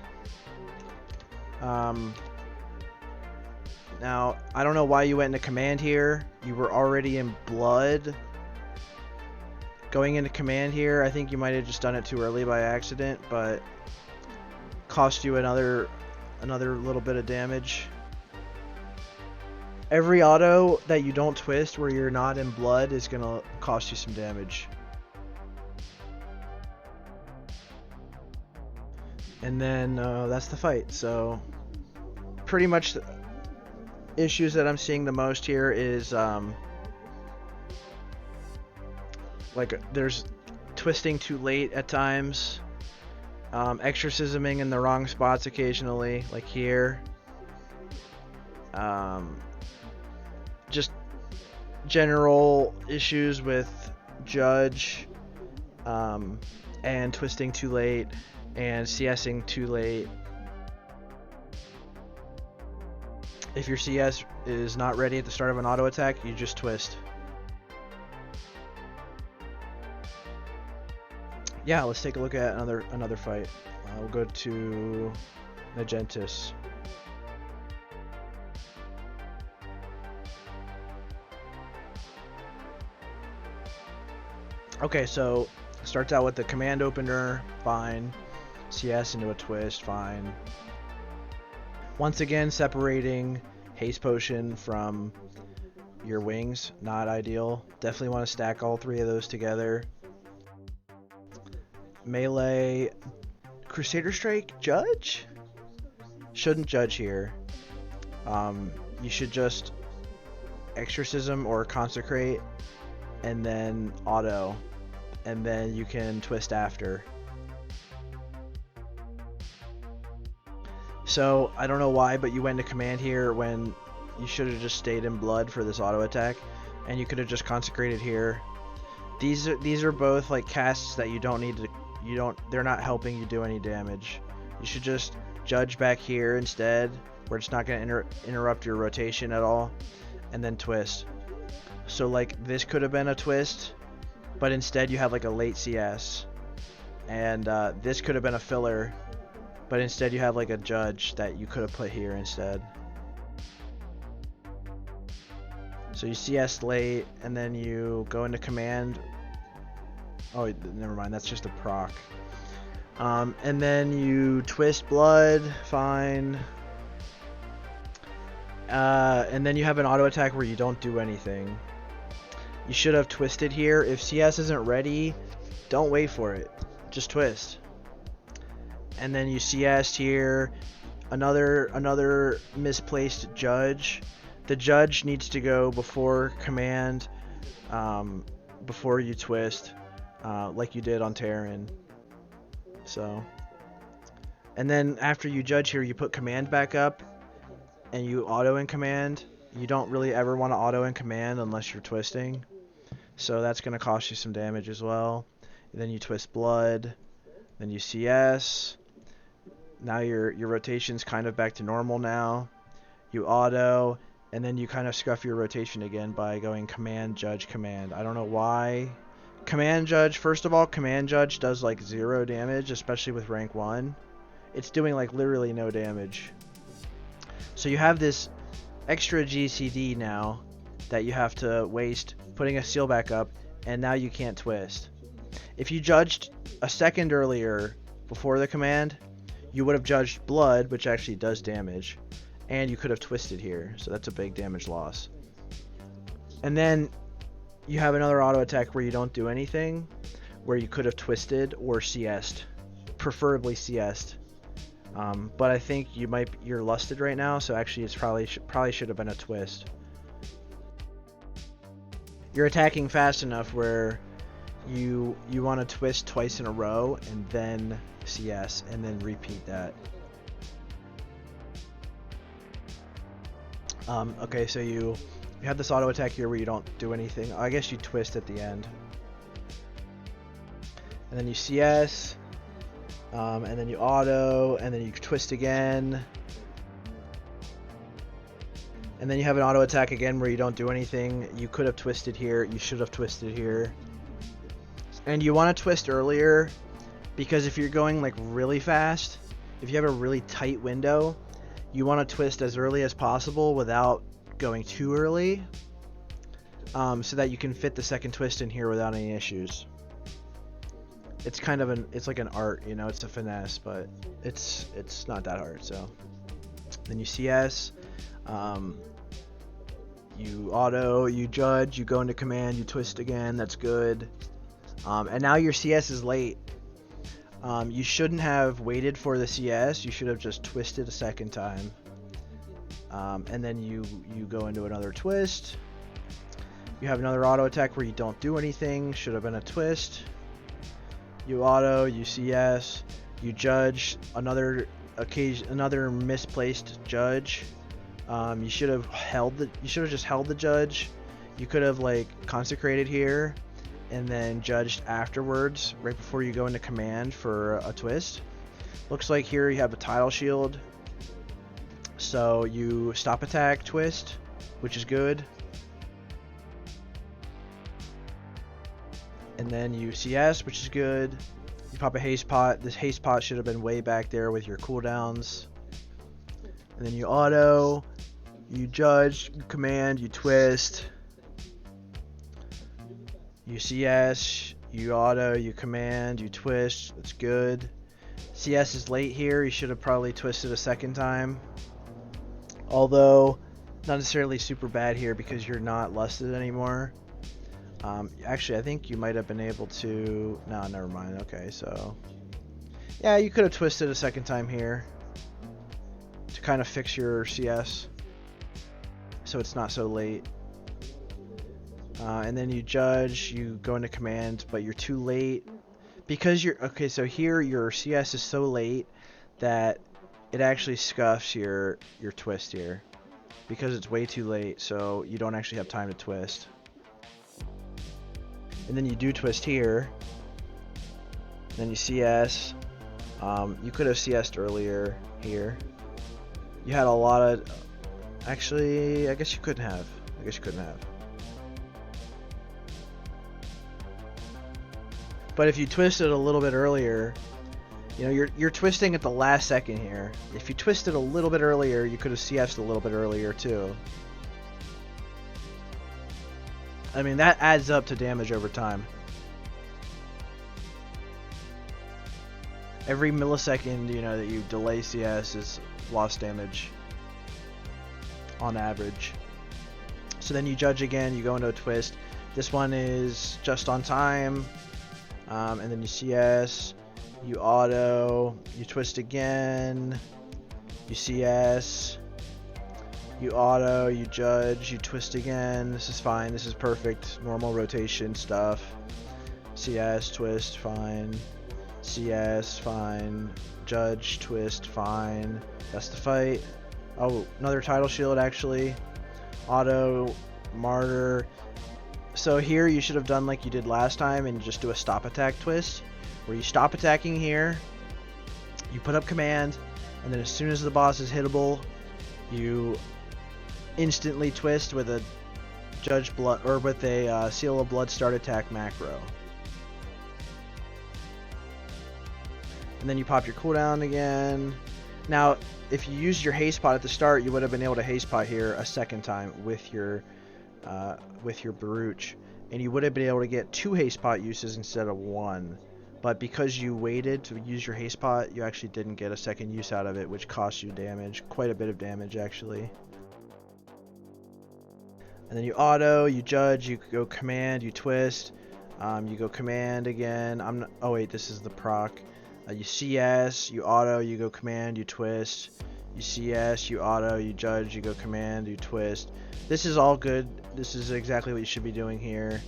Now, I don't know why you went into command here. You were already in blood. Going into command here, I think you might have just done it too early by accident, but cost you another little bit of damage. Every auto that you don't twist where you're not in blood is going to cost you some damage. And then that's the fight. So pretty much the issues that I'm seeing the most here is like there's twisting too late at times, exorcisming in the wrong spots occasionally, like here. Just general issues with judge, and twisting too late, and CSing too late. If your CS is not ready at the start of an auto attack, you just twist. Yeah, let's take a look at another fight. We'll go to Magentis. Okay, so starts out with the command opener, fine. CS into a twist, fine. Once again, separating haste potion from your wings, not ideal. Definitely want to stack all three of those together. melee Crusader Strike judge? Shouldn't judge here. You should just exorcism or consecrate and then auto, and then you can twist after. So I don't know why, but you went to command here when you should have just stayed in blood for this auto attack, and you could have just consecrated here. These are both like casts that you don't need to. They're not helping you do any damage. You should just judge back here instead, where it's not going to interrupt your rotation at all, and then twist. So like this could have been a twist, but instead you have like a late CS, and this could have been a filler, but instead you have like a judge that you could have put here instead. So you CS late, and then you go into command. Oh, never mind, that's just a proc. And then you twist blood, fine. And then you have an auto attack where you don't do anything. You should have twisted here. If CS isn't ready, don't wait for it. Just twist. And then you CS here. Another misplaced judge. The judge needs to go before command, before you twist, like you did on Terran. So, and then after you judge here, you put command back up, and you auto in command. You don't really ever want to auto in command unless you're twisting, so that's going to cost you some damage as well. And then you twist blood, then you CS. Now your rotation's kind of back to normal now. You auto, and then you kind of scuff your rotation again by going command, judge, command. I don't know why. Command judge, first of all, command judge does like 0 damage, especially with rank 1. It's doing like literally no damage. So you have this extra GCD now that you have to waste putting a seal back up, and now you can't twist. If you judged a second earlier before the command, you would have judged blood, which actually does damage, and you could have twisted here, so that's a big damage loss. And then you have another auto attack where you don't do anything, where you could have twisted or CS'd, preferably CS'd. But I think you're lusted right now, so actually it's probably should have been a twist. You're attacking fast enough where you want to twist twice in a row and then CS and then repeat that. Okay, so you have this auto attack here where you don't do anything. I guess you twist at the end. And then you CS, and then you auto, and then you twist again. And then you have an auto attack again where you don't do anything. You could have twisted here. You should have twisted here. And you want to twist earlier, because if you're going like really fast, if you have a really tight window, you want to twist as early as possible without going too early, so that you can fit the second twist in here without any issues. It's kind of it's like an art, you know, it's a finesse, but it's not that hard. So then you CS, you auto, you judge, you go into command, you twist again, that's good. And now your CS is late. You shouldn't have waited for the CS, you should have just twisted a second time. And then you go into another twist. You have another auto attack where you don't do anything, should have been a twist. You auto, you CS, you judge, another misplaced judge. You should have just held the judge. You could have like consecrated here and then judged afterwards, right before you go into command for a twist. Looks like here you have a tile shield, so you stop attack, twist, which is good, and then you CS, which is good. You pop a haste pot. This haste pot should have been way back there with your cooldowns. And then you auto, you judge, you command, you twist, you CS, you auto, you command, you twist. That's good. CS is late here. You should have probably twisted a second time. Although, not necessarily super bad here because you're not lusted anymore. Actually, I think you might have been able to... No, never mind. Okay, so... Yeah, you could have twisted a second time here to kind of fix your CS so it's not so late. And then you judge, you go into command, but you're too late because you're... Okay, so here your CS is so late that it actually scuffs your twist here because it's way too late, so you don't actually have time to twist. And then you do twist here, then you CS. You could have CS'd earlier here. You had a lot of... Actually, I guess you couldn't have. But if you twisted a little bit earlier, you know, you're twisting at the last second here. If you twisted a little bit earlier, you could have CS'd a little bit earlier too. I mean, that adds up to damage over time. Every millisecond, you know, that you delay CS is lost damage on average. So then you judge again, you go into a twist. This one is just on time. And then you CS, you auto, you twist again, you CS, you auto, you judge, you twist again. This is fine, this is perfect, normal rotation stuff. CS, twist, fine. CS, fine. Judge, twist, fine. That's the fight. Oh, another title shield actually. Auto, martyr. So here you should have done like you did last time and just do a stop attack twist, where you stop attacking here, you put up command, and then as soon as the boss is hittable, you instantly twist with a judge blood or with a seal of blood start attack macro. And then you pop your cooldown again. Now, if you used your haste pot at the start, you would have been able to haste pot here a second time with your Baruch, and you would have been able to get 2 haste pot uses instead of 1. But because you waited to use your haste pot, you actually didn't get a second use out of it, which cost you damage, quite a bit of damage actually. And then you auto, you judge, you go command, you twist, you go command again. Oh wait, this is the proc. You CS, you auto, you go command, you twist. You CS, you auto, you judge, you go command, you twist. This is all good. This is exactly what you should be doing here.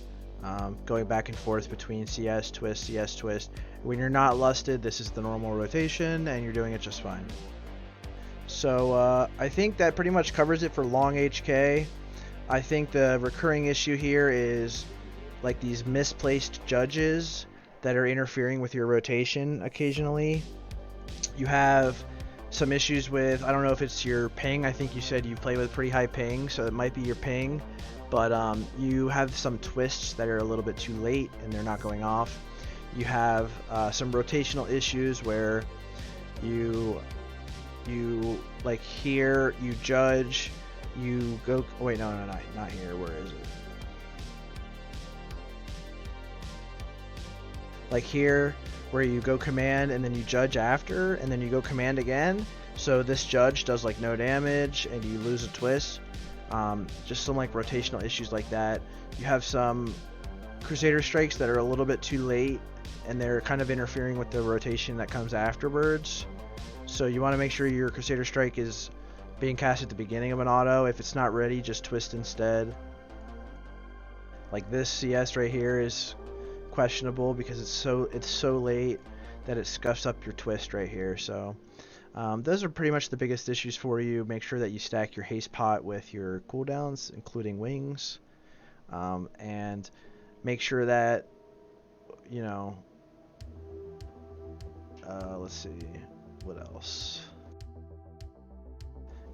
Going back and forth between CS, twist, CS, twist. When you're not lusted, this is the normal rotation, and you're doing it just fine. So I think that pretty much covers it for long HK. I think the recurring issue here is like these misplaced judges that are interfering with your rotation occasionally. You have some issues with, I don't know if it's your ping. I think you said you play with pretty high ping, so it might be your ping. But you have some twists that are a little bit too late and they're not going off. You have some rotational issues where you like here, you judge, you go, oh wait, no, not here, where is it? Like here, where you go command and then you judge after, and then you go command again. So this judge does like no damage and you lose a twist. Just some like rotational issues like that. You have some Crusader strikes that are a little bit too late and they're kind of interfering with the rotation that comes afterwards. So you want to make sure your Crusader strike is being cast at the beginning of an auto. If it's not ready, just twist instead. Like this CS right here is questionable because it's so late that it scuffs up your twist right here. So those are pretty much the biggest issues for you. Make sure that you stack your haste pot with your cooldowns, including wings, and make sure that, you know, let's see what else.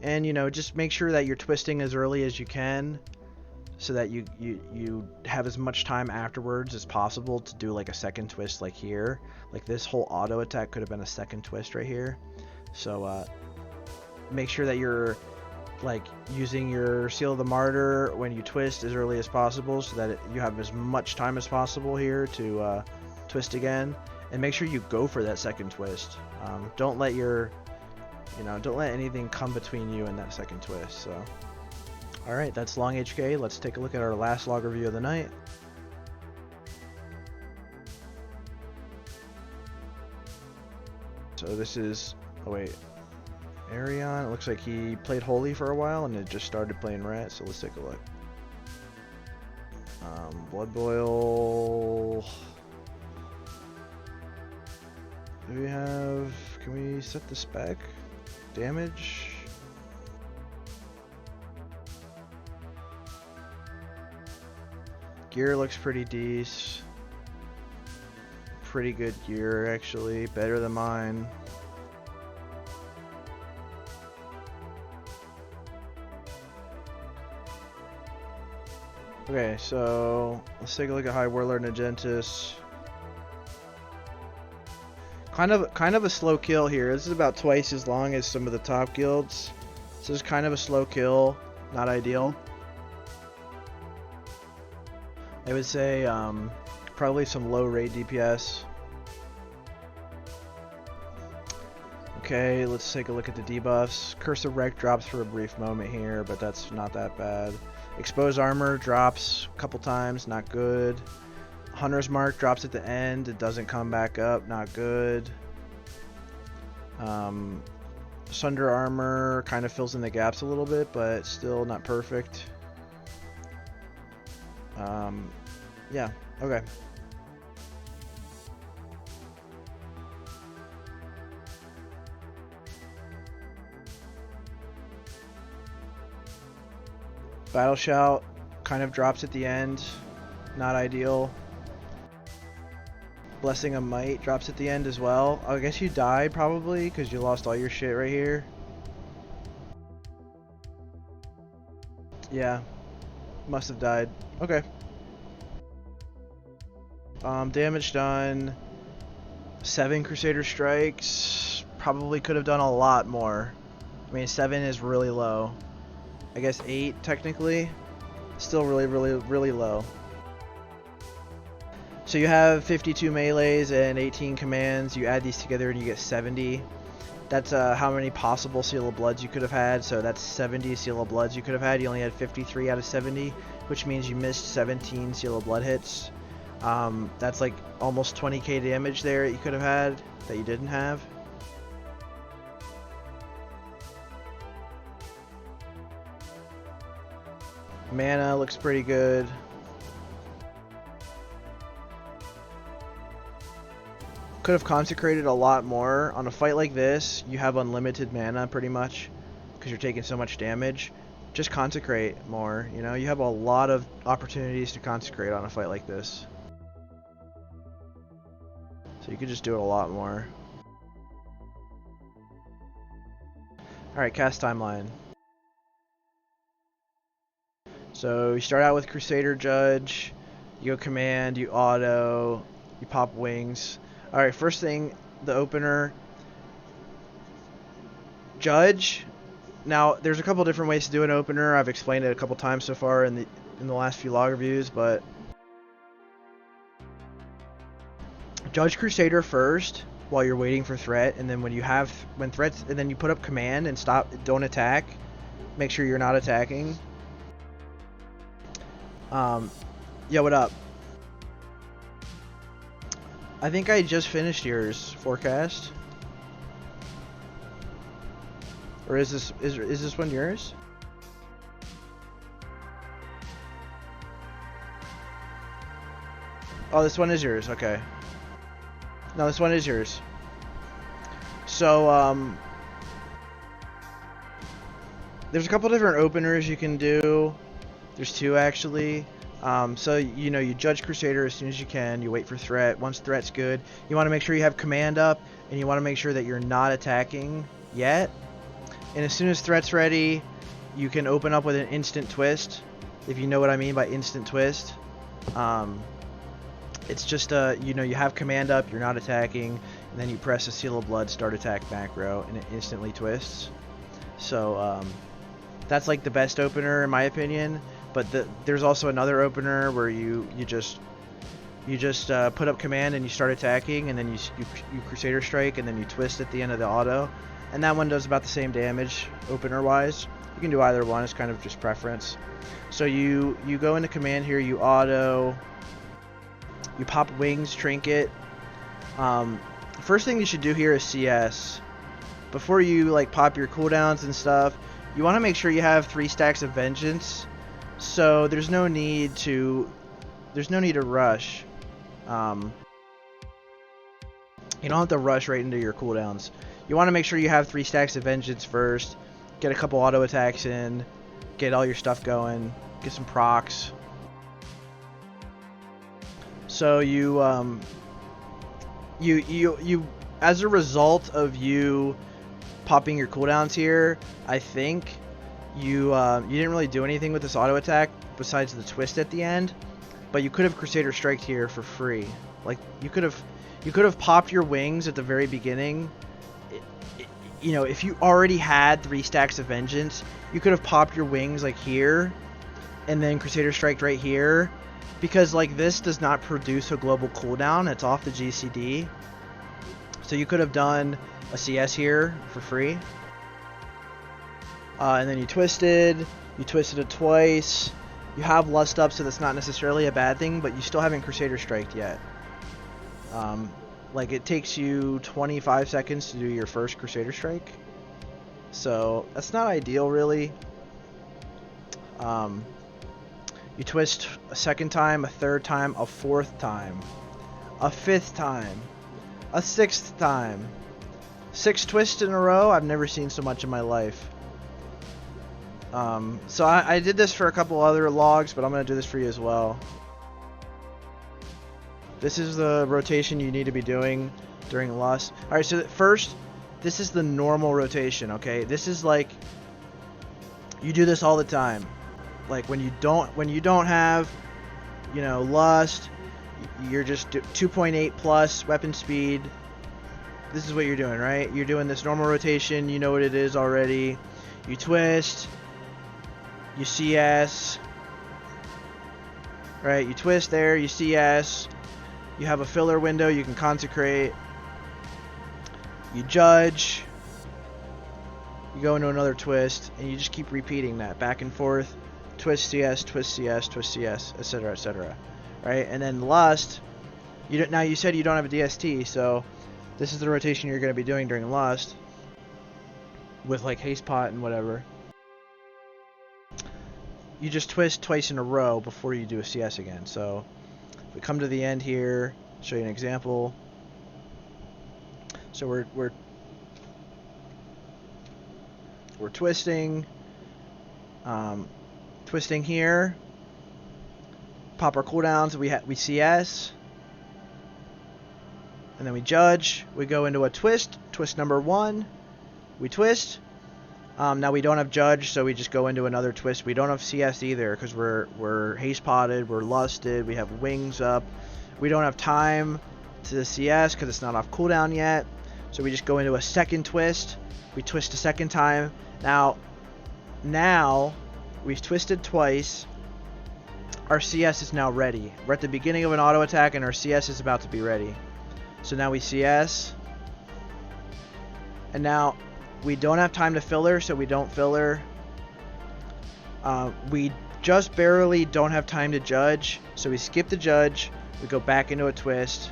And you know, just make sure that you're twisting as early as you can, so that you have as much time afterwards as possible to do like a second twist like here. Like this whole auto attack could have been a second twist right here. So make sure that you're like using your Seal of the Martyr when you twist as early as possible, so that you have as much time as possible here to twist again. And make sure you go for that second twist. Don't let anything come between you and that second twist. So alright, that's long HK. Let's take a look at our last log review of the night. So this is, oh wait, Arion. It looks like he played Holy for a while and it just started playing Rat. So let's take a look. Blood Boil. Do we have? Can we set the spec? Damage. Gear looks pretty decent. Pretty good gear, actually. Better than mine. Okay, so let's take a look at High Warlord and Agentis. Kind of a slow kill here. This is about twice as long as some of the top guilds. So it's kind of a slow kill. Not ideal. I would say probably some low raid DPS. Okay, let's take a look at the debuffs. Curse of Wreck drops for a brief moment here, but that's not that bad. Exposed Armor drops a couple times, not good. Hunter's Mark drops at the end, it doesn't come back up, not good. Sunder Armor kind of fills in the gaps a little bit, but still not perfect. Yeah, okay. Battle Shout kind of drops at the end, not ideal. Blessing of Might drops at the end as well. I guess you died probably because you lost all your shit right here. Yeah, must have died. Okay. Damage done. 7 Crusader Strikes. Probably could have done a lot more. I mean, 7 is really low. I guess 8 technically. Still really low. So you have 52 melees and 18 commands. You add these together and you get 70. That's how many possible Seal of Bloods you could have had. So that's 70 Seal of Bloods you could have had. You only had 53 out of 70, which means you missed 17 Seal of Blood hits. That's like almost 20k damage there that you could have had that you didn't have. Mana looks pretty good. Could have consecrated a lot more. On a fight like this, you have unlimited mana pretty much because you're taking so much damage. Just consecrate more, you know? You have a lot of opportunities to consecrate on a fight like this. So you could just do it a lot more. Alright, cast timeline. So you start out with Crusader Judge, you go command, you auto, you pop wings. Alright, first thing, the opener. Judge. Now, there's a couple different ways to do an opener. I've explained it a couple times so far in the last few log reviews, but Judge Crusader first while you're waiting for threat, and then when threats, and then you put up command and don't attack. Make sure you're not attacking. Yo, what up? I think I just finished yours, Forecast. Or is this one yours? Oh, this one is yours. Okay. No, this one is yours. So, there's a couple different openers you can do. There's 2 actually. So, you know, you judge Crusader as soon as you can. You wait for threat. Once threat's good, you want to make sure you have command up, and you want to make sure that you're not attacking yet. And as soon as threat's ready, you can open up with an instant twist. If you know what I mean by instant twist. It's just you know, you have command up, you're not attacking, and then you press a Seal of Blood start attack macro, and it instantly twists. So that's like the best opener in my opinion. But there's also another opener where you just put up command and you start attacking, and then you Crusader Strike, and then you twist at the end of the auto, and that one does about the same damage opener wise. You can do either one, it's kind of just preference. So you go into command here, you auto, you pop wings trinket. the first thing you should do here is CS. Before you like pop your cooldowns and stuff, you want to make sure you have 3 stacks of Vengeance. So there's no need to rush. You don't have to rush right into your cooldowns. You want to make sure you have 3 stacks of Vengeance first. Get a couple auto attacks in. Get all your stuff going. Get some procs. So you as a result of you popping your cooldowns here, I think you didn't really do anything with this auto attack besides the twist at the end. But you could have Crusader Striked here for free. Like you could have popped your wings at the very beginning. You know, if you already had 3 stacks of Vengeance, you could have popped your wings like here, and then Crusader Striked right here, because like this does not produce a global cooldown. It's off the GCD. So you could have done a CS here for free. And then you twisted it twice. You have Lust up, so that's not necessarily a bad thing, but you still haven't Crusader Striked yet. Like it takes you 25 seconds to do your first Crusader Strike. So that's not ideal really. You twist a second time, a third time, a fourth time, a fifth time, a sixth time. 6 twists in a row. I've never seen so much in my life. So I did this for a couple other logs, but I'm going to do this for you as well. This is the rotation you need to be doing during Lust. Alright, so first, this is the normal rotation, okay? This is like, you do this all the time. Like when you don't have, you know, Lust, you're just 2.8 plus weapon speed. This is what you're doing, right? You're doing this normal rotation, you know what it is already. You twist, you CS, right? You twist there, you CS. You have a filler window, you can consecrate. You judge. You go into another twist, and you just keep repeating that back and forth. Twist CS, twist CS, twist CS, etc., etc. Right? And then Lust. Now you said you don't have a DST, so this is the rotation you're going to be doing during Lust, with like haste pot and whatever. You just twist twice in a row before you do a CS again. So if we come to the end here, show you an example. So we're twisting, twisting here. Pop our cooldowns. We CS, and then we judge. We go into a twist. Twist number 1. We twist. Now we don't have judge, so we just go into another twist. We don't have CS either because we're haste potted, we're lusted, we have wings up. We don't have time to CS because it's not off cooldown yet. So we just go into a second twist. We twist a second time. Now we've twisted twice. Our CS is now ready. We're at the beginning of an auto attack and our CS is about to be ready. So now we CS. And now we don't have time to filler, so we don't filler. We just barely don't have time to judge, so we skip the judge. We go back into a twist.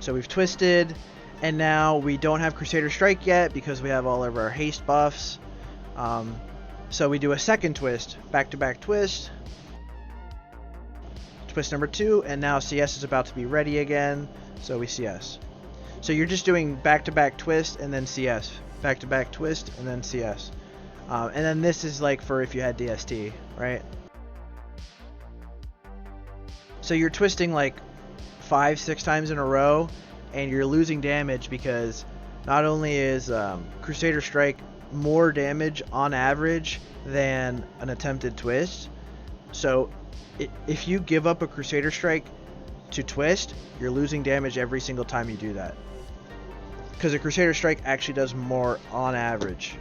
So we've twisted, and now we don't have Crusader Strike yet because we have all of our haste buffs. So we do a second twist, back-to-back twist. Twist number 2, and now CS is about to be ready again, so we CS. So you're just doing back-to-back twist and then CS. Back-to-back twist and then CS. And then this is like for if you had DST, right? So you're twisting like 5-6 times in a row, and you're losing damage because not only is Crusader Strike more damage on average than an attempted twist. So if you give up a Crusader Strike to twist, you're losing damage every single time you do that. Because a Crusader Strike actually does more on average.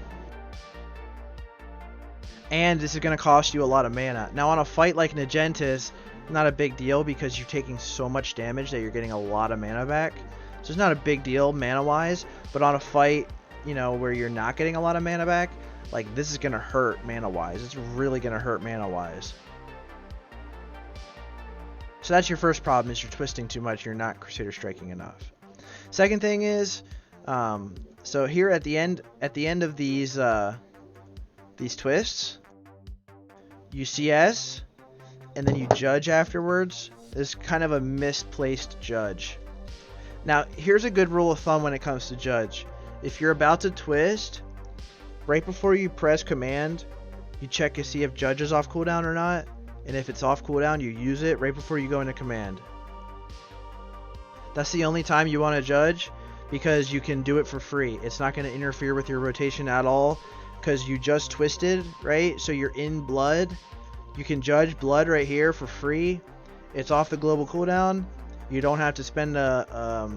And this is going to cost you a lot of mana. Now on a fight like Nagentis, not a big deal because you're taking so much damage that you're getting a lot of mana back. So it's not a big deal mana wise, but on a fight, you know, where you're not getting a lot of mana back, like this is going to hurt mana wise. It's really going to hurt mana wise. So that's your first problem, is you're twisting too much, you're not Crusader striking enough. Second thing is, so here at the end of these twists, you CS, and then you judge afterwards. Is kind of a misplaced judge. Now, here's a good rule of thumb when it comes to judge. If you're about to twist, right before you press command, you check to see if judge is off cooldown or not. And if it's off cooldown, you use it right before you go into command. That's the only time you want to judge, because you can do it for free. It's not going to interfere with your rotation at all, because you just twisted, right? So you're in blood. You can judge blood right here for free. It's off the global cooldown. You don't have to spend a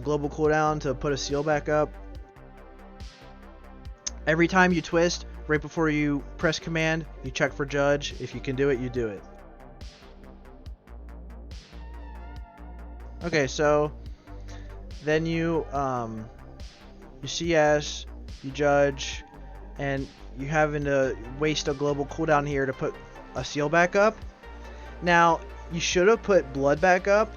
global cooldown to put a seal back up. Every time you twist, right before you press command, you check for judge. If you can do it, you do it. Okay, so then you CS, you judge, and you having to waste a global cooldown here to put a seal back up. Now, you should have put blood back up,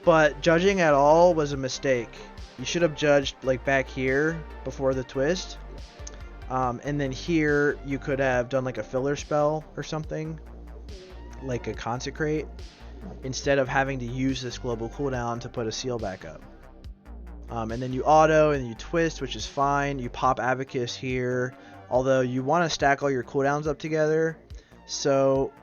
but judging at all was a mistake. You should have judged like back here before the twist. And then here you could have done like a filler spell or something, like a consecrate, instead of having to use this global cooldown to put a seal back up. And then you auto and you twist, which is fine. You pop Abacus here, although you want to stack all your cooldowns up together. So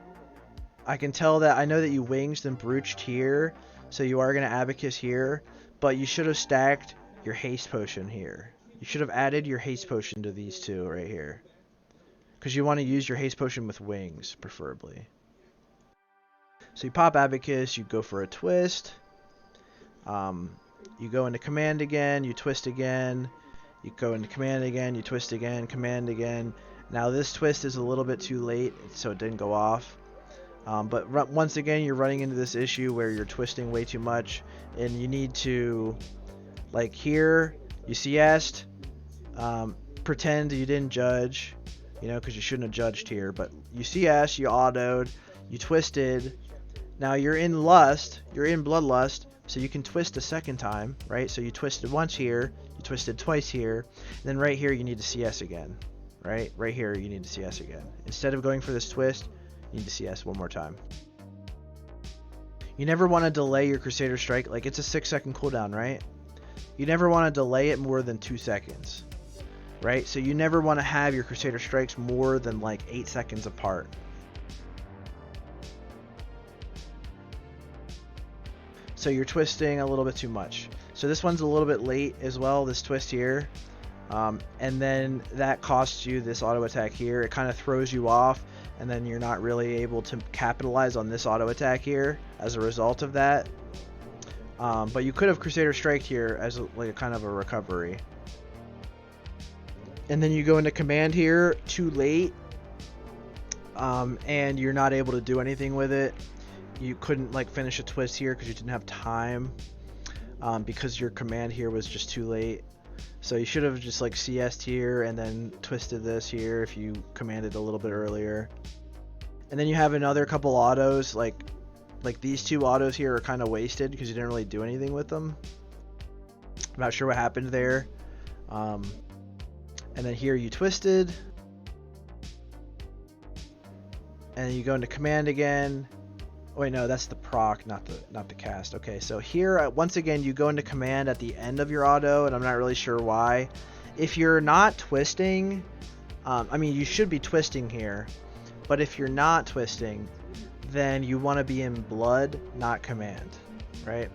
I can tell that I know that you wings then brooched here, so you are going to Abacus here, but you should have stacked your haste potion here. You should have added your haste potion to these two right here, because you want to use your haste potion with wings preferably. So you pop Abacus, you go for a twist, you go into command again, you twist again, you go into command again, you twist again, command again. Now this twist is a little bit too late, so it didn't go off. But once again, you're running into this issue where you're twisting way too much, and you need to, like here, you CS'd, pretend you didn't judge, you know, because you shouldn't have judged here, but you CS, you autoed, you twisted. Now you're in lust, you're in bloodlust, so you can twist a second time, right? So you twisted once here, you twisted twice here, and then right here you need to CS again, right? Right here you need to CS again. Instead of going for this twist, you need to CS one more time. You never want to delay your Crusader Strike. Like, it's a 6-second cooldown, right? You never want to delay it more than 2 seconds, right? So you never want to have your Crusader Strikes more than like 8 seconds apart. So you're twisting a little bit too much. So this one's a little bit late as well, this twist here. And then that costs you this auto attack here. It kind of throws you off, and then you're not really able to capitalize on this auto attack here as a result of that. But you could have Crusader Strike here as like a kind of a recovery. And then you go into command here too late, and you're not able to do anything with it. You couldn't like finish a twist here because you didn't have time, because your command here was just too late. So you should have just like CS'd here and then twisted this here if you commanded a little bit earlier. And then you have another couple autos, like these two autos here are kind of wasted because you didn't really do anything with them. I'm not sure what happened there. And then here you twisted, and you go into command again. Oh, wait, no, that's the proc, not the cast. Okay, so here once again you go into command at the end of your auto, and I'm not really sure why. If you're not twisting, I mean, you should be twisting here, but if you're not twisting, then you want to be in blood, not command, right?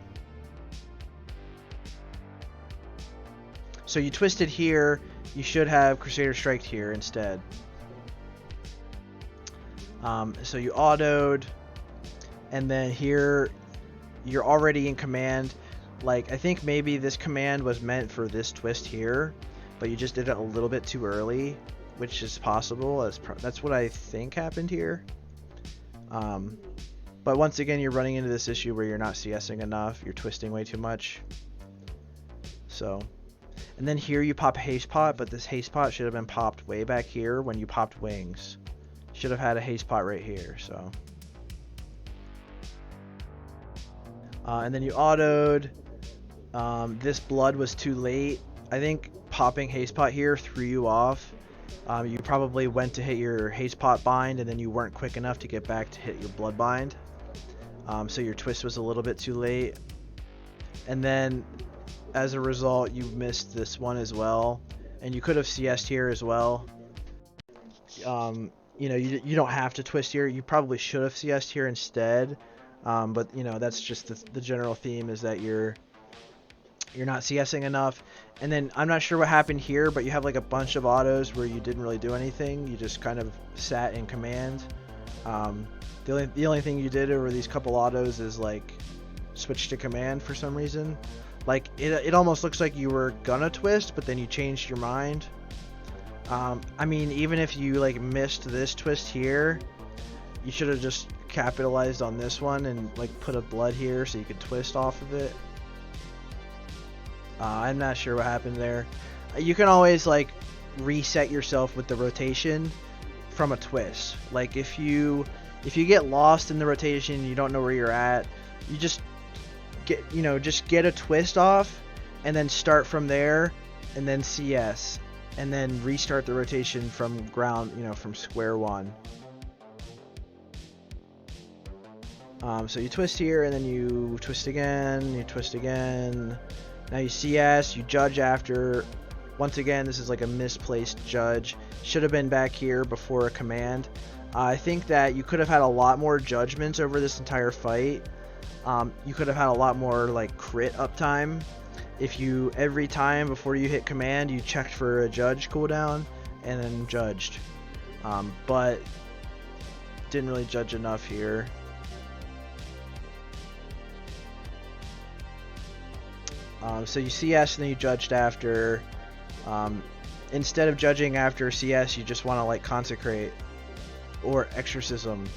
So you twisted here, you should have Crusader Strike here instead. So you autoed, and then here you're already in command. Like, I think maybe this command was meant for this twist here, but you just did it a little bit too early, which is possible. That's what I think happened here. But once again, you're running into this issue where you're not CSing enough, you're twisting way too much. So, and then here you pop a haste pot, but this haste pot should have been popped way back here when you popped wings. Should have had a haste pot right here. So And then you autoed. This blood was too late. I think popping haste pot here threw you off. You probably went to hit your haste pot bind and then you weren't quick enough to get back to hit your blood bind. So your twist was a little bit too late. And then as a result, you missed this one as well. And you could have CS'd here as well. You know, you don't have to twist here. You probably should have CS'd here instead. But you know, that's just the general theme, is that you're not CSing enough. And then I'm not sure what happened here, but you have like a bunch of autos where you didn't really do anything. You just kind of sat in command. The only thing you did over these couple autos is like switch to command for some reason. Like it almost looks like you were gonna twist, but then you changed your mind. I mean, even if you like missed this twist here, you should have just capitalized on this one and like put a blood here so you could twist off of it. I'm not sure what happened there. You can always like reset yourself with the rotation from a twist. Like if you get lost in the rotation and you don't know where you're at, you just get a twist off and then start from there and then CS and then restart the rotation from ground, from square one. So you twist here and then you twist again, now you CS, you judge after. Once again, this is like a misplaced judge. Should have been back here before a command. I think that you could have had a lot more judgments over this entire fight. You could have had a lot more like crit uptime if you, every time before you hit command, you checked for a judge cooldown and then judged. But didn't really judge enough here. So you CS and then you judged after. Instead of judging after CS, you just want to like consecrate or exorcism,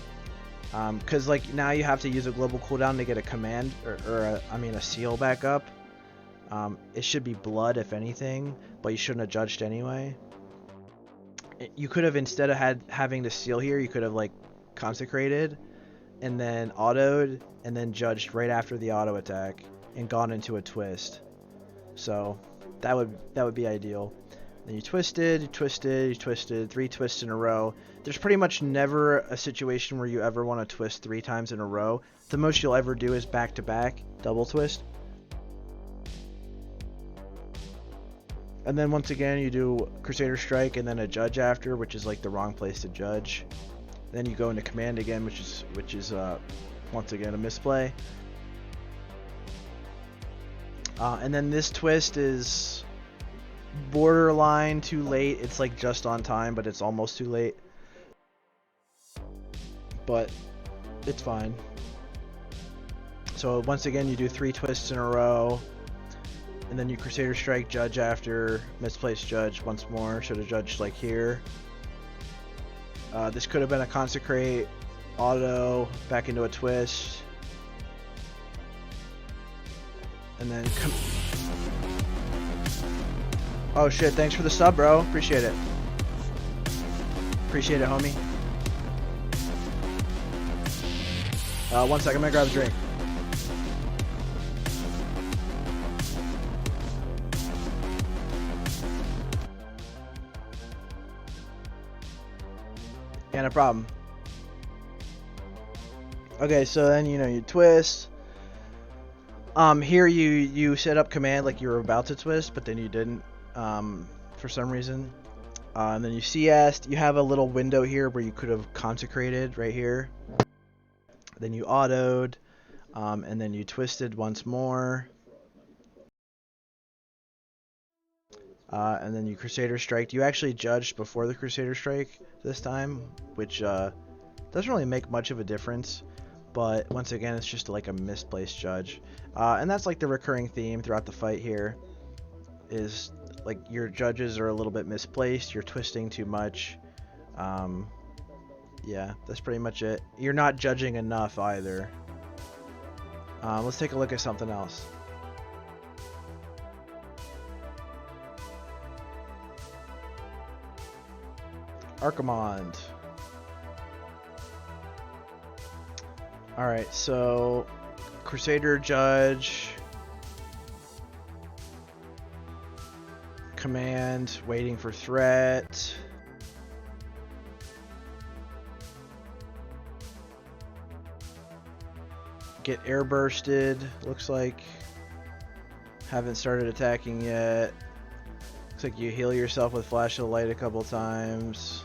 because like now you have to use a global cooldown to get a command or a seal back up. It should be blood if anything, but you shouldn't have judged anyway. You could have, instead of having the seal here, you could have like consecrated and then autoed and then judged right after the auto attack and gone into a twist. So that would be ideal. Then you twisted, 3 twists in a row. There's pretty much never a situation where you ever want to twist 3 times in a row. The most you'll ever do is back-to-back, double twist. And then once again you do Crusader Strike and then a judge after, which is like the wrong place to judge. Then you go into command again, which is once again a misplay. And then this twist is borderline too late. It's like just on time, but it's almost too late. But it's fine. So once again you do 3 twists in a row. And then you Crusader Strike, judge after, misplaced judge once more. Should have judged like here. This could have been a consecrate, auto, back into a twist. And then oh shit, thanks for the sub, bro. Appreciate it. Appreciate it, homie. 1 second, I'm gonna grab a drink. Yeah, no problem. Okay, so then you twist. Here you set up command like you were about to twist, but then you didn't for some reason. And then you CS'd. You have a little window here where you could have consecrated right here. Then you autoed, and then you twisted once more. And then you Crusader Strike. You actually judged before the Crusader Strike this time, which doesn't really make much of a difference. But once again, it's just like a misplaced judge. And that's like the recurring theme throughout the fight here. Is like your judges are a little bit misplaced. You're twisting too much. Yeah, that's pretty much it. You're not judging enough either. Let's take a look at something else. Archimond. Alright, so Crusader Judge. Command, waiting for threat. Get air bursted, looks like. Haven't started attacking yet. Looks like you heal yourself with Flash of Light a couple times.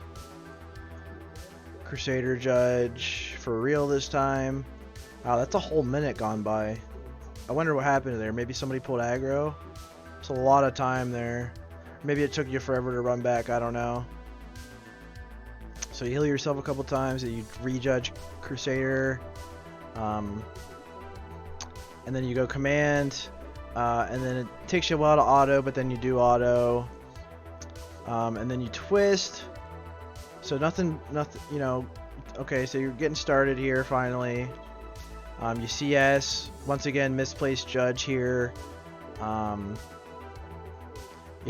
Crusader Judge for real this time. Wow, that's a whole minute gone by. I wonder what happened there. Maybe somebody pulled aggro. It's a lot of time there. Maybe it took you forever to run back, I don't know. So you heal yourself a couple times, and you rejudge Crusader. And then you go command, and then it takes you a while to auto, but then you do auto. And then you twist. So nothing, you know, okay, so you're getting started here finally. You CS, once again, misplaced judge here. You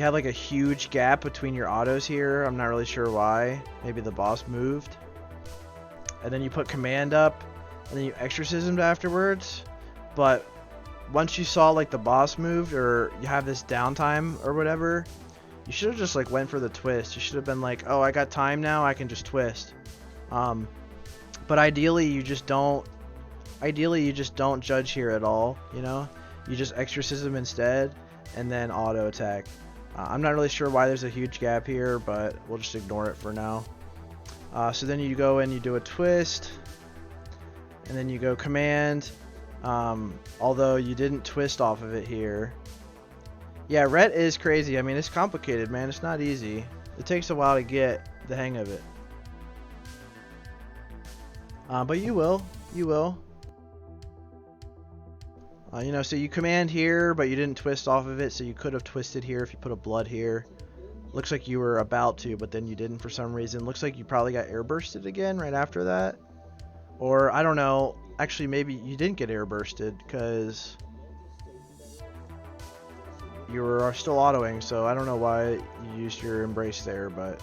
have like a huge gap between your autos here. I'm not really sure why. Maybe the boss moved. And then you put command up, and then you exorcismed afterwards. But once you saw like the boss moved, or you have this downtime or whatever, you should have just like went for the twist. You should have been like, oh, I got time now, I can just twist. But ideally you just don't judge here at all, you know? You just exorcism instead, and then auto attack. I'm not really sure why there's a huge gap here, but we'll just ignore it for now. So then you go and you do a twist, and then you go command, although you didn't twist off of it here. Yeah, Ret is crazy. I mean, it's complicated, man. It's not easy. It takes a while to get the hang of it. But you will. You will. You know, so you command here, but you didn't twist off of it, so you could have twisted here if you put a blood here. Looks like you were about to, but then you didn't for some reason. Looks like you probably got air bursted again right after that. Or, I don't know. Actually, maybe you didn't get air bursted, because you were still autoing, so I don't know why you used your embrace there, but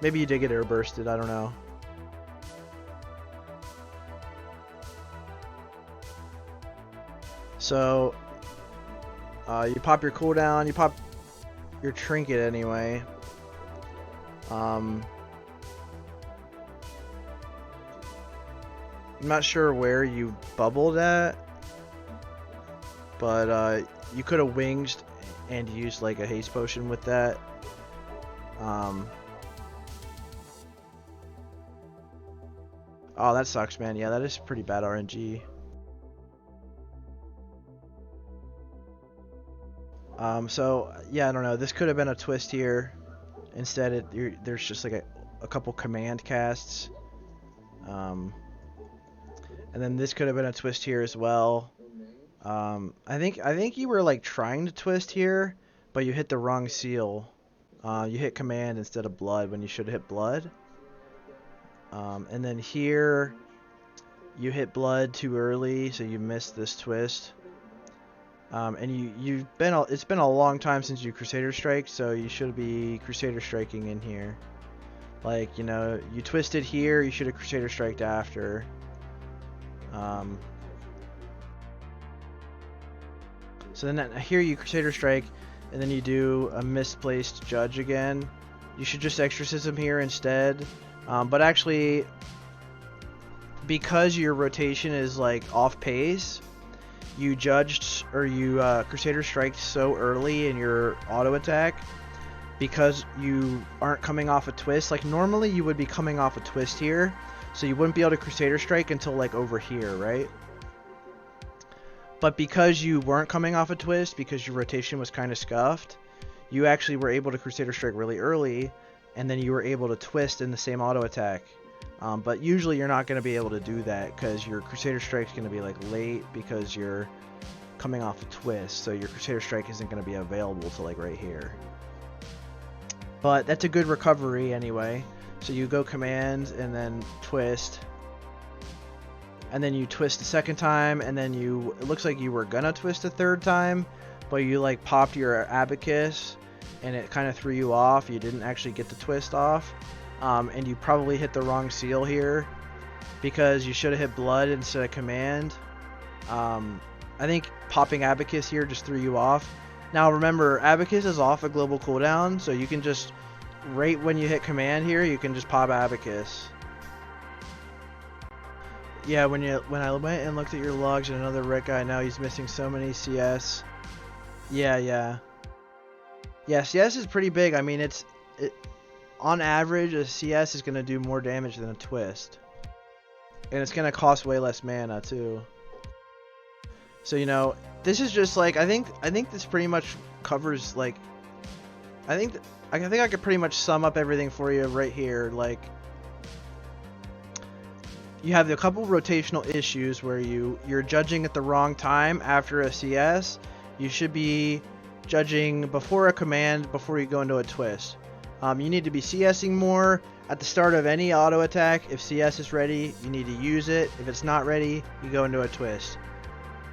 maybe you did get air bursted, I don't know. So you pop your cooldown, you pop your trinket anyway. I'm not sure where you bubbled at, but you could have winged and used like a haste potion with that. Oh, that sucks, man. Yeah, that is pretty bad RNG. So yeah, I don't know. This could have been a twist here. Instead, there's just like a couple command casts. And then this could have been a twist here as well. I think you were like trying to twist here, but you hit the wrong seal. You hit command instead of blood when you should have hit blood. And then here you hit blood too early, so you missed this twist. And it's been a long time since you Crusader Strike, so you should be Crusader Striking in here. Like, you know, you twisted here, you should have Crusader Striked after. So then here you Crusader Strike, and then you do a misplaced judge again. You should just exorcism here instead. But actually, because your rotation is like off pace, you judged, or you Crusader Striked so early in your auto attack because you aren't coming off a twist. Like normally you would be coming off a twist here, so you wouldn't be able to Crusader Strike until like over here, right? But because you weren't coming off a twist, because your rotation was kind of scuffed, you actually were able to Crusader Strike really early, and then you were able to twist in the same auto attack. But usually you're not going to be able to do that because your Crusader Strike is going to be like late because you're coming off a twist, so your Crusader Strike isn't going to be available to like right here. But that's a good recovery anyway. So you go command and then twist, and then you twist the second time, and then it looks like you were gonna twist a third time, but you like popped your abacus and it kind of threw you off. You didn't actually get the twist off. And you probably hit the wrong seal here. because you should have hit blood instead of command. I think popping Abacus here just threw you off. Now remember, Abacus is off a global cooldown, so you can just, right when you hit command here, you can just pop Abacus. Yeah, when I went and looked at your logs and another red guy, now he's missing so many CS. Yeah, CS is pretty big. I mean, on average, a CS is going to do more damage than a twist. And it's going to cost way less mana, too. So, you know, this is just like, I think this pretty much covers, like, I think I could pretty much sum up everything for you right here. Like, you have a couple rotational issues where you're judging at the wrong time after a CS. You should be judging before a command, before you go into a twist. You need to be CSing more at the start of any auto attack. If CS is ready, you need to use it. If it's not ready, you go into a twist.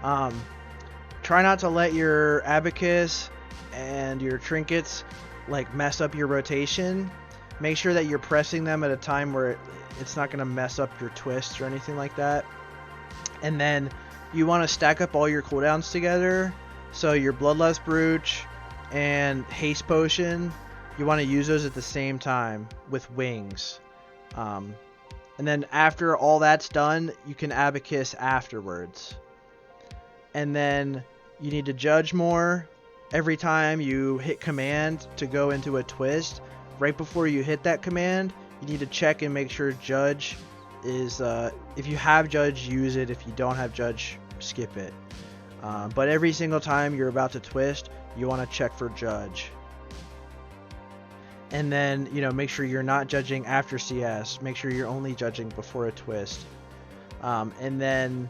Try not to let your Abacus and your trinkets like mess up your rotation. Make sure that you're pressing them at a time where it's not going to mess up your twists or anything like that. And then you want to stack up all your cooldowns together. So your Bloodlust Brooch and Haste Potion, you want to use those at the same time with Wings. And then after all that's done, you can Abacus afterwards. And then you need to judge more every time you hit command to go into a twist. Right before you hit that command, you need to check and make sure judge is, if you have judge, use it. If you don't have judge, skip it. But every single time you're about to twist, you want to check for judge. And then, you know, make sure you're not judging after CS. Make sure you're only judging before a twist. And then,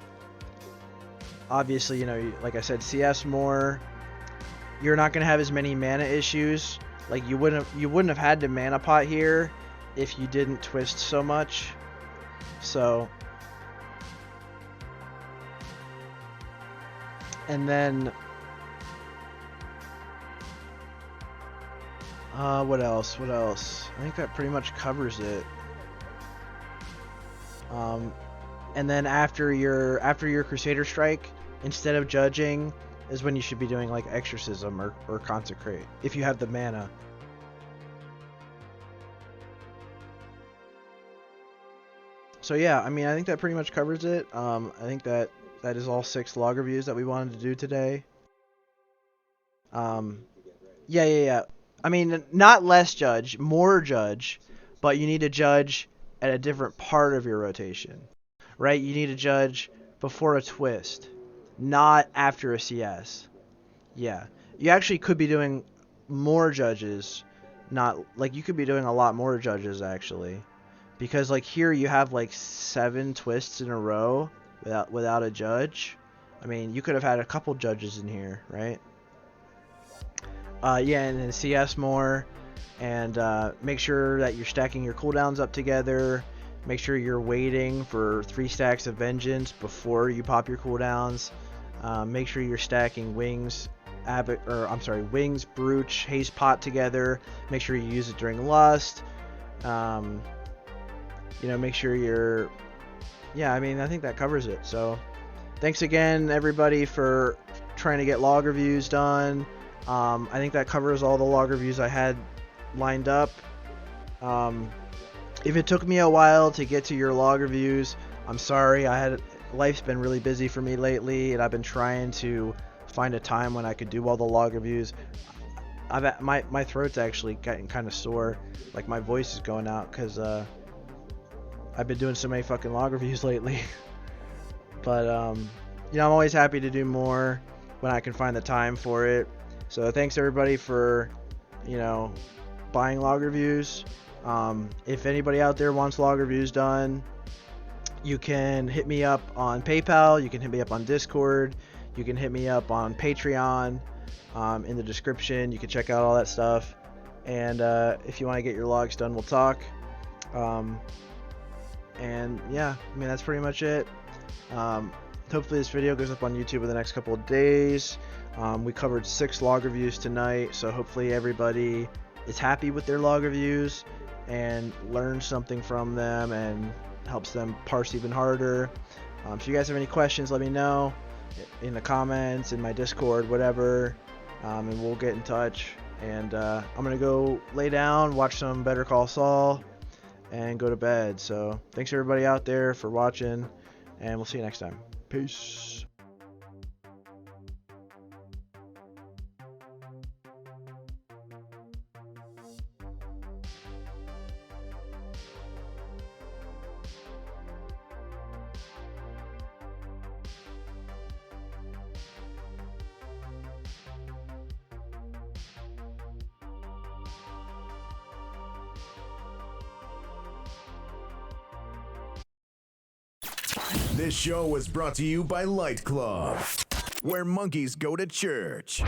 obviously, you know, like I said, CS more. You're not going to have as many mana issues. Like, you wouldn't have had to mana pot here if you didn't twist so much. So, and then what else? I think that pretty much covers it. And then after your Crusader Strike, instead of judging, is when you should be doing like Exorcism or Consecrate, if you have the mana. So yeah, I mean, I think that pretty much covers it. I think that is all 6 log reviews that we wanted to do today. Yeah. I mean, not less judge, more judge, but you need to judge at a different part of your rotation, right? You need to judge before a twist, not after a CS. Yeah, you actually could be doing more judges, not like you could be doing a lot more judges actually, because like here you have like 7 twists in a row without a judge. I mean, you could have had a couple judges in here, right? Yeah, and then CS more, and make sure that you're stacking your cooldowns up together. Make sure you're waiting for 3 stacks of Vengeance before you pop your cooldowns. Make sure you're stacking Wings, Wings, Brooch, Haste Pot together. Make sure you use it during Lust. You know, make sure you're... Yeah, I mean, I think that covers it. So, thanks again, everybody, for trying to get log reviews done. I think that covers all the log reviews I had lined up. If it took me a while to get to your log reviews, I'm sorry. Life's been really busy for me lately, and I've been trying to find a time when I could do all the log reviews. My throat's actually getting kind of sore, like my voice is going out because I've been doing so many fucking log reviews lately. But you know, I'm always happy to do more when I can find the time for it. So thanks everybody for, you know, buying log reviews. If anybody out there wants log reviews done, you can hit me up on PayPal, you can hit me up on Discord, you can hit me up on Patreon. In the description, you can check out all that stuff. And if you want to get your logs done, we'll talk. And yeah, I mean, that's pretty much it. Hopefully this video goes up on YouTube in the next couple of days. We covered 6 log reviews tonight, so hopefully everybody is happy with their log reviews and learned something from them and helps them parse even harder. So if you guys have any questions, let me know in the comments, in my Discord, whatever, and we'll get in touch. And I'm going to go lay down, watch some Better Call Saul, and go to bed. So thanks everybody out there for watching, and we'll see you next time. Peace. This show was brought to you by Light Club, where monkeys go to church.